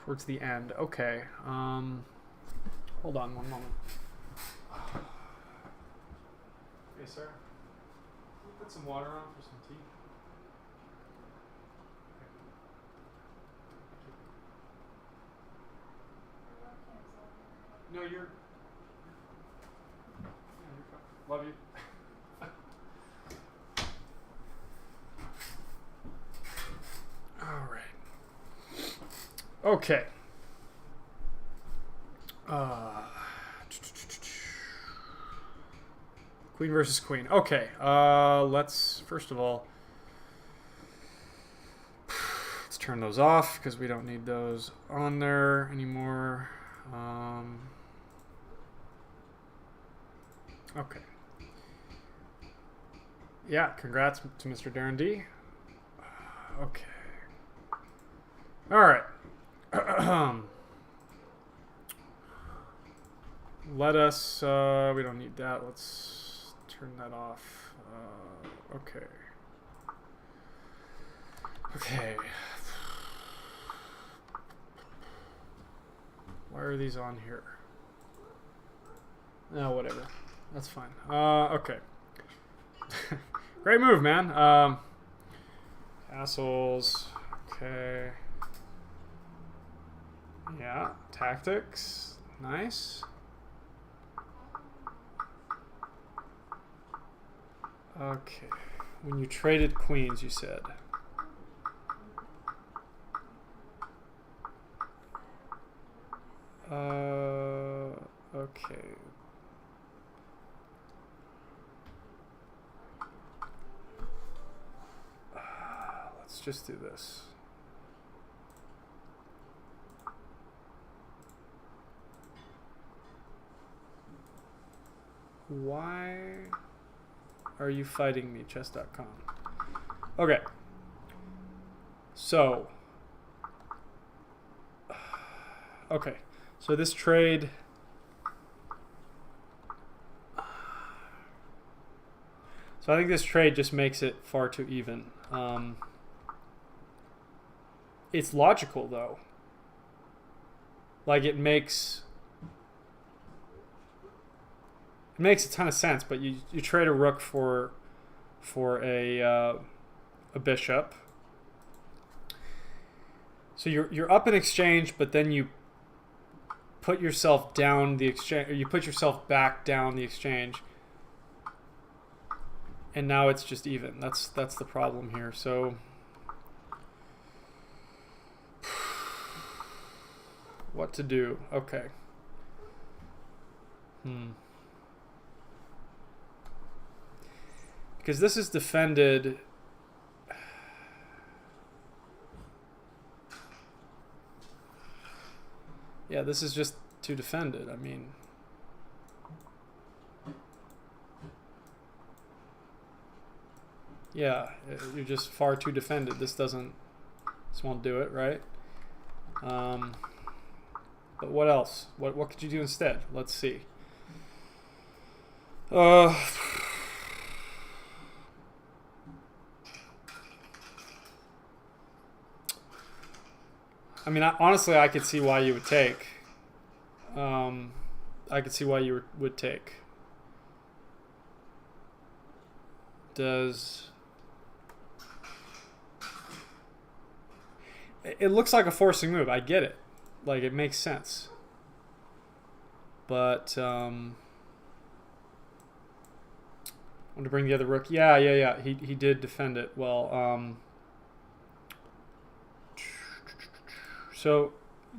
Towards the end. Okay. Hold on one moment. Hey, sir. Can you put some water on for some tea? No, you're fine. Love you. All right. Okay. Queen versus queen. Okay. Let's first of all let's turn those off because we don't need those on there anymore. Okay. Yeah, congrats to Mr. Darren D. Okay. All right. Let us, we don't need that. Let's turn that off. Okay. Okay. Why are these on here? No, whatever. That's fine. Okay. Great move, man. Castles. Okay. Yeah. Tactics. Nice. Okay. When you traded queens, you said. Okay. Let's just do this. Why are you fighting me, chess.com? Okay. So. Okay. So this trade. So I think this trade just makes it far too even. It's logical though. Like it makes a ton of sense, but you trade a rook for a bishop. So you're up in exchange, but then you put yourself down the exchange, or you put yourself back down the exchange. And now it's just even. That's the problem here. So what to do? Okay. Because this is defended. Yeah, this is just too defended. I mean, yeah, you're just far too defended. This won't do it, right? But what else? What could you do instead? Let's see. I mean, honestly, I could see why you would take. I could see why you would take. It looks like a forcing move. I get it. Like, it makes sense. But, I want to bring the other rook. Yeah. He did defend it well. So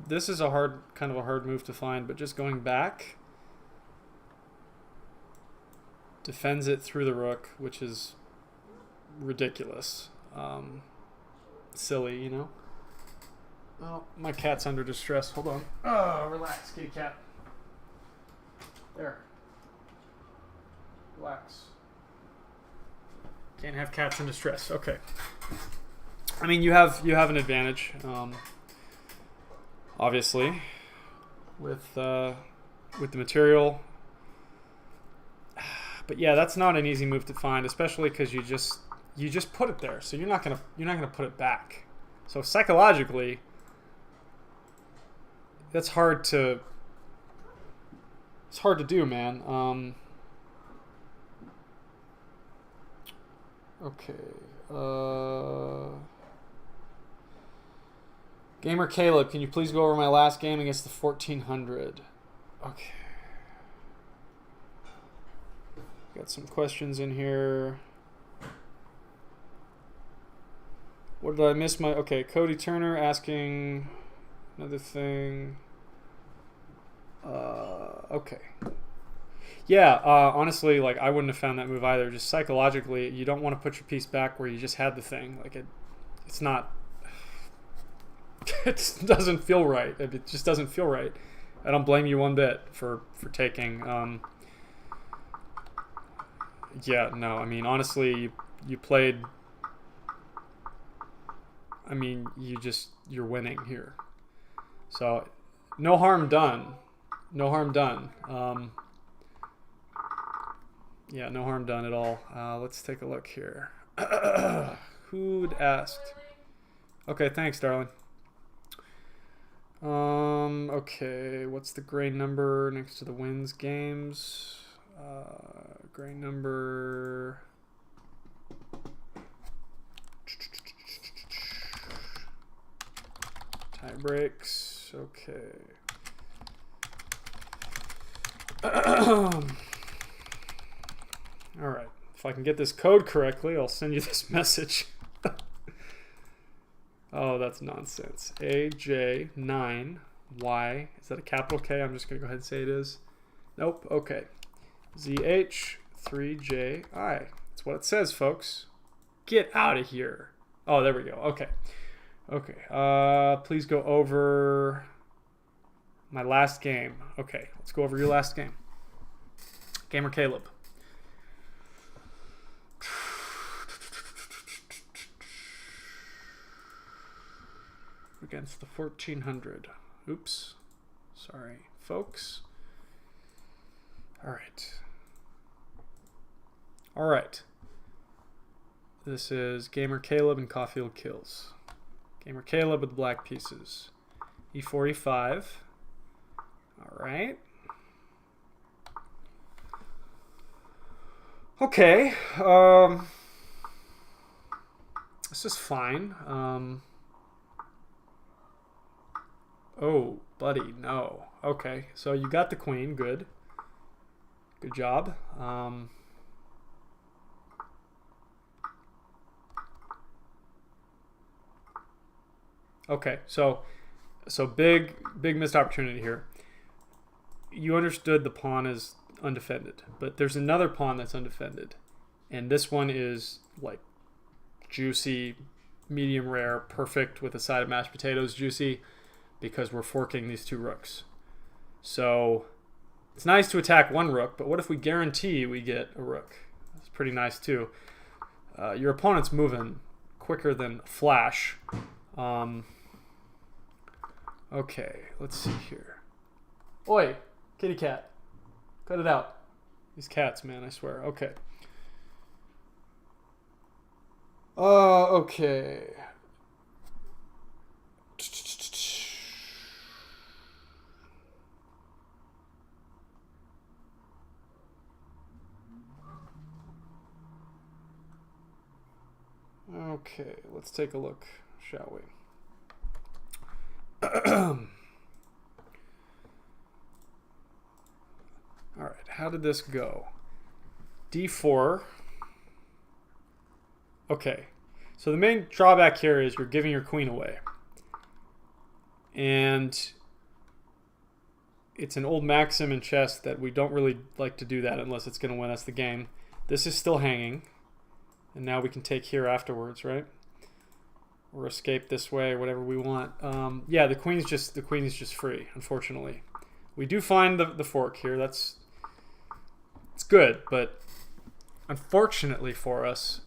this is kind of a hard move to find, but just going back, defends it through the rook, which is ridiculous. Silly, you know? Oh, my cat's under distress. Hold on. Oh, relax, kitty cat. There. Relax. Can't have cats in distress. Okay. I mean, you have an advantage, obviously, with the material. But yeah, that's not an easy move to find, especially because you just put it there, so you're not gonna put it back. So psychologically, that's hard to do, man. Okay. Gamer Caleb, can you please go over my last game against the 1400? Okay. Got some questions in here. What did I miss? Okay, Cody Turner asking another thing. Okay. Yeah, honestly, like, I wouldn't have found that move either. Just psychologically, you don't want to put your piece back where you just had the thing. Like, it's not... It doesn't feel right. It just doesn't feel right. I don't blame you one bit for taking. Yeah, no. I mean, honestly, you played. I mean, you're winning here. So, no harm done. No harm done. Yeah, no harm done at all. Let's take a look here. Who'd asked? Okay, thanks, darling. Okay, what's the grade number next to the wins games? Grade number... Tie breaks, okay. Alright, if I can get this code correctly, I'll send you this message. Oh, that's nonsense. AJ9Y. Is that a capital K? I'm just going to go ahead and say it is. Nope. Okay. ZH3JI. That's what it says, folks. Get out of here. Oh, there we go. Okay. Okay. Please go over my last game. Okay. Let's go over your last game. Gamer Caleb. Against the 1400. Oops. Sorry, folks. All right. This is Gamer Caleb and Caulfield Kills. Gamer Caleb with black pieces. E4, E5. All right. Okay. This is fine. Oh, buddy, no. Okay, so you got the queen. Good. Good job. Okay, so big missed opportunity here. You understood the pawn is undefended, but there's another pawn that's undefended, And this one is like juicy, medium rare, perfect with a side of mashed potatoes, juicy, because we're forking these 2 rooks. So it's nice to attack 1 rook, but what if we guarantee we get a rook? It's pretty nice too. Your opponent's moving quicker than flash. Okay, let's see here. Oi, kitty cat. Cut it out. These cats, man, I swear. Okay. Okay. Okay, let's take a look, shall we? All right, how did this go? D4. Okay, so the main drawback here is you're giving your queen away. And it's an old maxim in chess that we don't really like to do that unless it's going to win us the game. This is still hanging. And now we can take here afterwards, right? Or escape this way, whatever we want. Yeah, the queen is just free, unfortunately. We do find the fork here. It's good, but unfortunately for us,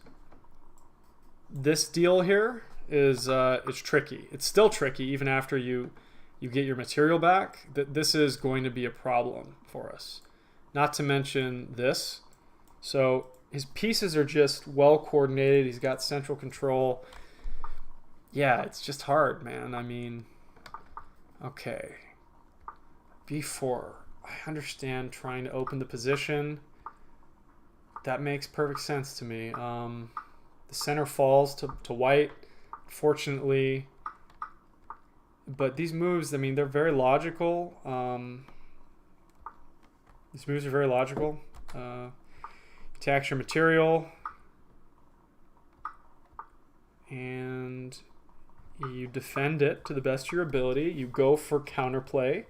this deal here is tricky. It's still tricky even after you get your material back. This is going to be a problem for us. Not to mention this. So his pieces are just well coordinated. He's got central control. Yeah, it's just hard, man. I mean, okay. B4. I understand trying to open the position. That makes perfect sense to me. The center falls to white, fortunately. But these moves, I mean, they're very logical. These moves are very logical. Tax your material. And you defend it to the best of your ability. You go for counterplay.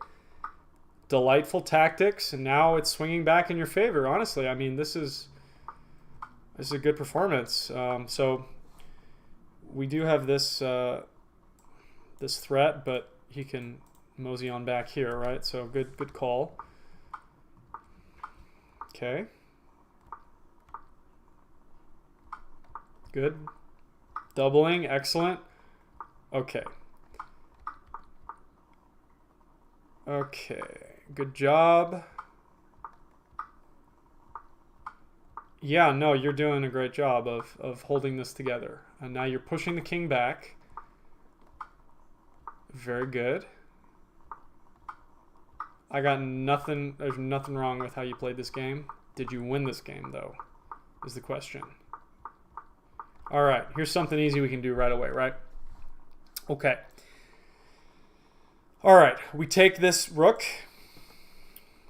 Delightful tactics, and now it's swinging back in your favor. Honestly, I mean, this is a good performance. So we do have this this threat, but he can mosey on back here, right? So good call. Okay. Good. Doubling, excellent. Okay. Okay, good job. Yeah, no, you're doing a great job of holding this together. And now you're pushing the king back. Very good. I got nothing, there's nothing wrong with how you played this game. Did you win this game, though, is the question. All right, here's something easy we can do right away, right? Okay. All right, we take this rook.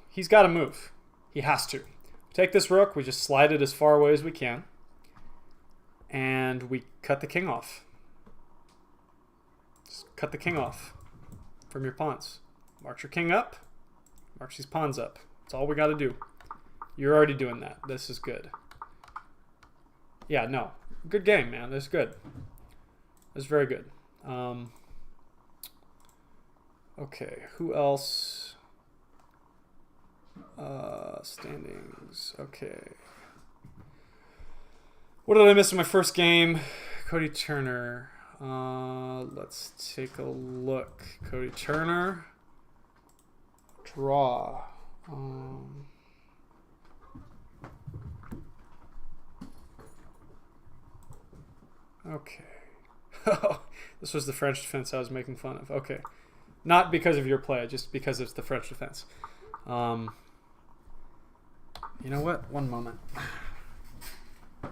He's got to move. He has to. Take this rook, we just slide it as far away as we can. And we cut the king off. Just cut the king off from your pawns. March your king up. March these pawns up. That's all we got to do. You're already doing that. This is good. Yeah, no. Good game, man. That's good. That's very good. Okay, who else? Standings. Okay. What did I miss in my first game? Cody Turner. Let's take a look. Cody Turner. Draw. Okay. This was the French defense I was making fun of. Okay. Not because of your play, just because it's the French defense. You know what? One moment. All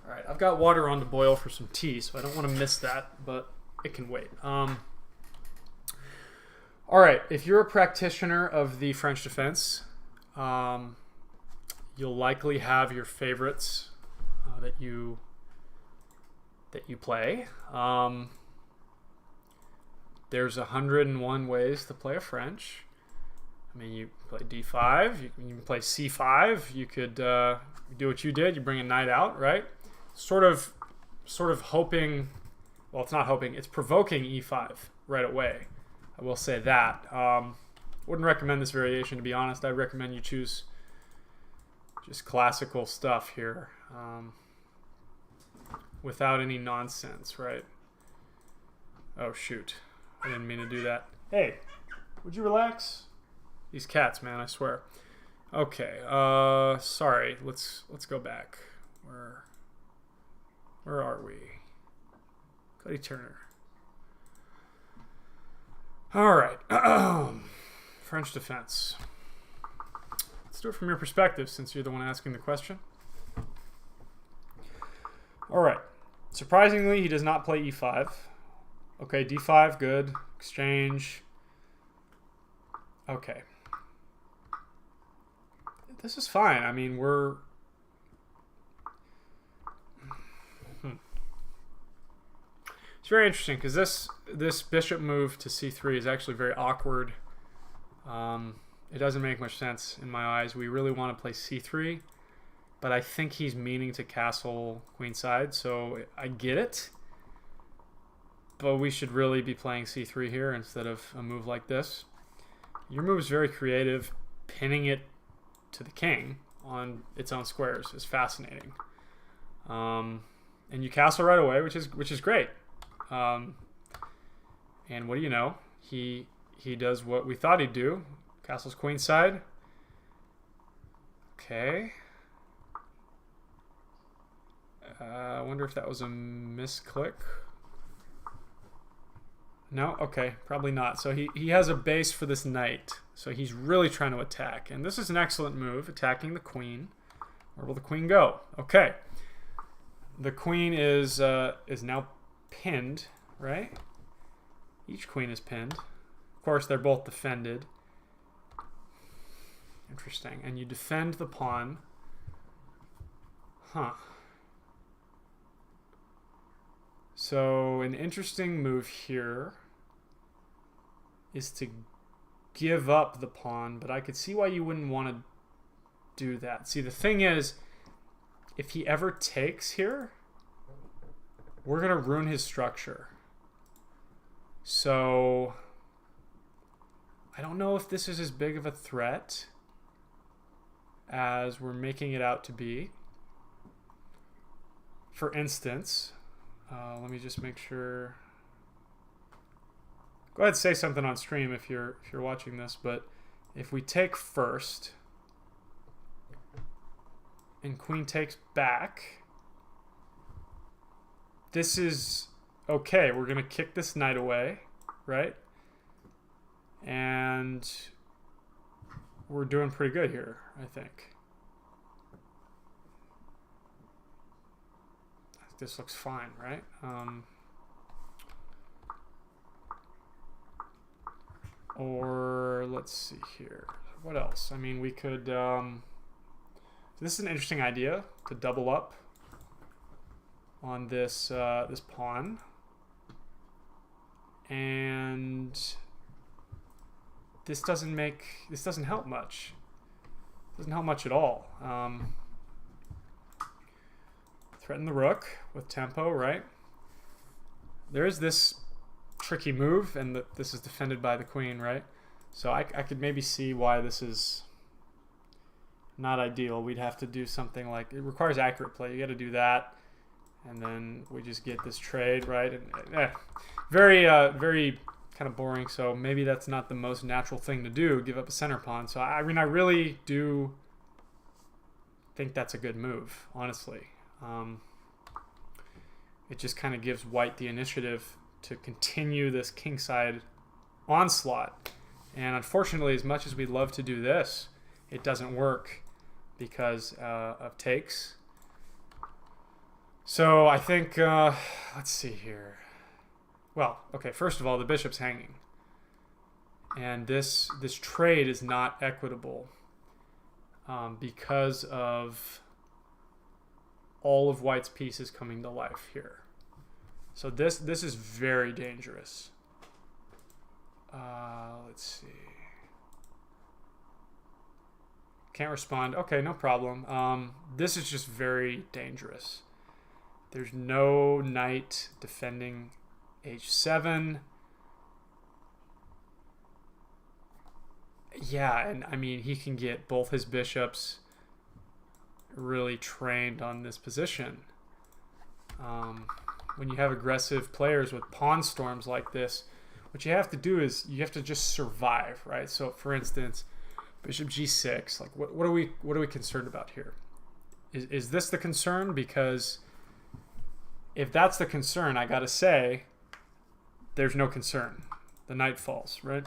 right, I've got water on to boil for some tea, so I don't want to miss that, but it can wait. All right, if you're a practitioner of the French defense, you'll likely have your favorites that you play. There's 101 ways to play a French. I mean, you play d5, you can play c5. You could do what you did. You bring a knight out, right? Sort of hoping. Well, it's not hoping. It's provoking e5 right away. I will say that. Wouldn't recommend this variation, to be honest. I'd recommend you choose just classical stuff here, without any nonsense, right? Oh shoot, I didn't mean to do that. Hey, would you relax? These cats, man, I swear. Okay, sorry. Let's go back. Where are we? Cuddy Turner. All right. French defense. Let's do it from your perspective, since you're the one asking the question. All right. Surprisingly, he does not play e5. Okay, d5, good. Exchange. Okay. This is fine. I mean, we're... It's very interesting, because this bishop move to c3 is actually very awkward. It doesn't make much sense in my eyes. We really want to play c3, but I think he's meaning to castle queenside, so I get it. But we should really be playing c3 here instead of a move like this. Your move is very creative. Pinning it to the king on its own squares is fascinating. And you castle right away, which is great. And what do you know? He does what we thought he'd do. Castle's queenside. Okay. I wonder if that was a misclick. No? Okay, probably not. So he has a base for this knight. So he's really trying to attack. And this is an excellent move, attacking the queen. Where will the queen go? Okay. The queen is now pinned, right? Each queen is pinned. Of course, they're both defended. Interesting. And you defend the pawn. Huh. So an interesting move here is to give up the pawn, but I could see why you wouldn't want to do that. See, the thing is, if he ever takes here, we're going to ruin his structure. So I don't know if this is as big of a threat as we're making it out to be. For instance, let me just make sure. Go ahead and say something on stream if you're watching this, but if we take first and queen takes back, this is okay. We're going to kick this knight away, right? And we're doing pretty good here, I think. This looks fine, right? Or let's see here. What else? I mean, we could... this is an interesting idea, to double up on this this pawn. And this doesn't help much. It doesn't help much at all. Threaten the rook with tempo, right? There is this tricky move, and this is defended by the queen, right? So I could maybe see why this is not ideal. We'd have to do something like, it requires accurate play. You got to do that, and then we just get this trade, right? And very kind of boring. So maybe that's not the most natural thing to do, give up a center pawn. So I mean, I really do think that's a good move, honestly. It just kind of gives white the initiative to continue this kingside onslaught. And unfortunately, as much as we'd love to do this, it doesn't work because of takes. So I think, let's see here. Well, okay, first of all, the bishop's hanging. And this trade is not equitable because of all of white's pieces coming to life here. So this is very dangerous. Let's see. Can't respond. Okay, no problem. This is just very dangerous. There's no knight defending h7. Yeah, and I mean, he can get both his bishops really trained on this position. When you have aggressive players with pawn storms like this, what you have to do is you have to just survive, right? So, for instance, bishop g6. Like, what are we concerned about here? Is this the concern? Because if that's the concern, I gotta say, there's no concern. The knight falls, right?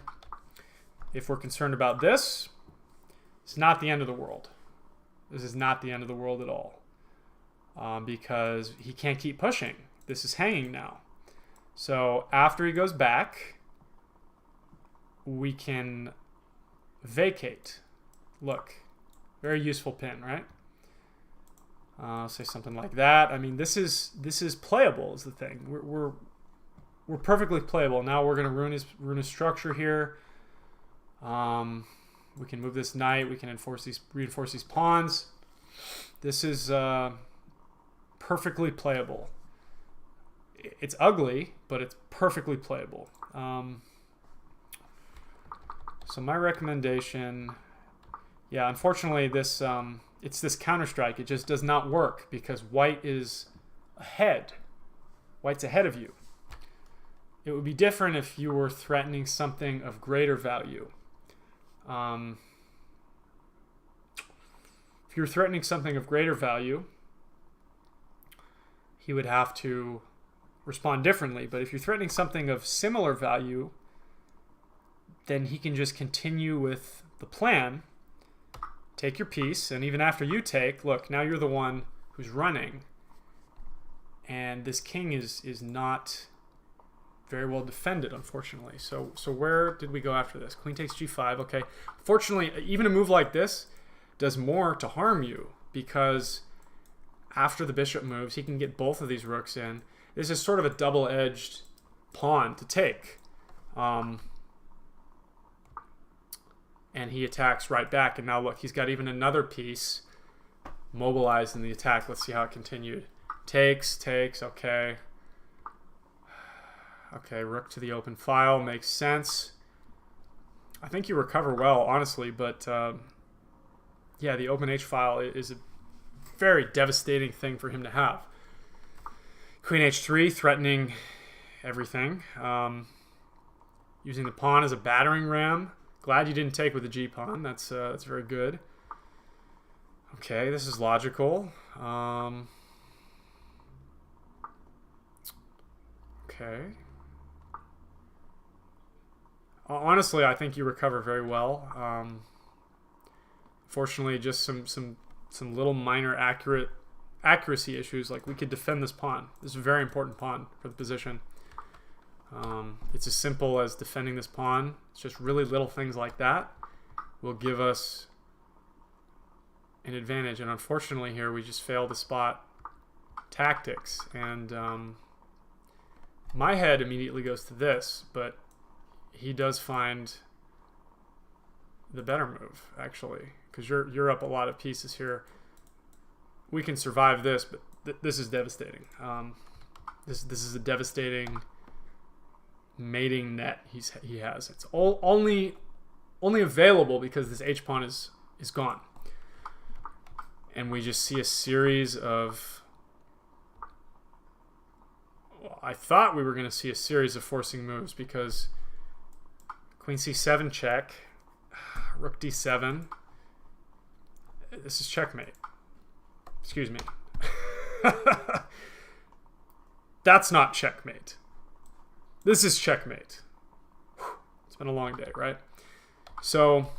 If we're concerned about this, it's not the end of the world. This is not the end of the world at all. Because he can't keep pushing. This is hanging now. So after he goes back, we can vacate. Look, very useful pin, right? Say something like that. I mean, this is playable is the thing. We're perfectly playable. Now we're going to ruin his structure here. We can move this knight. We can reinforce these pawns. This is perfectly playable. It's ugly, but it's perfectly playable. So my recommendation, yeah, unfortunately, this it's this counter strike. It just does not work because white is ahead. White's ahead of you. It would be different if you were threatening something of greater value. If you're threatening something of greater value, he would have to respond differently. But if you're threatening something of similar value, then he can just continue with the plan, take your piece, and even after you take, look, now you're the one who's running, and this king is not very well defended, unfortunately. So where did we go after this? Queen takes g5. Okay. Fortunately, even a move like this does more to harm you because after the bishop moves, he can get both of these rooks in. This is sort of a double-edged pawn to take. And he attacks right back. And now look, he's got even another piece mobilized in the attack. Let's see how it continued. Takes, okay. Okay, rook to the open file makes sense. I think you recover well, honestly, but yeah, the open H file is a very devastating thing for him to have. Queen H3, threatening everything. Using the pawn as a battering ram. Glad you didn't take with the G pawn. That's very good. Okay, this is logical. Okay. Honestly, I think you recover very well. Fortunately, just some little minor accuracy issues. Like, we could defend this pawn. This is a very important pawn for the position. It's as simple as defending this pawn. It's just really little things like that will give us an advantage. And unfortunately here, we just failed to spot tactics. And my head immediately goes to this, but he does find the better move, actually, because you're up a lot of pieces here. We can survive this, but this is devastating. This is a devastating mating net he has. It's only available because this H pawn is gone, and we just see a series of. Well, I thought we were going to see a series of forcing moves because Queen C7 check, Rook D7. This is checkmate. Excuse me. That's not checkmate. This is checkmate. Whew. It's been a long day, right? So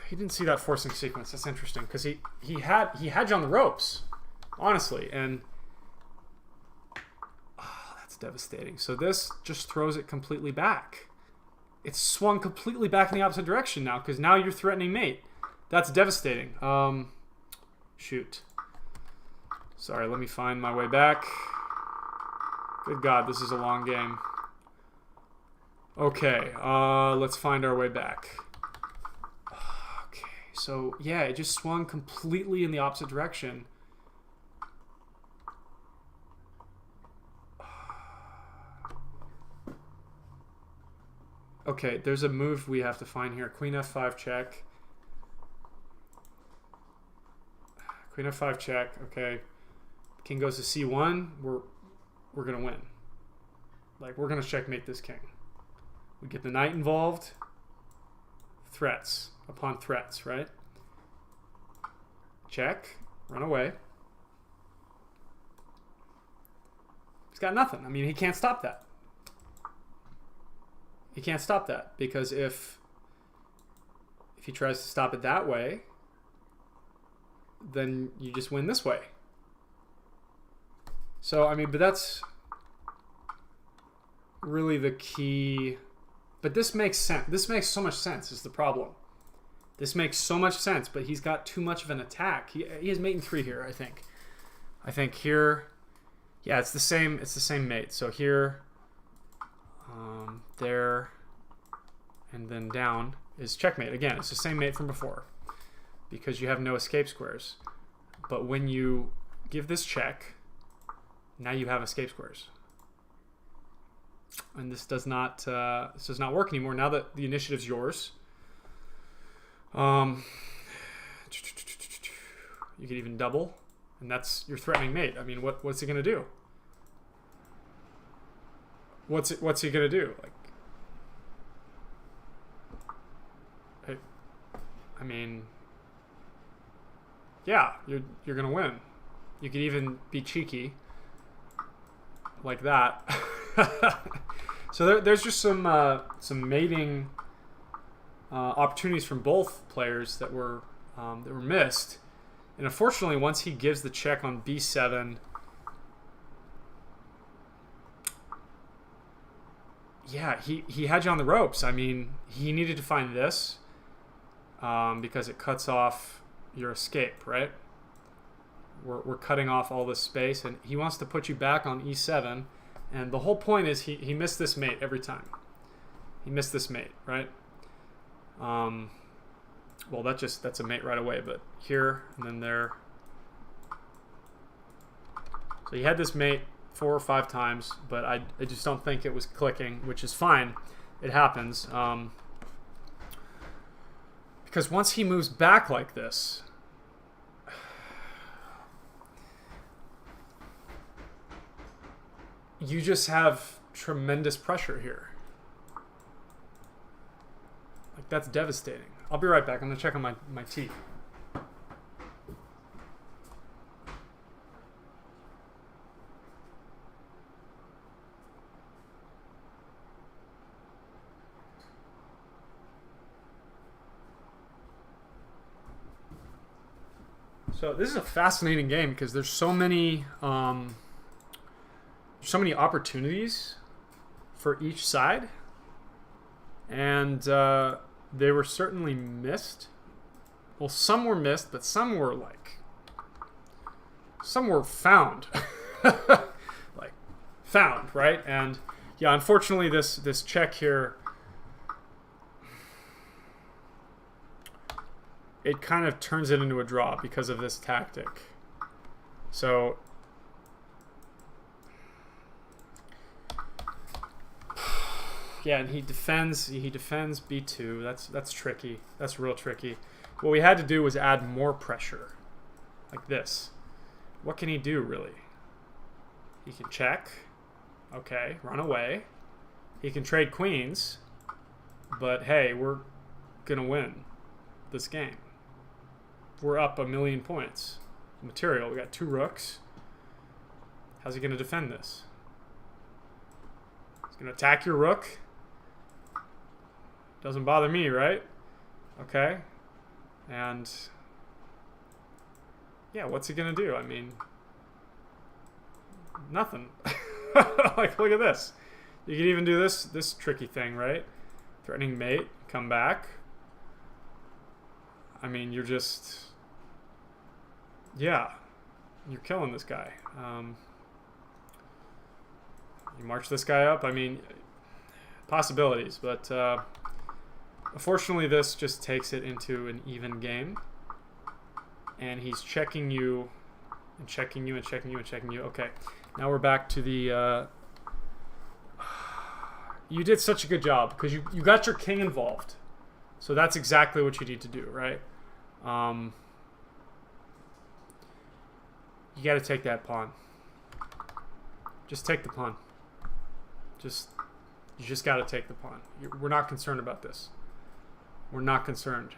he didn't see that forcing sequence. That's interesting because he had you on the ropes, honestly, and that's devastating. So this just throws it completely back. It's swung completely back in the opposite direction now because now you're threatening mate. That's devastating. Shoot. Sorry, let me find my way back. Good God, this is a long game. Okay, let's find our way back. Okay, so yeah, it just swung completely in the opposite direction. Okay, there's a move we have to find here. Queen f5 check. Queen f5 check. Okay, king goes to c1. We're gonna win. Like, we're gonna checkmate this king. We get the knight involved. Threats upon threats, right? Check. Run away. He's got nothing. I mean, he can't stop that. He can't stop that, because if he tries to stop it that way, then you just win this way. So, I mean, but that's really the key. But this makes sense. This makes so much sense is the problem. This makes so much sense, but he's got too much of an attack. He has mate in 3 here, I think. I think here, yeah, it's the same mate. So here, there, and then down is checkmate. Again, it's the same mate from before, because you have no escape squares. But when you give this check, now you have escape squares. And this does not work anymore. Now that the initiative's yours, you could even double, and that's your threatening mate. I mean, what's he gonna do? What's he gonna do? Like, I mean, yeah, you're gonna win. You could even be cheeky, like that. So there's just some mating opportunities from both players that were missed, and unfortunately, once he gives the check on b7, yeah, he had you on the ropes. I mean, he needed to find this because it cuts off your escape, right? We're cutting off all this space, and he wants to put you back on e7. And the whole point is he missed this mate every time. He missed this mate, right? Well, that's a mate right away, but here and then there. So he had this mate 4 or 5 times, but I just don't think it was clicking, which is fine. It happens. Because once he moves back like this, you just have tremendous pressure here. Like, that's devastating. I'll be right back. I'm going to check on my tea. So this is a fascinating game because there's so many opportunities for each side, and they were certainly missed. Well, some were missed, but some were found. Like, found, right? And yeah, unfortunately this check here, it kind of turns it into a draw because of this tactic. So yeah, and he defends b2. That's tricky. That's real tricky. What we had to do was add more pressure, like this. What can he do, really? He can check. Okay, run away. He can trade queens, but hey, we're gonna win this game. We're up 1,000,000 points. Material. We got 2 rooks. How's he gonna defend this? He's gonna attack your rook. Doesn't bother me, right? Okay. And yeah, what's he gonna do? I mean, nothing. Like, look at this. You can even do this tricky thing, right? Threatening mate, come back. I mean, you're just, yeah, you're killing this guy. You march this guy up. I mean, possibilities, but unfortunately this just takes it into an even game. And he's checking you, and checking you, and checking you, and checking you. Okay, now we're back to the... you did such a good job, because you got your king involved. So that's exactly what you need to do, right? You got to take that pawn. Just take the pawn. You just got to take the pawn. We're not concerned about this. We're not concerned.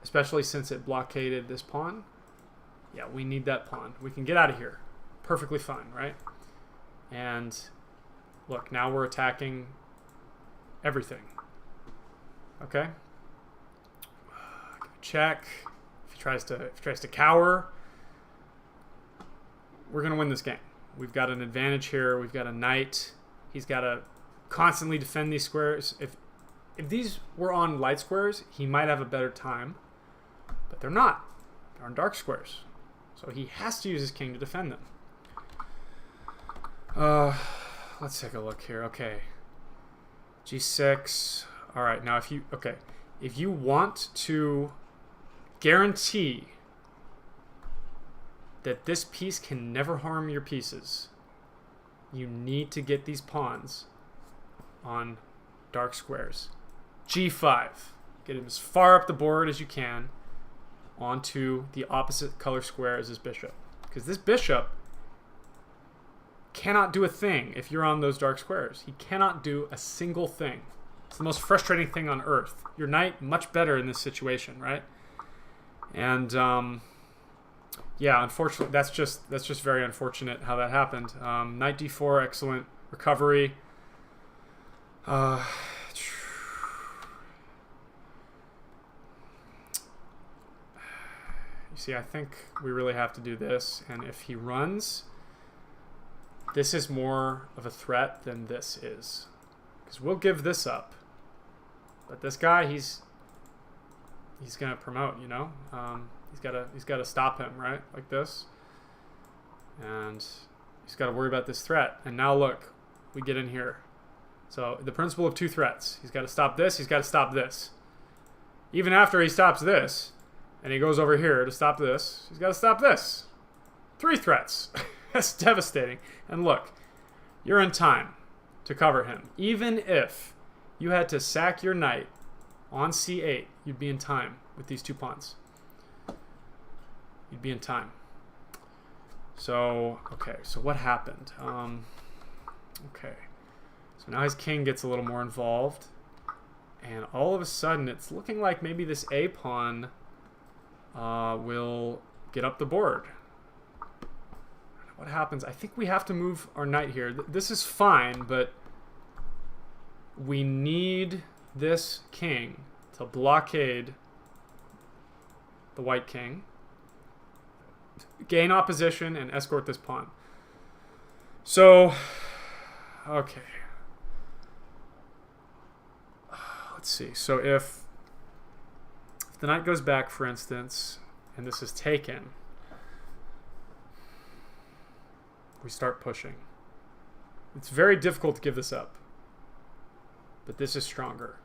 Especially since it blockaded this pawn. Yeah, we need that pawn. We can get out of here. Perfectly fine, right? And look, now we're attacking everything. Okay? Check. If he tries to cower, we're gonna win this game. We've got an advantage here. We've got a knight. He's got to constantly defend these squares. If these were on light squares, he might have a better time. But they're not. They're on dark squares. So he has to use his king to defend them. Let's take a look here. Okay. G6. All right. Now if you want to guarantee that this piece can never harm your pieces, you need to get these pawns on dark squares. G5. Get him as far up the board as you can onto the opposite color square as his bishop. Because this bishop cannot do a thing if you're on those dark squares. He cannot do a single thing. It's the most frustrating thing on earth. Your knight, much better in this situation, right? And yeah, unfortunately, that's just very unfortunate how that happened. Knight d4, excellent recovery. You see, I think we really have to do this, and if he runs, this is more of a threat than this is, because we'll give this up, but this guy, he's gonna promote, you know. He's got to stop him, right? Like this. And he's got to worry about this threat. And now look, we get in here. So the principle of two threats. He's got to stop this. He's got to stop this. Even after he stops this, and he goes over here to stop this, he's got to stop this. 3 threats. That's devastating. And look, you're in time to cover him. Even if you had to sack your knight on c8, you'd be in time with these 2 pawns. You'd be in time. So, okay, so what happened? Okay, so now his king gets a little more involved, and all of a sudden it's looking like maybe this A pawn will get up the board. What happens? I think we have to move our knight here. This is fine, but we need this king to blockade the white king, gain opposition, and escort this pawn. So, okay. Let's see. So if the knight goes back, for instance, and this is taken, we start pushing. It's very difficult to give this up, but this is stronger.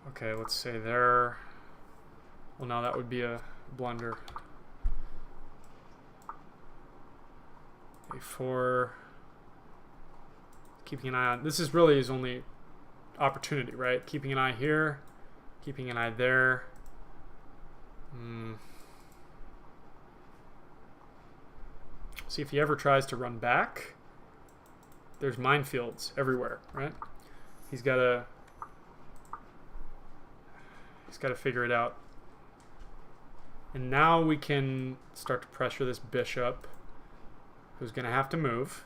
Okay, let's say there. Well, now that would be a blunder. A4. Keeping an eye on. This is really his only opportunity, right? Keeping an eye here. Keeping an eye there. See if he ever tries to run back. There's minefields everywhere, right? He's got to figure it out. And now we can start to pressure this bishop, who's going to have to move.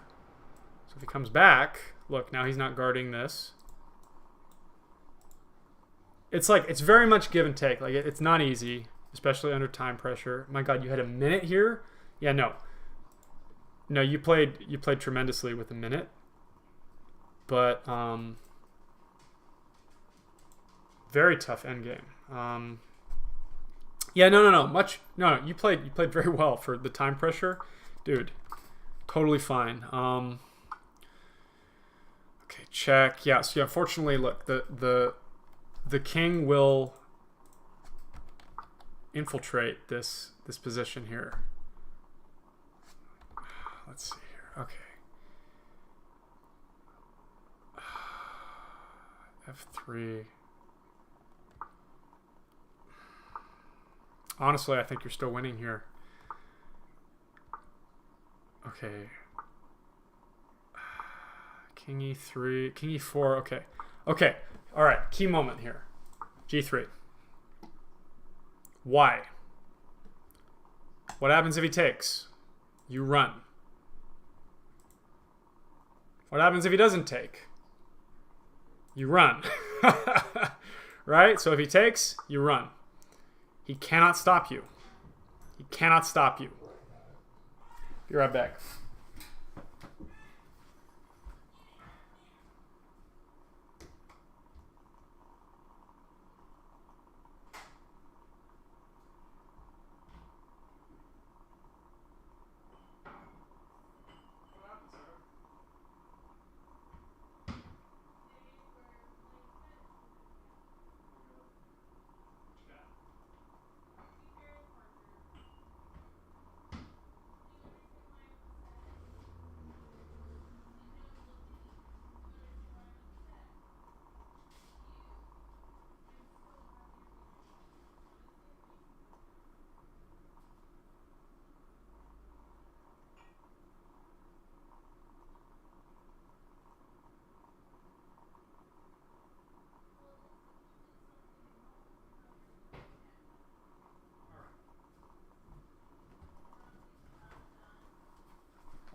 So if he comes back, look, now he's not guarding this. It's like, it's very much give and take. Like, it's not easy, especially under time pressure. My God, you had a minute here? Yeah, no. No, you played tremendously with a minute. But very tough endgame. Yeah, no. No. You played very well for the time pressure, dude. Totally fine. Okay, check. Yeah. So yeah, fortunately, look, the king will infiltrate this position here. Let's see here. Okay. F3. Honestly, I think you're still winning here. Okay. King E3, King E4. Okay. Okay. All right. Key moment here. G3. Why? What happens if he takes? You run. What happens if he doesn't take? You run. Right? So if he takes, you run. He cannot stop you. He cannot stop you. Be right back.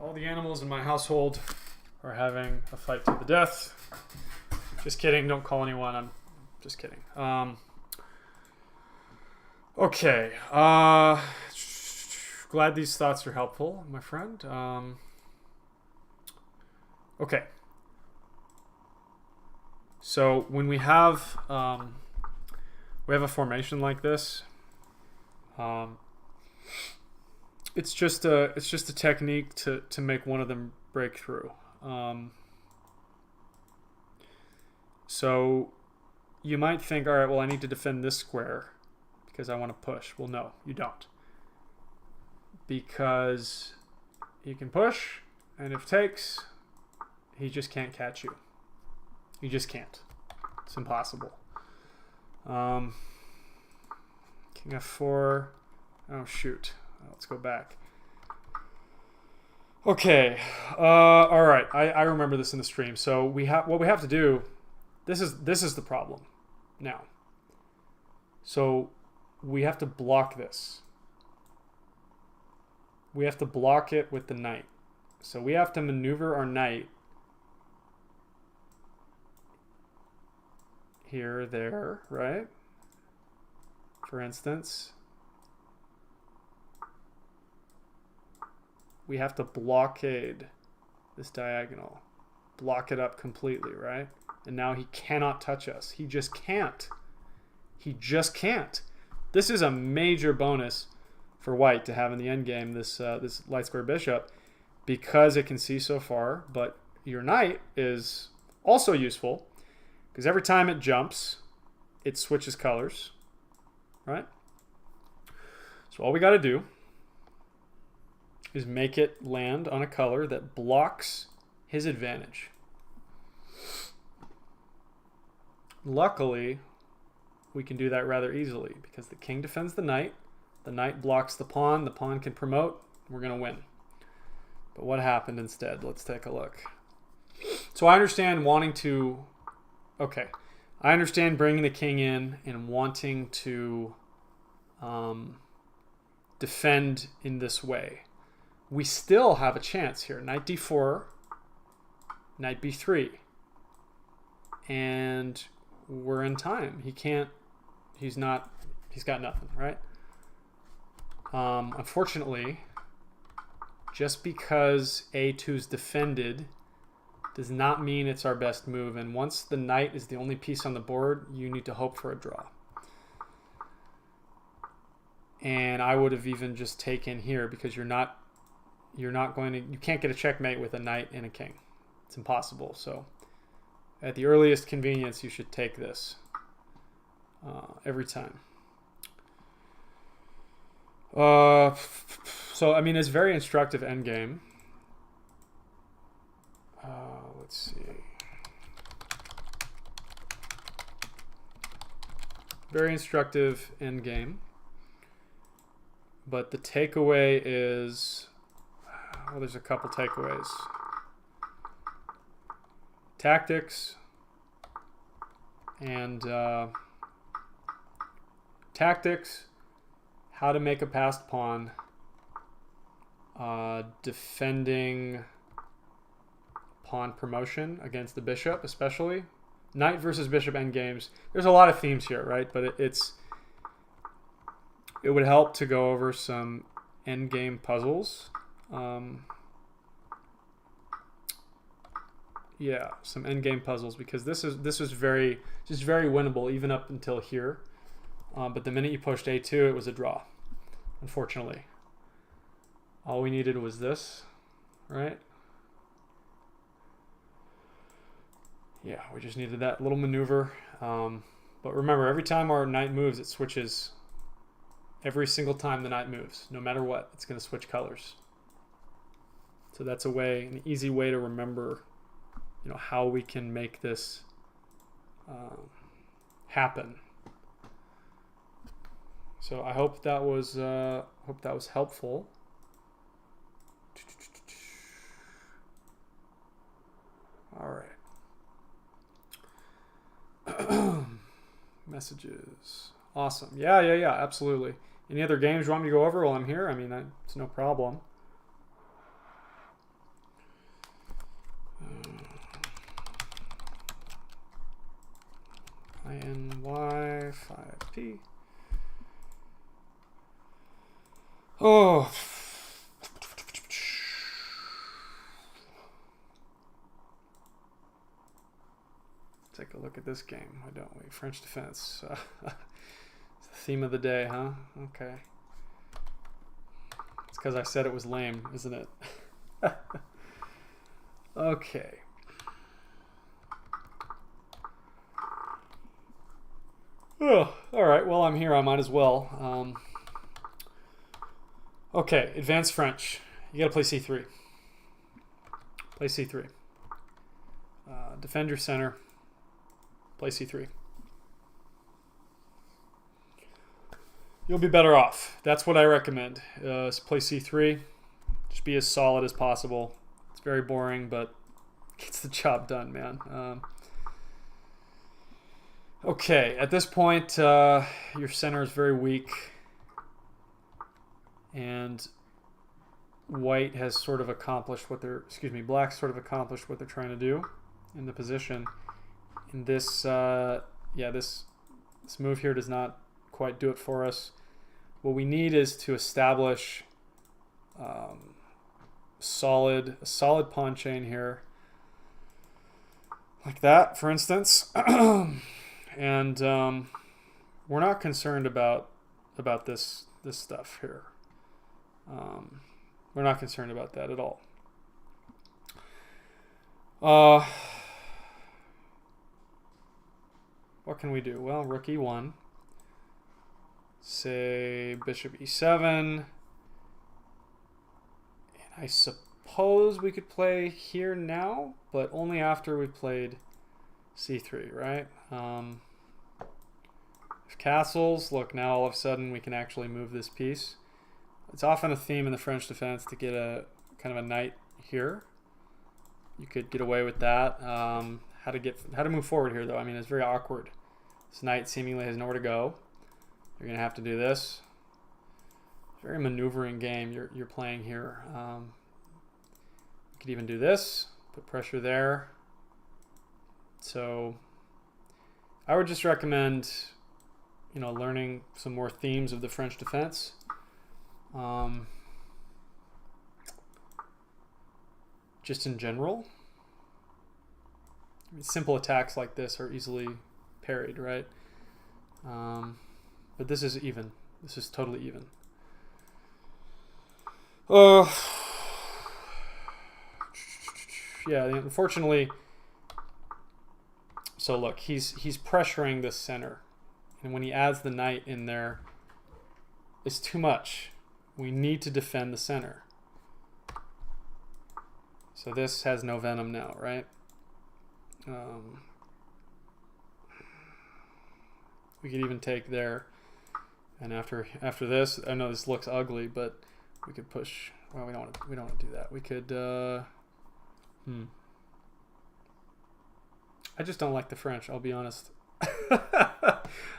All the animals in my household are having a fight to the death. Just kidding. Don't call anyone. I'm just kidding. Okay. Glad these thoughts are helpful, my friend. Okay. So when we have a formation like this, it's just a technique to make one of them break through. So you might think, all right, well, I need to defend this square because I want to push. Well, no, you don't. Because you can push, and if takes, he just can't catch you. You just can't. It's impossible. King F4. Oh, shoot. Let's go back. Okay. All right. I remember this in the stream. So what we have to do. This is the problem now. So we have to block this. We have to block it with the knight. So we have to maneuver our knight here, there, right? For instance, we have to blockade this diagonal. Block it up completely, right? And now he cannot touch us. He just can't. He just can't. This is a major bonus for white to have in the endgame, this light square bishop, because it can see so far, but your knight is also useful because every time it jumps, it switches colors, right? So all we got to do is make it land on a color that blocks his advantage. Luckily, we can do that rather easily because the king defends the knight blocks the pawn can promote, we're going to win. But what happened instead? Let's take a look. So I understand wanting to... Okay. I understand bringing the king in and wanting to defend in this way. We still have a chance here. Knight d4, knight b3. And we're in time. He's got nothing, right? Unfortunately, just because a2 is defended does not mean it's our best move. And once the knight is the only piece on the board, you need to hope for a draw. And I would have even just taken here because you can't get a checkmate with a knight and a king. It's impossible. So at the earliest convenience, you should take this every time. So I mean, it's very instructive endgame. Let's see. Very instructive endgame. But the takeaway is, well, there's a couple takeaways. Tactics and how to make a passed pawn, defending pawn promotion against the bishop, especially knight versus bishop endgames. There's a lot of themes here, right? But it would help to go over some endgame puzzles. Yeah, some endgame puzzles, because this was very winnable even up until here. But the minute you pushed a2, it was a draw, unfortunately. All we needed was this, right? Yeah, we just needed that little maneuver. But remember, every time our knight moves, it switches. Every single time the knight moves, no matter what, it's going to switch colors. So that's an easy way to remember, how we can make this happen. So I hope that was helpful. All right. Messages. Awesome. Yeah, absolutely. Any other games you want me to go over while I'm here? I mean, it's no problem. INY 5P. Oh. Take a look at this game, why don't we? French defense. It's the theme of the day, huh? Okay. It's because I said it was lame, isn't it? Okay. Oh, all right. Well, I'm here. I might as well. Okay, advanced French. You got to play c3. Play c3. Defend your center. Play c3. You'll be better off. That's what I recommend. Play c3. Just be as solid as possible. It's very boring, but gets the job done, man. Okay, at this point, your center is very weak, and white has sort of accomplished what they're, black sort of accomplished what they're trying to do in the position. And this, this move here does not quite do it for us. What we need is to establish a solid pawn chain here, like that, for instance. And we're not concerned about this stuff here. We're not concerned about that at all. What can we do? Well, rook e1. Say bishop e7. And I suppose we could play here now, but only after we've played c3, right? Castles, look, now all of a sudden we can actually move this piece. It's often a theme in the French defense to get a kind of a knight here. You could get away with that. How to move forward here, though, I mean, it's very awkward. This knight seemingly has nowhere to go. You're gonna have to do this. Very maneuvering game you're playing here. You could even do this, put pressure there. So I would just recommend, learning some more themes of the French defense. Just in general. Simple attacks like this are easily parried, right? But this is even. This is totally even. Uh, yeah, unfortunately. So look, he's pressuring the center, and when he adds the knight in there, it's too much. We need to defend the center. So this has no venom now, right? We could even take there, and after this, I know this looks ugly, but we could push. Well, we don't want to do that. We could. I just don't like the French. I'll be honest.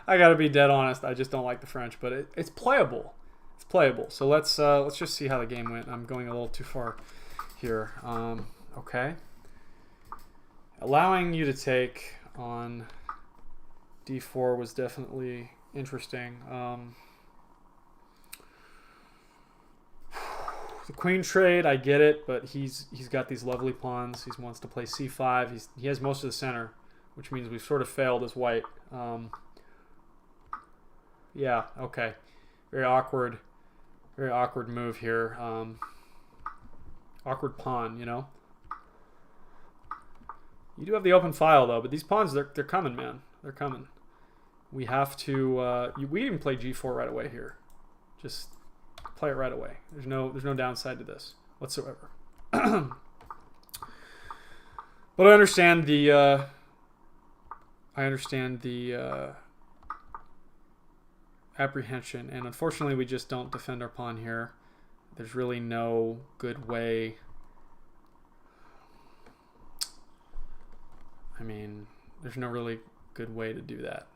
I gotta be dead honest. I just don't like the French, but it's playable. It's playable. So let's just see how the game went. I'm going a little too far here. Okay. Allowing you to take on d4 was definitely interesting. The queen trade, I get it, but he's got these lovely pawns. He wants to play c5. He has most of the center, which means we've sort of failed as white. Yeah, okay. Very awkward move here. Awkward pawn, you know. You do have the open file though, but these pawns, they're coming, man. They're coming. We have to. We even play g4 right away here. Just play it right away. There's no downside to this whatsoever. But I understand the. Apprehension, and unfortunately, we just don't defend our pawn here. There's really no good way. I mean, there's no really good way to do that.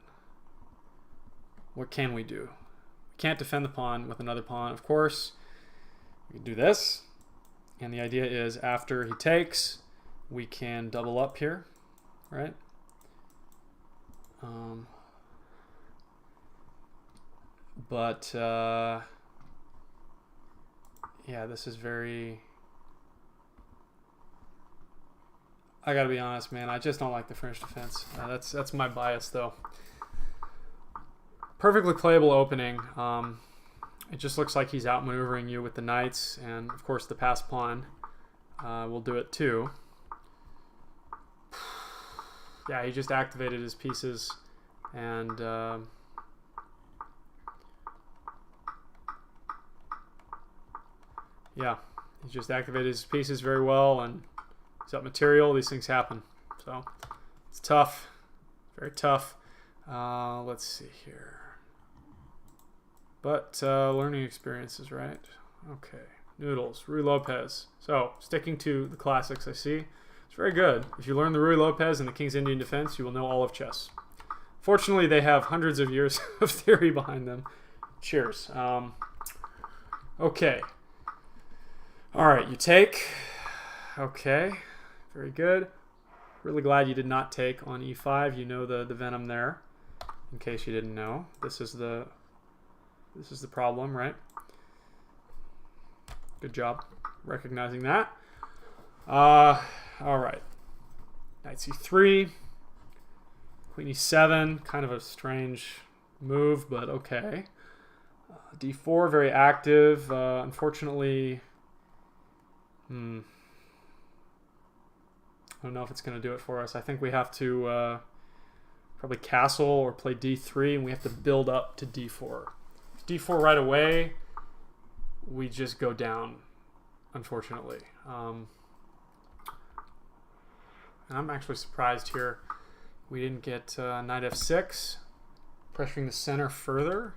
What can we do? We can't defend the pawn with another pawn, of course. We can do this. And the idea is after he takes, we can double up here, right? Yeah, this is very... I gotta be honest, man. I just don't like the French defense. That's my bias, though. Perfectly playable opening. It just looks like he's outmaneuvering you with the knights, and of course the passed pawn will do it too. Yeah, he just activated his pieces, and yeah, he just activated his pieces very well, and he's up material. These things happen, so it's tough, very tough. Let's see here. But learning experiences, right? Okay. Noodles, Ruy Lopez. So sticking to the classics, I see. It's very good. If you learn the Ruy Lopez and the King's Indian Defense, you will know all of chess. Fortunately, they have hundreds of years of theory behind them. Cheers. Okay. All right, you take. Okay. Very good. Really glad you did not take on e5. You know the venom there. In case you didn't know, this is the problem, right? Good job recognizing that. All right. Knight c3, queen e7, kind of a strange move, but okay. d4, very active. Unfortunately, I don't know if it's going to do it for us. I think we have to probably castle or play d3, and we have to build up to d4. d4 right away, we just go down, unfortunately. And I'm actually surprised here we didn't get knight f6, pressuring the center further.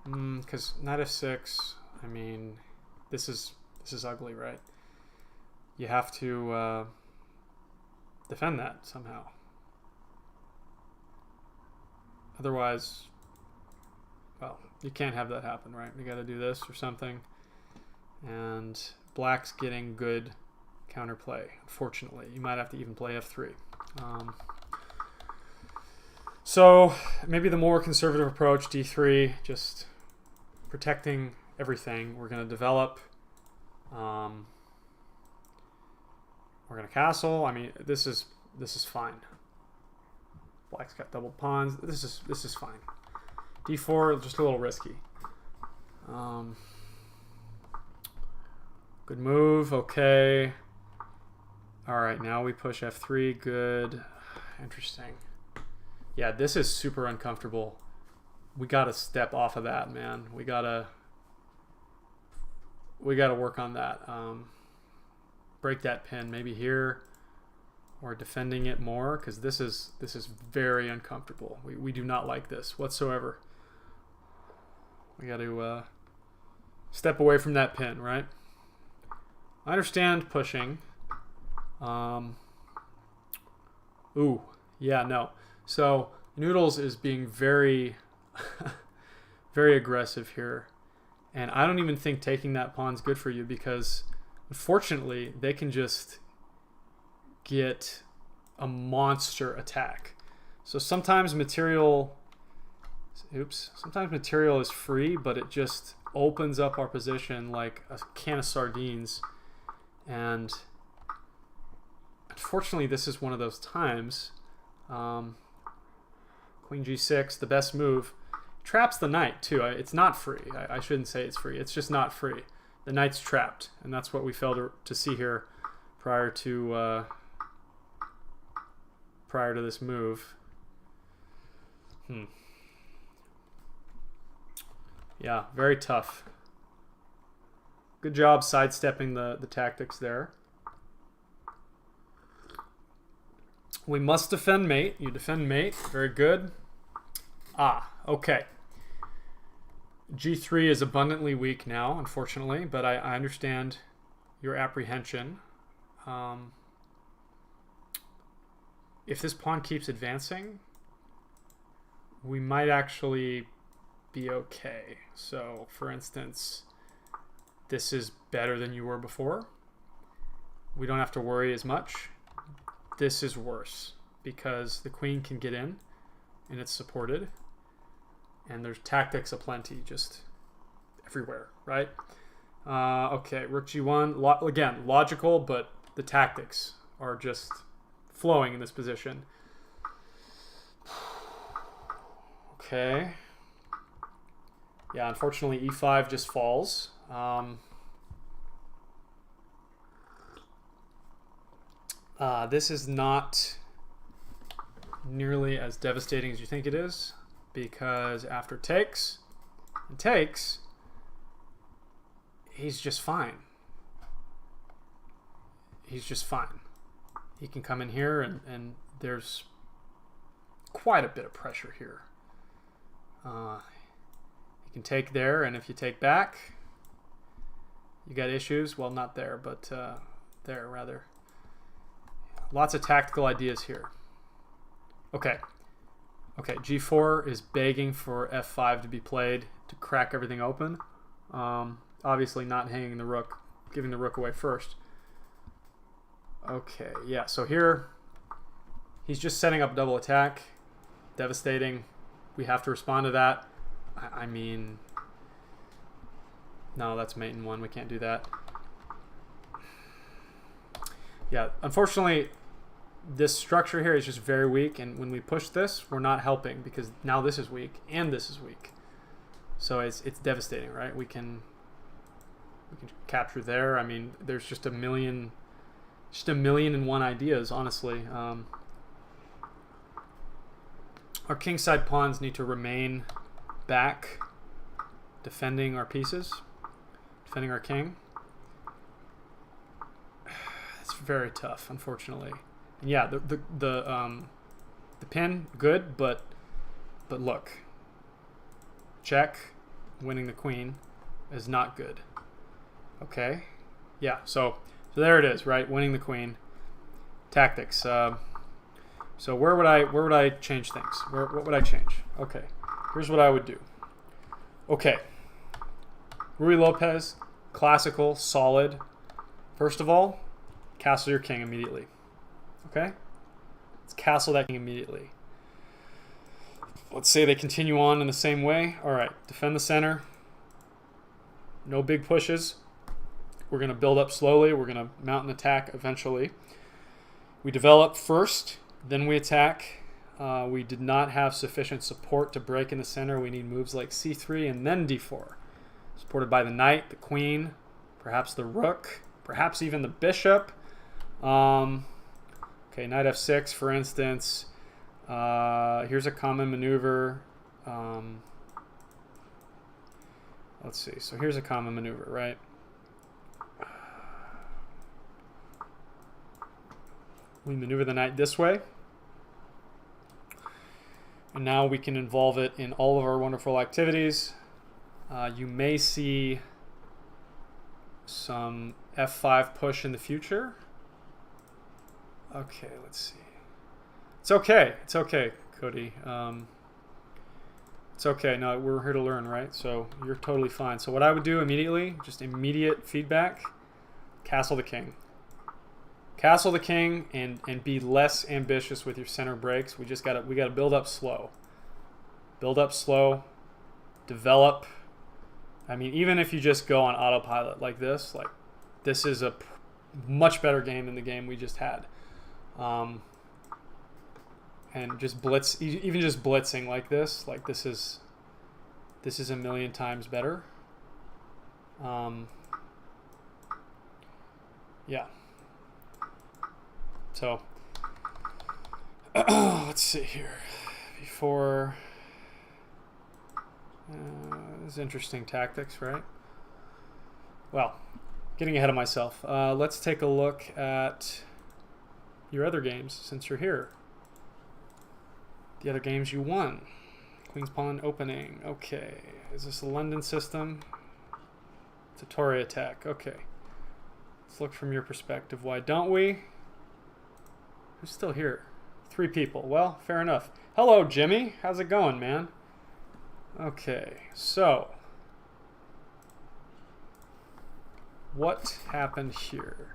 Because knight f6, I mean, this is ugly, right? You have to defend that somehow. Otherwise, well, you can't have that happen, right? We got to do this or something. And black's getting good counterplay, unfortunately. You might have to even play f3. So maybe the more conservative approach, d3, just protecting everything. We're going to develop. We're going to castle. I mean, this is fine. Black's got double pawns. This is fine. D4, just a little risky. Good move. Okay. All right, now we push F3. Good. Interesting. Yeah, this is super uncomfortable. We got to step off of that, man. We gotta work on that. Break that pin, maybe here, or defending it more, because this is very uncomfortable. We do not like this whatsoever. We got to step away from that pin, right? I understand pushing. Ooh, yeah, no. So Noodles is being very, very aggressive here. And I don't even think taking that pawn's good for you, because unfortunately they can just get a monster attack. So sometimes material is free, but it just opens up our position like a can of sardines. And unfortunately, this is one of those times. Queen G6, the best move. Traps the knight, too. It's not free. I shouldn't say it's free. It's just not free. The knight's trapped, and that's what we failed to see here prior to this move. Yeah, very tough. Good job sidestepping the tactics there. We must defend mate. You defend mate. Very good. Okay. G3 is abundantly weak now, unfortunately, but I understand your apprehension. If this pawn keeps advancing, we might actually be okay. So, for instance, this is better than you were before. We don't have to worry as much. This is worse because the queen can get in and it's supported. And there's tactics aplenty just everywhere, right? Okay, rook g1. Again, logical, but the tactics are just flowing in this position. Okay. Yeah, unfortunately, e5 just falls. This is not nearly as devastating as you think it is, because after takes and takes, he's just fine. He's just fine. He can come in here, and there's quite a bit of pressure here. You can take there, and if you take back, you got issues. Well, not there, but there, rather. Lots of tactical ideas here. Okay. Okay, g4 is begging for f5 to be played to crack everything open. Obviously not hanging the rook, giving the rook away first. Okay, yeah, so here he's just setting up double attack. Devastating. We have to respond to that. I mean, no, that's mate in one. We can't do that. Yeah, unfortunately, this structure here is just very weak, and when we push this, we're not helping because now this is weak and this is weak. So it's devastating, right? We can capture there. I mean, there's just a million and one ideas, honestly. Our kingside pawns need to remain back, defending our pieces, defending our king. It's very tough, unfortunately. And yeah, the pin good, but look, check, winning the queen is not good. Okay, yeah. So there it is, right? Winning the queen. Tactics. So where would I change things? What would I change? Okay, here's what I would do. Okay, Ruy Lopez, classical, solid. First of all, castle your king immediately. Okay, let's castle that king immediately. Let's say they continue on in the same way. All right, defend the center. No big pushes. We're going to build up slowly. We're going to mount an attack eventually. We develop first, then we attack. we did not have sufficient support to break in the center. We need moves like c3 and then d4. Supported by the knight, the queen, perhaps the rook, perhaps even the bishop. Okay, knight f6, for instance. Here's a common maneuver. Let's see. So here's a common maneuver, right? We maneuver the knight this way. And now we can involve it in all of our wonderful activities. You may see some f5 push in the future. Okay, let's see. It's okay. It's okay, Cody. It's okay. No, we're here to learn, right? So you're totally fine. So what I would do immediately, just immediate feedback, castle the king. Castle the king and be less ambitious with your center breaks. We gotta build up slow. Build up slow. Develop. I mean, even if you just go on autopilot like this is a much better game than the game we just had. And just blitz, even just blitzing like this is a million times better. Yeah. So let's see here. Before this is interesting tactics, right? Well, getting ahead of myself. Let's take a look at your other games since you're here. The other games you won. Queen's Pawn opening. Okay. Is this a London system? It's a Tory attack. Okay. Let's look from your perspective. Why don't we? Who's still here? 3 people. Well, fair enough. Hello, Jimmy. How's it going, man? Okay. So, what happened here?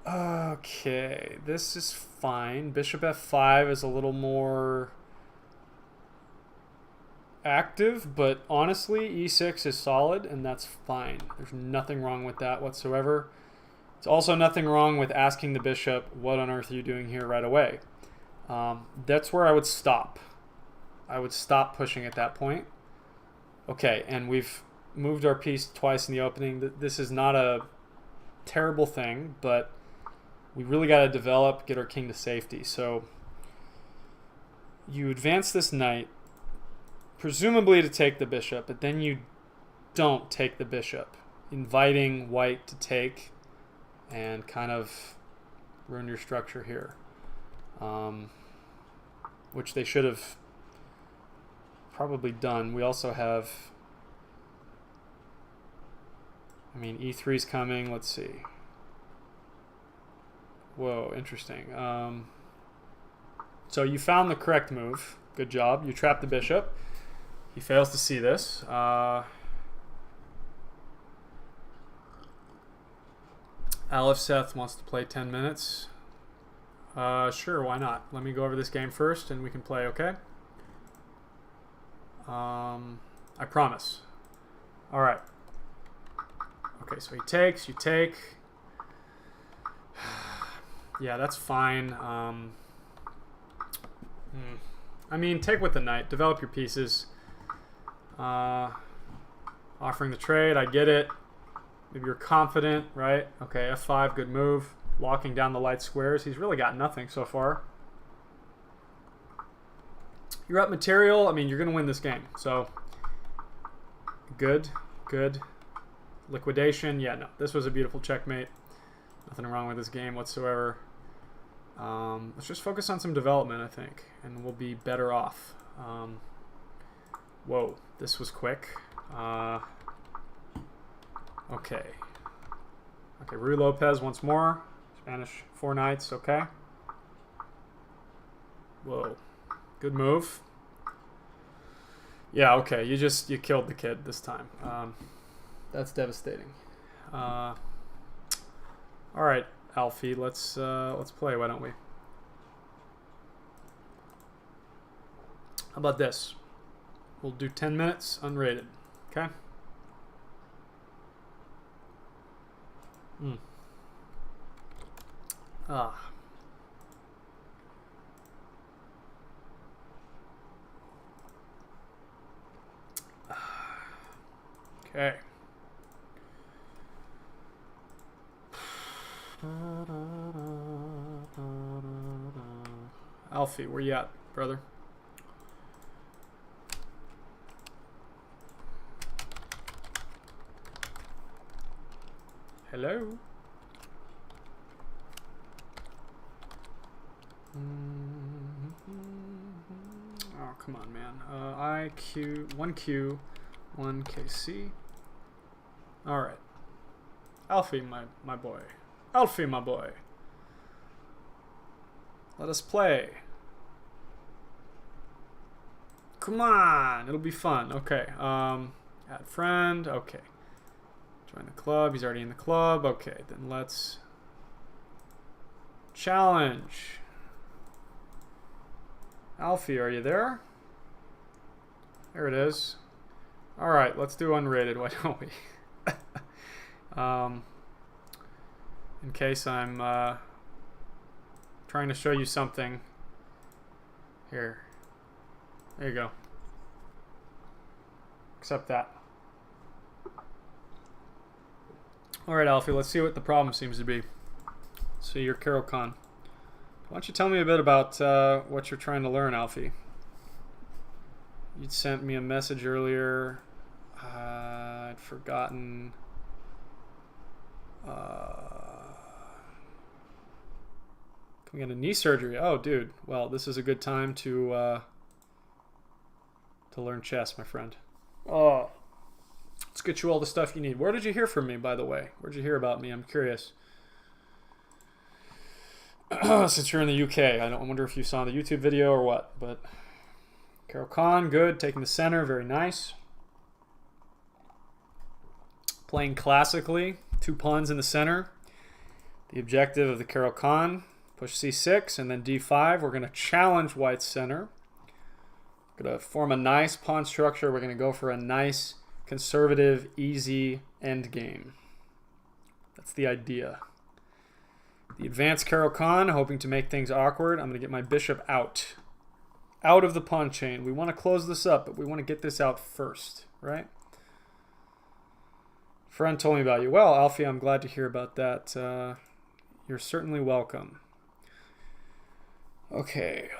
Okay, this is fine. Bishop f5 is a little more active, but honestly, e6 is solid, and that's fine. There's nothing wrong with that whatsoever. It's also nothing wrong with asking the bishop, what on earth are you doing here right away? That's where I would stop. I would stop pushing at that point. Okay, and we've moved our piece twice in the opening. This is not a terrible thing, but we really got to develop, get our king to safety. So you advance this knight, presumably to take the bishop, but then you don't take the bishop, inviting white to take and kind of ruin your structure here, which they should have probably done. We also have, I mean, e3's coming. Let's see. Whoa, interesting. So you found the correct move. Good job. You trapped the bishop. He fails to see this. Aleph Seth wants to play 10 minutes. Sure, why not? Let me go over this game first and we can play, okay? I promise. All right. Okay, so he takes, you take. Yeah, that's fine. I mean, take with the knight. Develop your pieces. Offering the trade, I get it. Maybe you're confident, right? Okay, f5, good move. Locking down the light squares. He's really got nothing so far. You're up material. I mean, you're going to win this game. So, good, good. Liquidation. Yeah, no, this was a beautiful checkmate. Nothing wrong with this game whatsoever. Let's just focus on some development, I think, and we'll be better off. Whoa, this was quick. Okay. Okay, Rui Lopez once more. Spanish 4 knights, okay. Whoa. Good move. Yeah, okay, you killed the kid this time. That's devastating. All right, Alfie, let's play, why don't we? How about this? We'll do 10 minutes unrated, okay? Okay. Alfie, where you at, brother? Hello? Oh, come on, man. IQ, 1Q, 1KC. All right. Alfie, my boy. Alfie, my boy. Let us play. Come on. It'll be fun. Okay. Add friend. Okay. Join the club. He's already in the club. Okay. Then let's challenge. Alfie, are you there? There it is. All right. Let's do unrated. Why don't we? In case I'm trying to show you something. Here. There you go. Accept that. All right, Alfie, let's see what the problem seems to be. So you're Carol Khan. Why don't you tell me a bit about what you're trying to learn, Alfie? You'd sent me a message earlier. I'd forgotten. Can we get a knee surgery? Oh, dude. Well, this is a good time to learn chess, my friend. Oh, let's get you all the stuff you need. Where did you hear from me, by the way? Where did you hear about me? I'm curious. Since you're in the UK, I wonder if you saw the YouTube video or what. But Carol Khan, good. Taking the center, very nice. Playing classically, 2 pawns in the center. The objective of the Carol Khan, push c6 and then d5. We're going to challenge white's center. We're going to form a nice pawn structure. We're going to go for a nice, conservative, easy endgame. That's the idea. The advanced Carol Khan, hoping to make things awkward. I'm going to get my bishop out. Out of the pawn chain. We want to close this up, but we want to get this out first, right? Friend told me about you. Well, Alfie, I'm glad to hear about that. You're certainly welcome. Okay.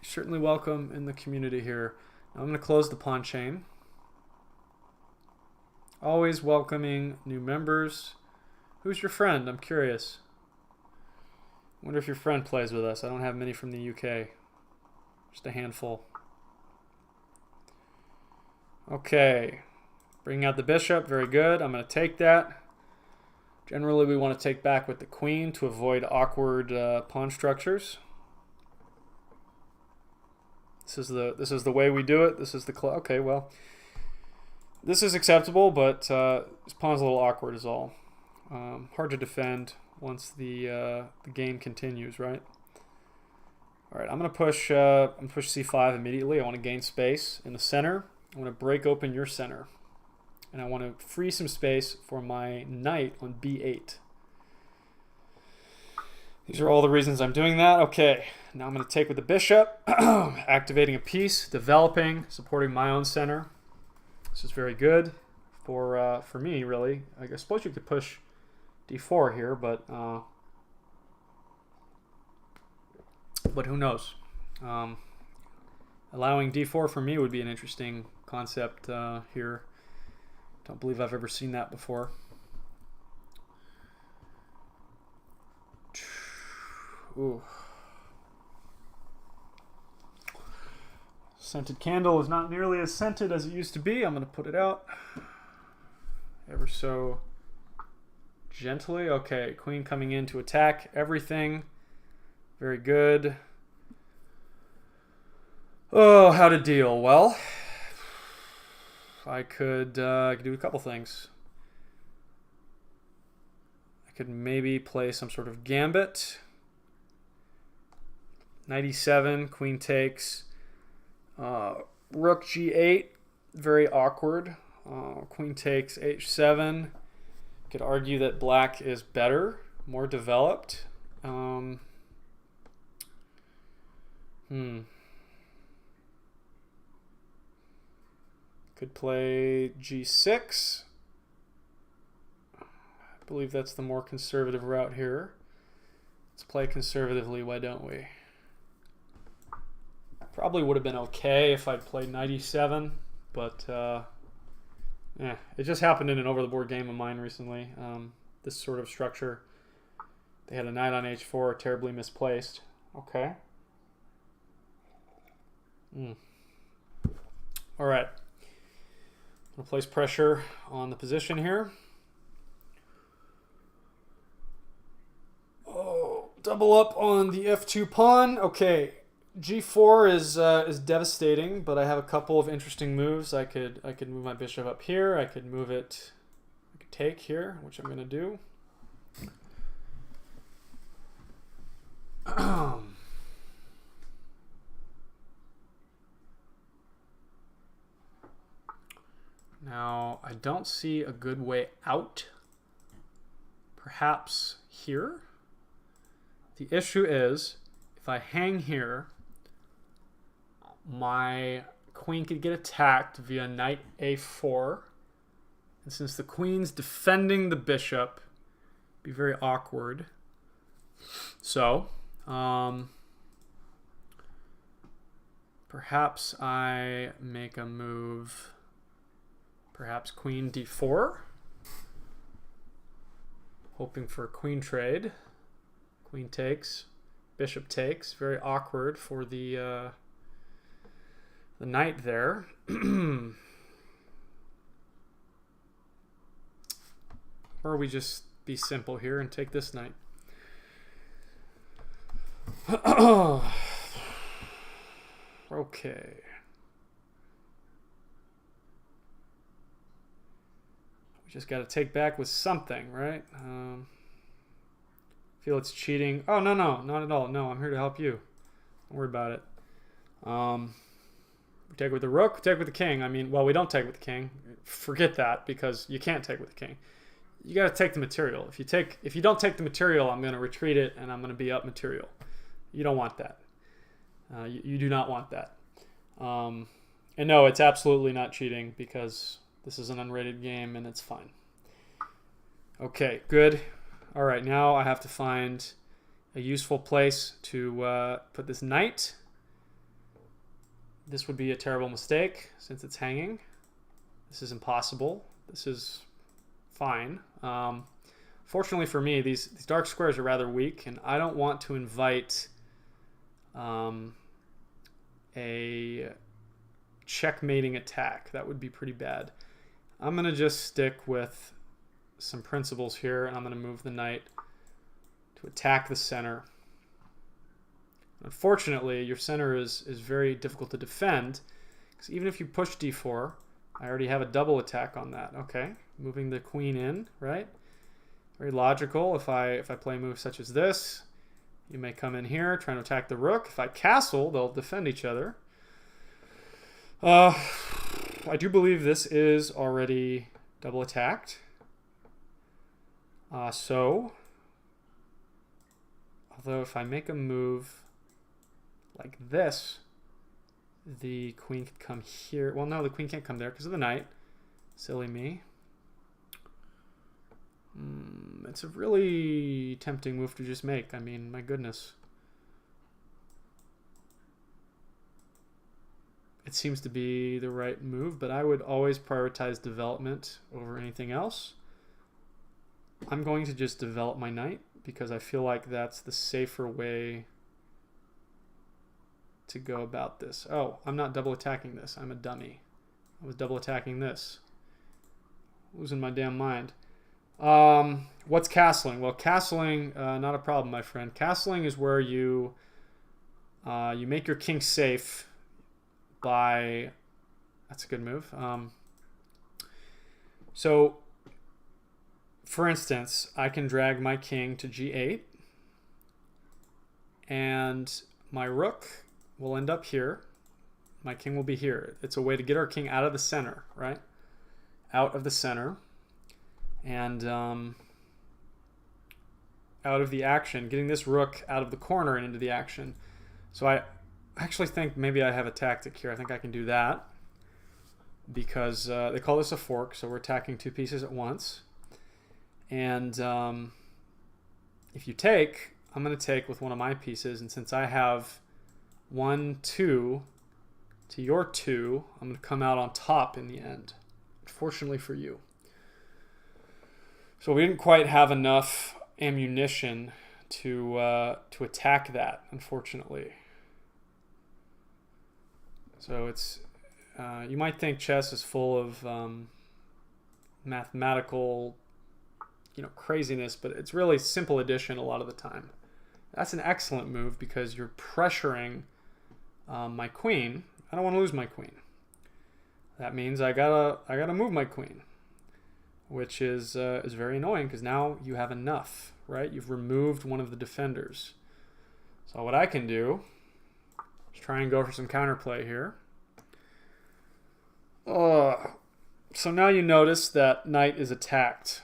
Certainly welcome in the community here. Now I'm going to close the pawn chain. Always welcoming new members. Who's your friend? I'm curious. I wonder if your friend plays with us. I don't have many from the UK. Just a handful. Okay. Bringing out the bishop. Very good. I'm going to take that. Generally, we want to take back with the queen to avoid awkward pawn structures. This is the way we do it. This is the okay. Well, this is acceptable, but this pawn's a little awkward, is all. Hard to defend once the game continues, right? All right, I'm gonna push c5 immediately. I want to gain space in the center. I want to break open your center, and I want to free some space for my knight on b8. These are all the reasons I'm doing that. Okay, now I'm going to take with the bishop, activating a piece, developing, supporting my own center. This is very good for me, really. I suppose you could push d4 here, but who knows? Allowing d4 for me would be an interesting concept here. Don't believe I've ever seen that before. Ooh. Scented candle is not nearly as scented as it used to be. I'm going to put it out ever so gently. Okay, queen coming in to attack everything. Very good. Oh, how to deal? Well, I could do a couple things. I could maybe play some sort of gambit. Knight e7, queen takes. Rook g8, very awkward. Queen takes h7. Could argue that black is better, more developed. Could play g6. I believe that's the more conservative route here. Let's play conservatively, why don't we? Probably would have been okay if I'd played knight e7, but it just happened in an over-the-board game of mine recently. This sort of structure. They had a knight on h4, terribly misplaced. Okay. All right. I'll place pressure on the position here. Oh, double up on the f2 pawn. Okay, g4 is devastating, but I have a couple of interesting moves. I could move my bishop up here. I could move it. I could take here, which I'm going to do. Now, I don't see a good way out. Perhaps here? The issue is, if I hang here, my queen could get attacked via knight a4. And since the queen's defending the bishop, it'd be very awkward. So, perhaps I make a move, perhaps queen d4, hoping for a queen trade. Queen takes, bishop takes, very awkward for the knight there. Or we just be simple here and take this knight. Okay. We just got to take back with something, right? Feel it's cheating. Oh, no, not at all. No, I'm here to help you. Don't worry about it. We take with the rook, take with the king. I mean, well, we don't take with the king. Forget that, because you can't take with the king. You got to take the material. If you don't take the material, I'm going to retreat it and I'm going to be up material. You don't want that. You do not want that. And no, it's absolutely not cheating, because this is an unrated game and it's fine. Okay, good. All right, now I have to find a useful place to put this knight. This would be a terrible mistake since it's hanging. This is impossible. This is fine. Fortunately for me, these dark squares are rather weak, and I don't want to invite a checkmating attack. That would be pretty bad. I'm going to just stick with some principles here, and I'm going to move the knight to attack the center. Unfortunately, your center is very difficult to defend, because even if you push d4, I already have a double attack on that. Okay, moving the queen in, right? Very logical. If I play moves such as this, you may come in here trying to attack the rook. If I castle, they'll defend each other. I do believe this is already double attacked. So, although if I make a move like this, the queen could come here. Well, no, the queen can't come there because of the knight. Silly me. It's a really tempting move to just make. I mean, my goodness. It seems to be the right move, but I would always prioritize development over anything else. I'm going to just develop my knight because I feel like that's the safer way to go about this. Oh, I'm not double attacking this. I'm a dummy. I was double attacking this. Losing my damn mind. What's castling? Well, castling, not a problem, my friend. Castling is where you make your king safe by... That's a good move. So, for instance, I can drag my king to g8, and my rook will end up here. My king will be here. It's a way to get our king out of the center, right? Out of the center. And out of the action, getting this rook out of the corner and into the action. So I actually think maybe I have a tactic here. I think I can do that. because they call this a fork, so we're attacking two pieces at once. And if you take, I'm going to take with one of my pieces, and since I have 1, 2 to your 2, I'm going to come out on top in the end, fortunately for you. So we didn't quite have enough ammunition to attack that, unfortunately. So it's you might think chess is full of mathematical, craziness, but it's really simple addition a lot of the time. That's an excellent move because you're pressuring my queen. I don't want to lose my queen. That means I gotta move my queen, which is very annoying because now you have enough, right? You've removed one of the defenders. So what I can do is try and go for some counterplay here. So now you notice that knight is attacked.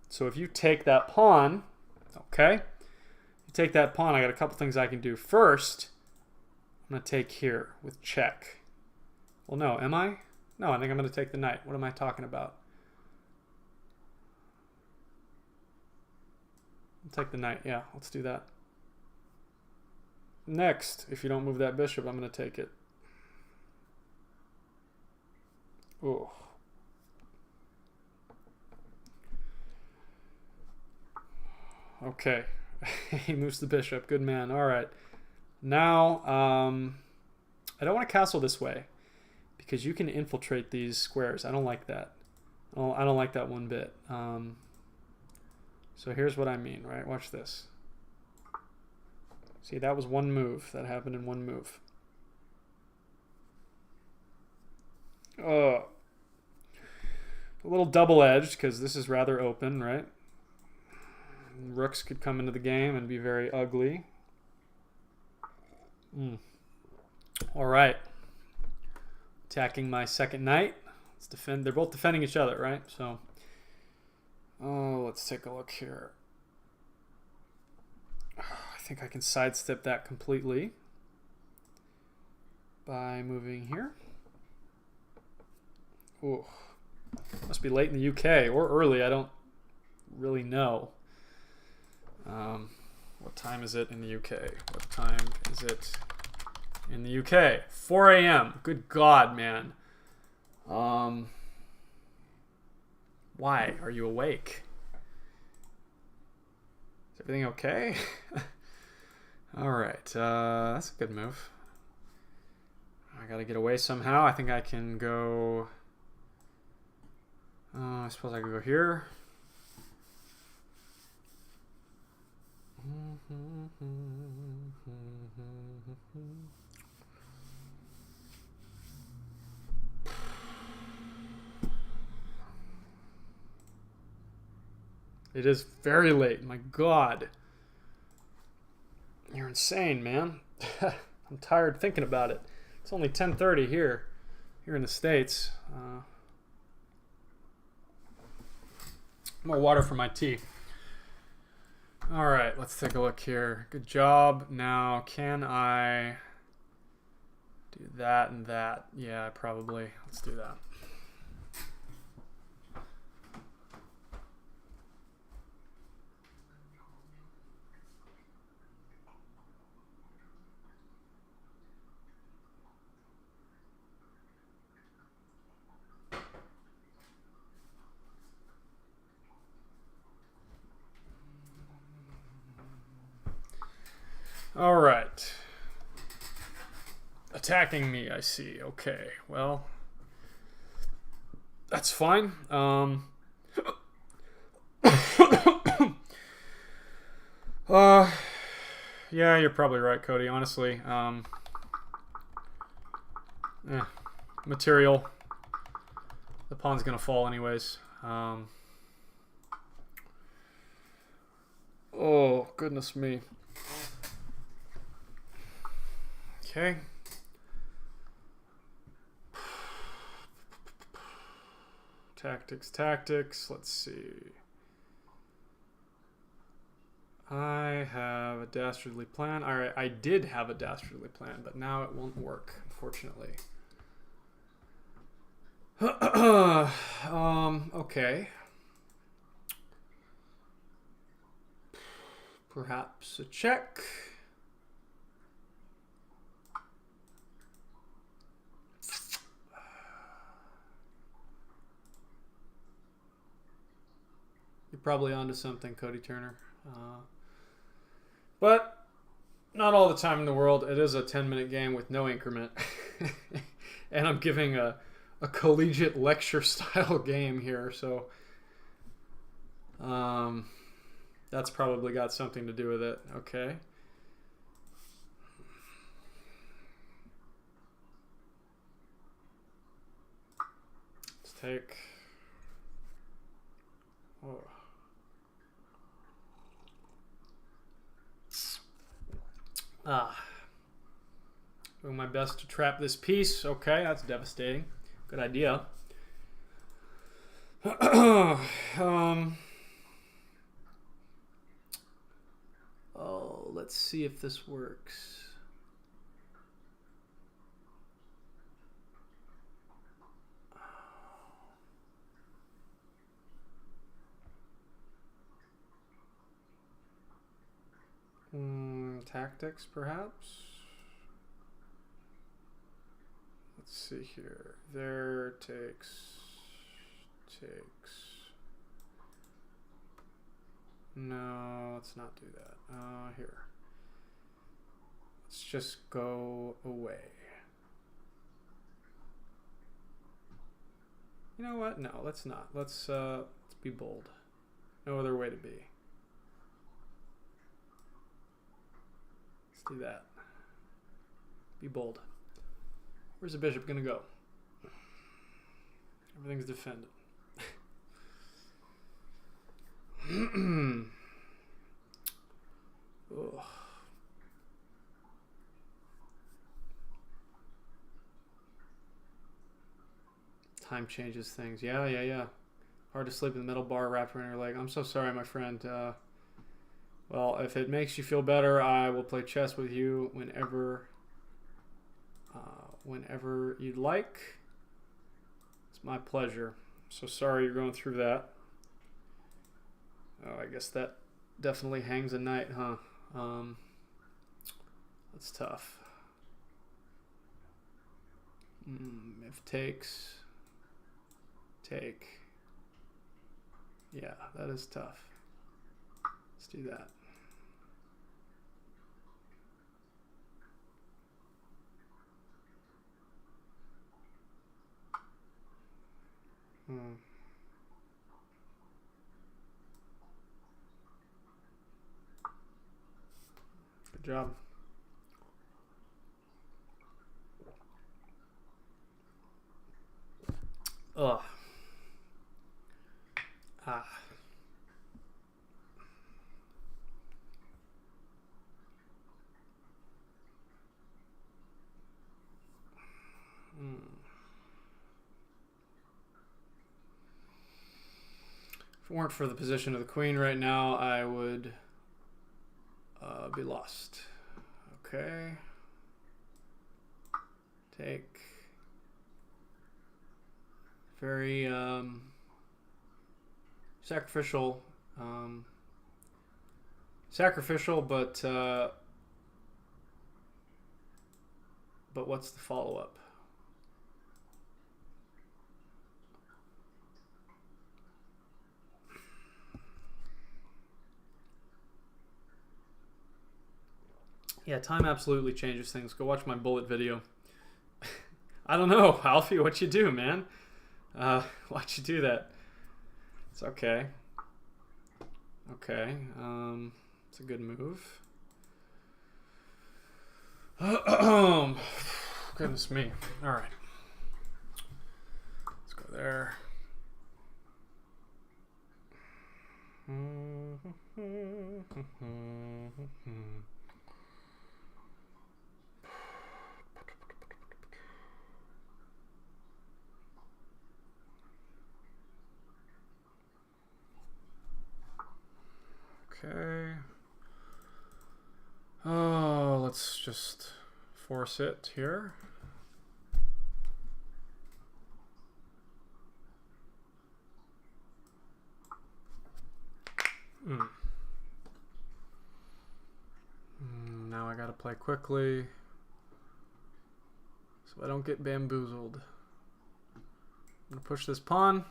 So if you take that pawn, okay, you take that pawn, I got a couple things I can do. First, I'm going to take here with check. Well, no, am I? No, I think I'm going to take the knight. What am I talking about? I'll take the knight. Yeah, let's do that. Next, if you don't move that bishop, I'm going to take it. Oh. Okay. He moves the bishop. Good man. All right. Now, I don't want to castle this way because you can infiltrate these squares. I don't like that. I don't like that one bit. So here's what I mean, right? Watch this. See, that was one move. That happened in one move. A little double-edged because this is rather open, right? Rooks could come into the game and be very ugly. All right. Attacking my second knight. Let's defend. They're both defending each other, right? So, let's take a look here. I think I can sidestep that completely by moving here. Ooh. Must be late in the UK or early. I don't really know. What time is it in the UK? What time is it in the UK? 4 a.m. Good God, man. Why are you awake? Is everything okay? All right. That's a good move. I got to get away somehow. I think I can go... I suppose I could go here. It is very late. My God. You're insane, man. I'm tired thinking about it. It's only 10:30 here in the States. More water for my tea. All right, let's take a look here. Good job. Now, can I do that and that? Yeah, probably. Let's do that. All right. Attacking me, I see. Okay, well, that's fine. Yeah, you're probably right, Cody, honestly. Material. The pawn's gonna fall anyways. Oh, goodness me. Okay. Tactics. Let's see. I have a dastardly plan. All right, I did have a dastardly plan, but now it won't work, unfortunately. Okay. Perhaps a check. You're probably onto something, Cody Turner. But not all the time in the world. It is a 10-minute game with no increment. And I'm giving a collegiate lecture style game here, so that's probably got something to do with it. Okay. Let's take... Oh. Doing my best to trap this piece. Okay, that's devastating. Good idea. Oh, let's see if this works. Tactics, perhaps? Let's see here. There takes. No, let's not do that. Here. Let's just go away. You know what? No, let's not. Let's be bold. No other way to be. Let's do that. Be bold. Where's the bishop gonna go? Everything's defended. Ugh. Time changes things. Yeah. Hard to sleep with the metal bar wrapped around your leg. I'm so sorry, my friend. Well, if it makes you feel better, I will play chess with you whenever you'd like. It's my pleasure. So sorry you're going through that. Oh, I guess that definitely hangs a knight, huh? That's tough. If takes, take. Yeah, that is tough. Let's do that. Good job. Ugh. If it weren't for the position of the queen right now, I would be lost. Okay. Take. Very sacrificial. But what's the follow-up? Yeah, time absolutely changes things. Go watch my bullet video. I don't know, Alfie, what you do, man? Why'd you do that? It's okay. Okay, it's a good move. Goodness me. All right. Let's go there. Okay. Oh, let's just force it here. Now I gotta play quickly so I don't get bamboozled. I'm gonna push this pawn.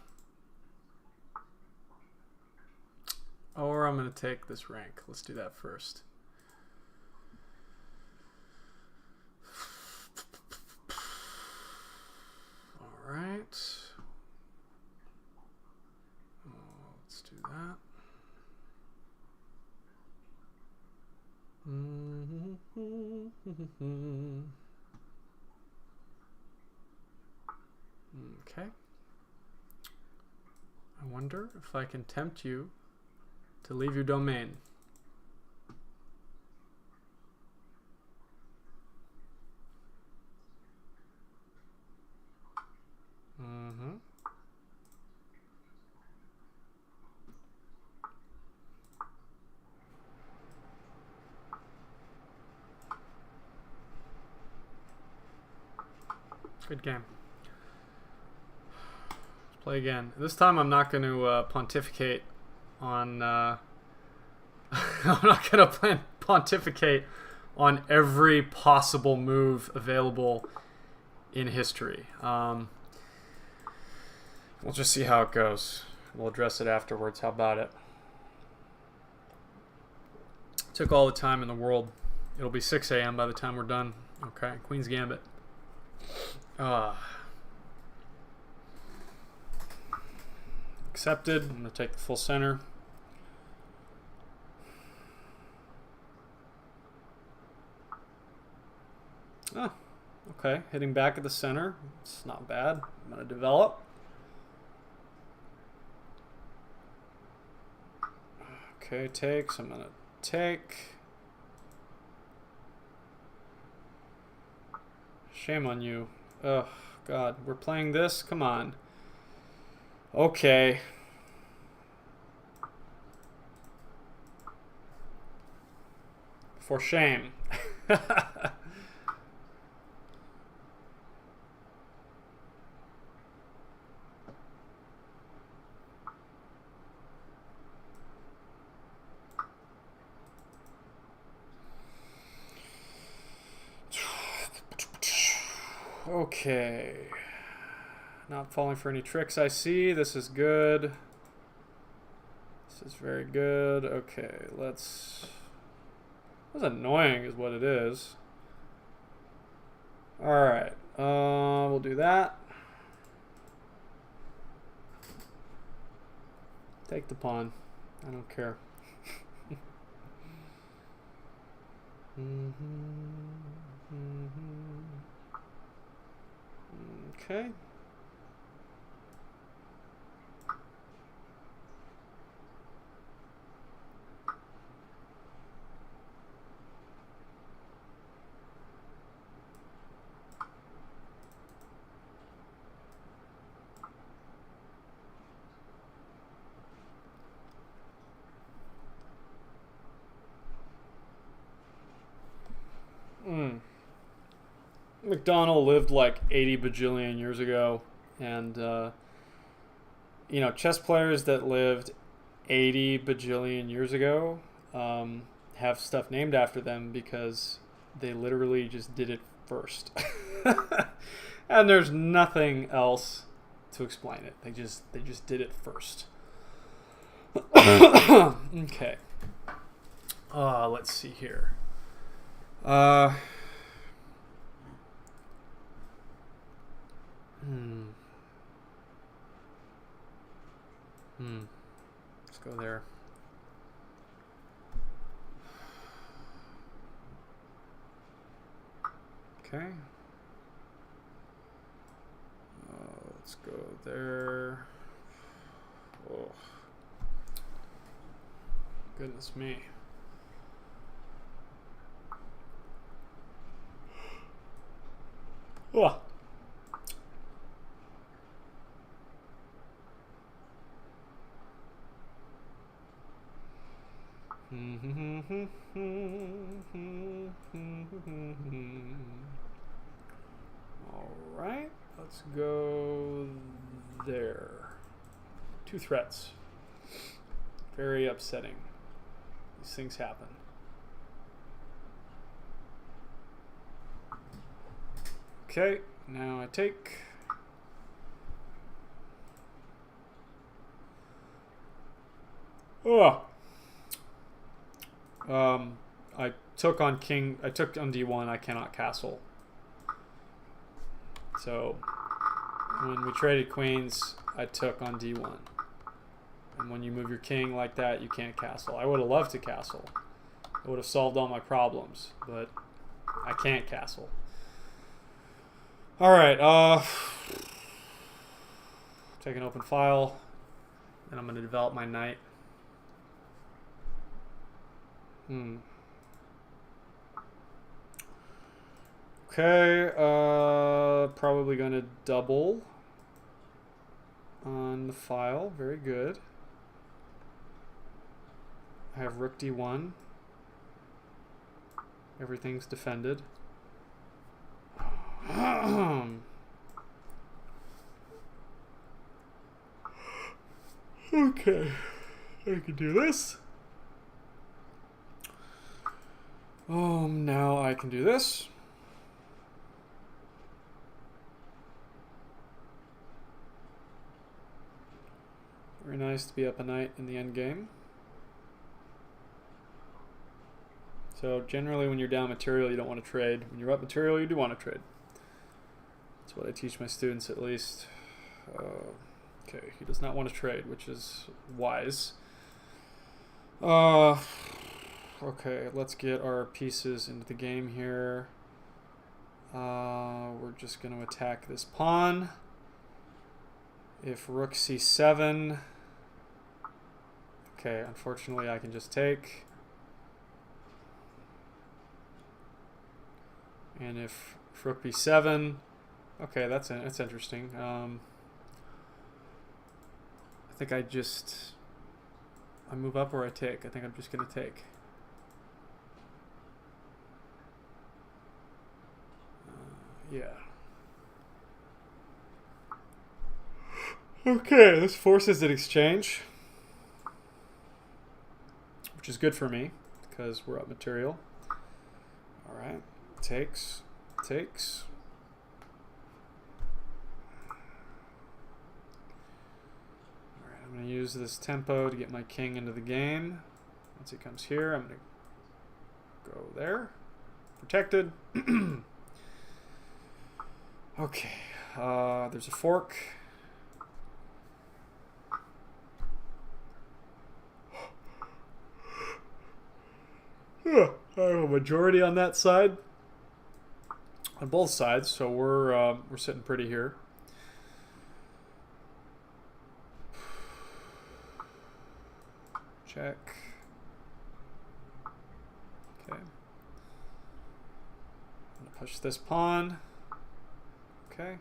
Or I'm gonna take this rank. Let's do that first. Alright. Let's do that. Okay. I wonder if I can tempt you to leave your domain. Good game. Let's play again. This time I'm not going to pontificate on... I'm not going to pontificate on every possible move available in history. We'll just see how it goes. We'll address it afterwards. How about it? Took all the time in the world. It'll be 6 a.m. by the time we're done. Okay, Queen's Gambit. Accepted. I'm going to take the full center. Oh, okay. Hitting back at the center. It's not bad. I'm going to develop. Okay, take. So I'm going to take. Shame on you. Oh, God. We're playing this? Come on. Okay. For shame. Okay. Not falling for any tricks, I see. This is good. This is very good. Okay, let's... That's annoying is what it is. Alright. We'll do that. Take the pawn. I don't care. Okay. McDonald lived like 80 bajillion years ago, and you know, chess players that lived 80 bajillion years ago have stuff named after them because they literally just did it first. And there's nothing else to explain it. They just did it first. Okay. Let's see here. Let's go there. Okay. Let's go there. Oh. Goodness me. Oh. All right, let's go there. 2 threats. Very upsetting. These things happen. Okay, now I take. Oh. I took on king. I took on d1. I cannot castle. So when we traded queens, I took on d1. And when you move your king like that, you can't castle. I would have loved to castle. It would have solved all my problems, but I can't castle. All right. Take an open file, and I'm going to develop my knight. Okay, probably going to double on the file. Very good. I have rook d1. Everything's defended. Okay, I can do this. Now I can do this. Very nice to be up a knight in the end game. So generally when you're down material, you don't want to trade. When you're up material, you do want to trade. That's what I teach my students, at least. Okay, he does not want to trade, which is wise. Okay, let's get our pieces into the game here. We're just going to attack this pawn. If rook c7... Okay, unfortunately I can just take. And if rook b7... Okay, that's interesting. I think I move up or I take. I think I'm just going to take. Yeah. Okay, this forces an exchange, which is good for me because we're up material. All right, takes. I'm going to use this tempo to get my king into the game. Once he comes here, I'm going to go there. Protected. Okay. There's a fork. I have a majority on that side. On both sides, so we're sitting pretty here. Check. Okay. I'm gonna push this pawn. Okay.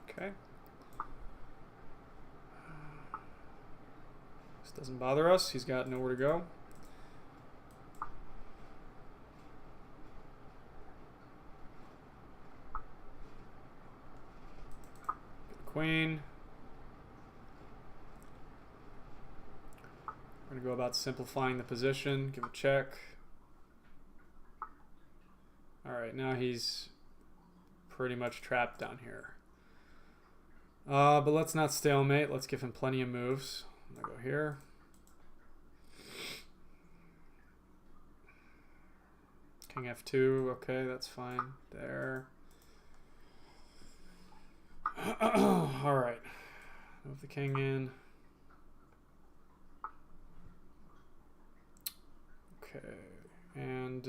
Okay. This doesn't bother us. He's got nowhere to go. Queen. We're going to go about simplifying the position. Give a check. Alright, now he's pretty much trapped down here. But let's not stalemate. Let's give him plenty of moves. I'm going to go here. King f2. Okay, that's fine. There. Alright. Move the king in. Okay. And,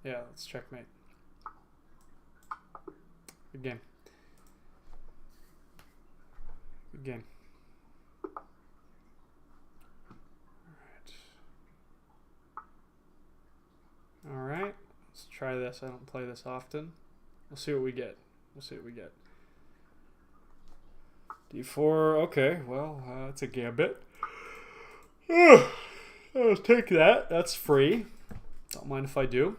yeah, let's checkmate. Good game. Good game. Alright. Let's try this. I don't play this often. We'll see what we get. We'll see what we get. d4. Okay, well, it's a gambit. I'll take that. That's free. Don't mind if I do.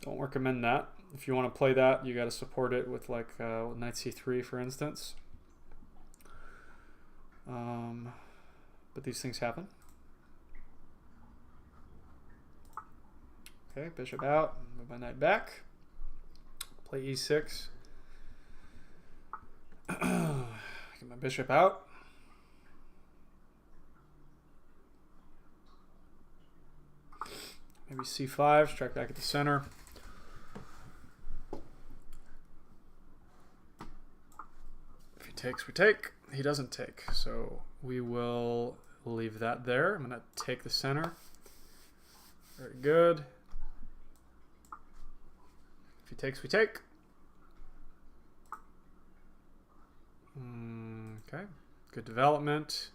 Don't recommend that. if you want to play that, you got to support it with like knight c3, for instance. But these things happen. Okay, bishop out, move my knight back, play e6. Get my bishop out. Maybe c5, strike back at the center. If he takes, we take. He doesn't take, so we will leave that there. I'm going to take the center. Very good. If he takes, we take. Okay, good development.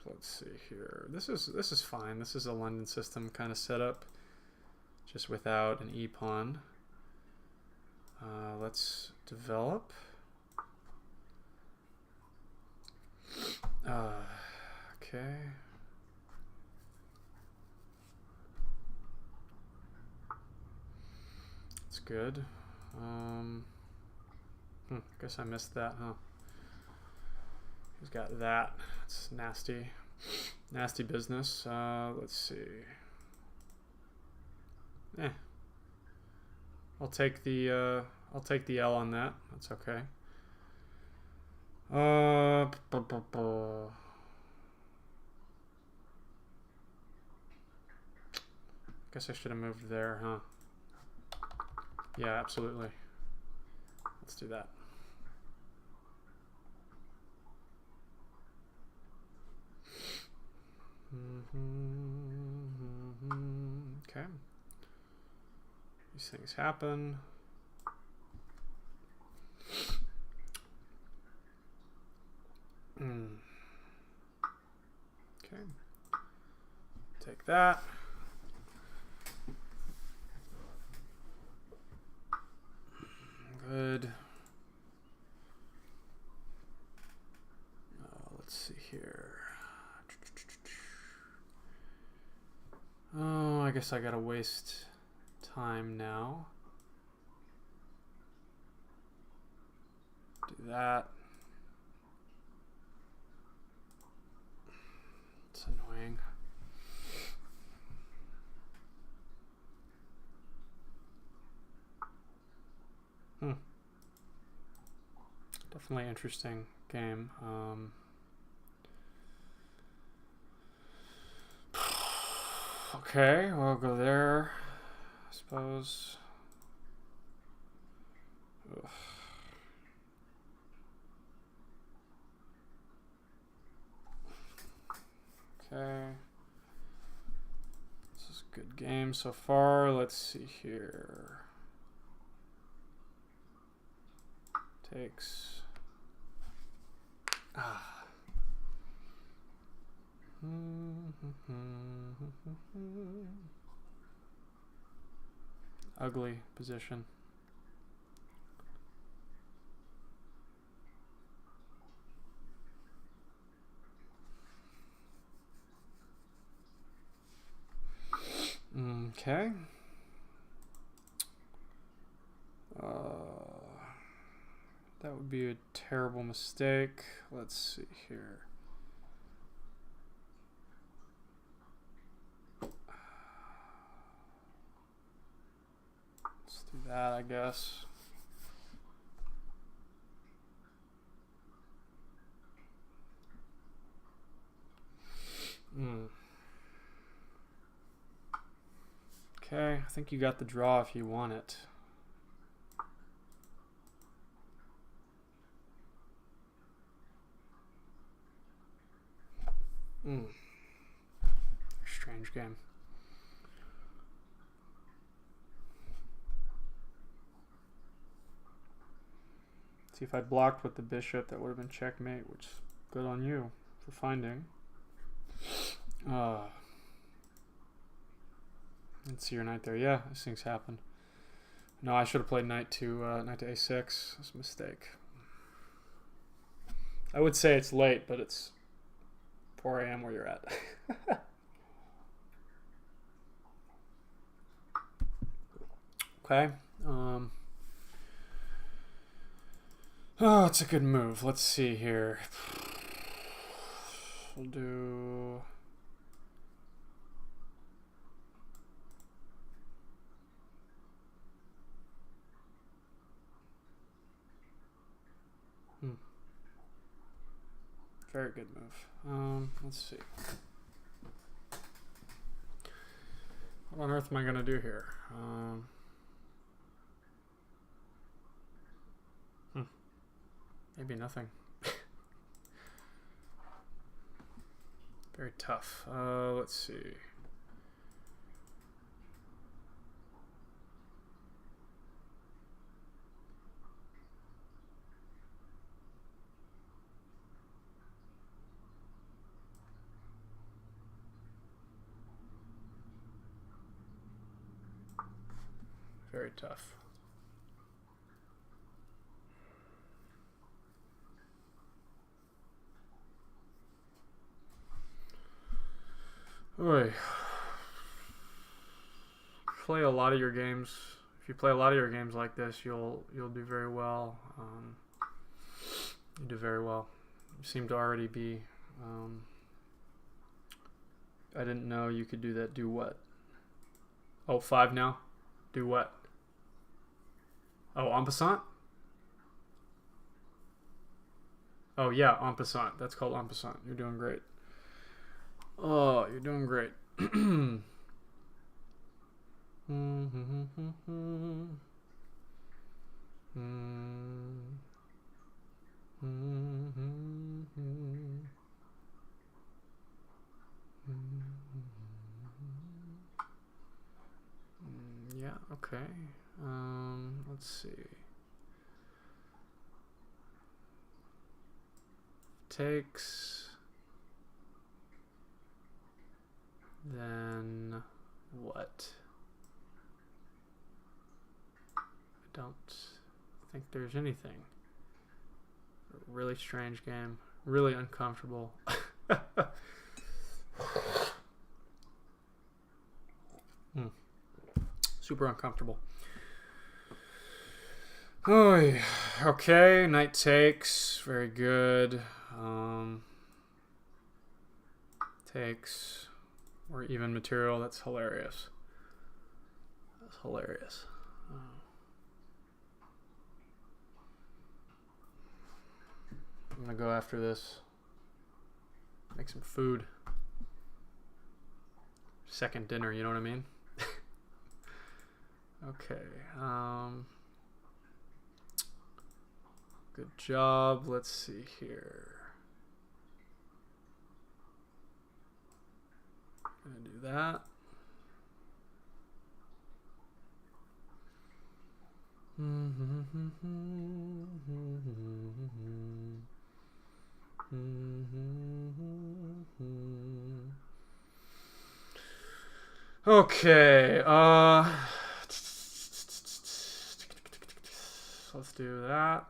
Let's see here. This is fine. This is a London system kind of setup, just without an e pawn. Let's develop. Okay. That's good. Guess I missed that, huh? He's got that. It's nasty. Nasty business. Let's see. I'll take the L on that. That's okay. Guess I should have moved there, huh? Yeah, absolutely. Let's do that. Okay. These things happen. Okay. Take that. Good. Let's see here. Oh, I guess I gotta waste time now. Do that. It's annoying. Definitely interesting game. Okay, we'll go there, I suppose. Ugh. Okay. This is a good game so far. Let's see here. Takes. Ugly position. Okay. That would be a terrible mistake. Let's see here. Let's do that, I guess. Okay, I think you got the draw if you want it. Strange game. See, if I blocked with the bishop, that would have been checkmate, which is good on you for finding. Let's see your knight there. Yeah, these things happen. No, I should have played knight to a6. That's a mistake. I would say it's late, but it's 4 a.m. where you're at. Okay. Oh, it's a good move. Let's see here. We'll do... Very good move. Let's see. What on earth am I going to do here? Maybe nothing. Very tough. Let's see. Very tough. Oy. Play a lot of your games. If you play a lot of your games like this, you'll do very well. You do very well. You seem to already be. I didn't know you could do that. Do what? Oh, 5 now. Do what? Oh, en passant? Oh, yeah, en passant. That's called en passant. You're doing great. Oh, you're doing great. Yeah, okay. Let's see. Takes. Then what? I don't think there's anything. A really strange game. Really uncomfortable. Super uncomfortable. Oh, okay. Knight takes. Very good. Takes. Or even material. That's hilarious. That's hilarious. I'm gonna go after this. Make some food. Second dinner, you know what I mean? Okay. Good job. Let's see here. Gonna do that. Okay. Let's do that.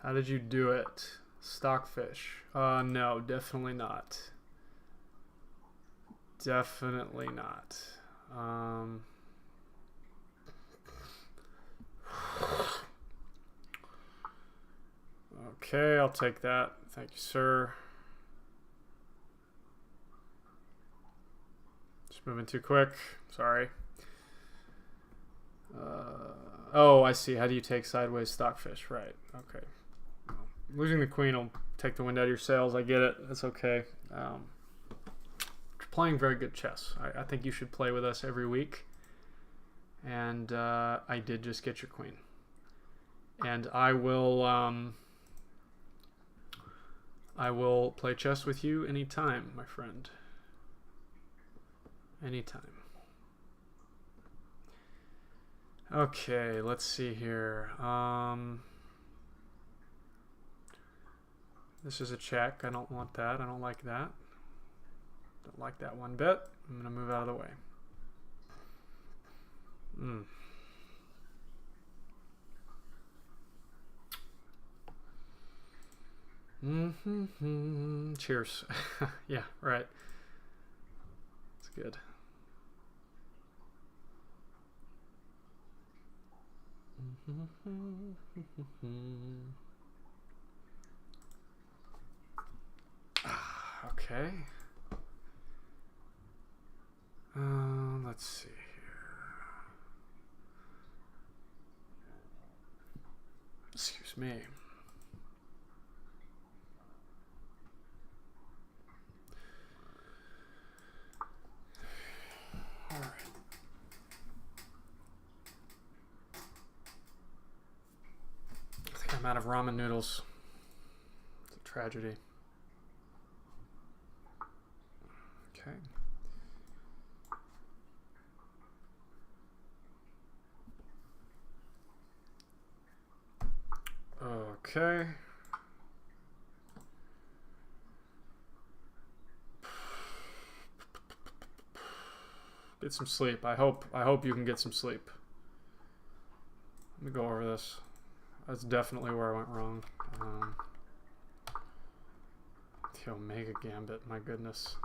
How did you do it? Stockfish. No, definitely not. Definitely not. Okay, I'll take that. Thank you, sir. Just moving too quick. Sorry. Oh, I see. How do you take sideways stockfish? Right. Okay. Well, losing the queen will take the wind out of your sails. I get it. That's okay. Playing very good chess. I think you should play with us every week. And I did just get your queen. And I will play chess with you anytime, my friend. Anytime. Okay, let's see here. This is a check. I don't want that. I don't like that. Don't like that one bit. I'm gonna move out of the way. Cheers. Yeah, right. It's good. Okay. Let's see here. Excuse me. All right. I think I'm out of ramen noodles. It's a tragedy. Okay. Okay. Get some sleep. I hope you can get some sleep. Let me go over this. That's definitely where I went wrong. The Omega Gambit, my goodness.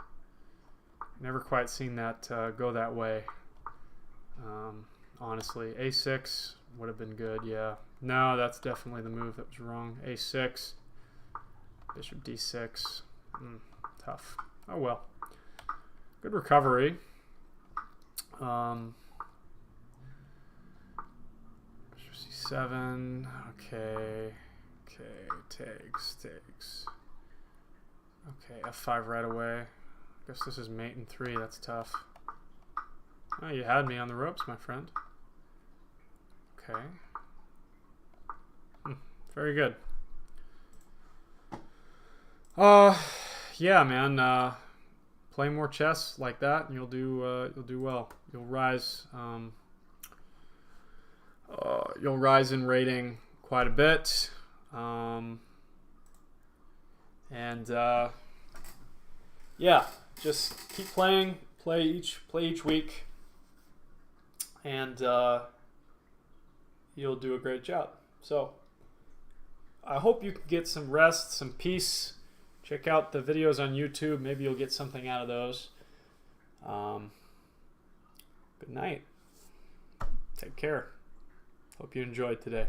Never quite seen that go that way. Honestly, A6 would have been good, yeah. No, that's definitely the move that was wrong. A6, Bishop D6. Tough. Oh well. Good recovery. Bishop C7. Okay. Takes. Okay, F5 right away. Guess this is mate in 3. That's tough. Oh, you had me on the ropes, my friend. Okay. Very good. Yeah, man. Play more chess like that, and you'll do well. You'll rise. You'll rise in rating quite a bit. Yeah, just keep playing. Play each week, and you'll do a great job. So I hope you can get some rest, some peace. Check out the videos on YouTube. Maybe you'll get something out of those. Good night. Take care. Hope you enjoyed today.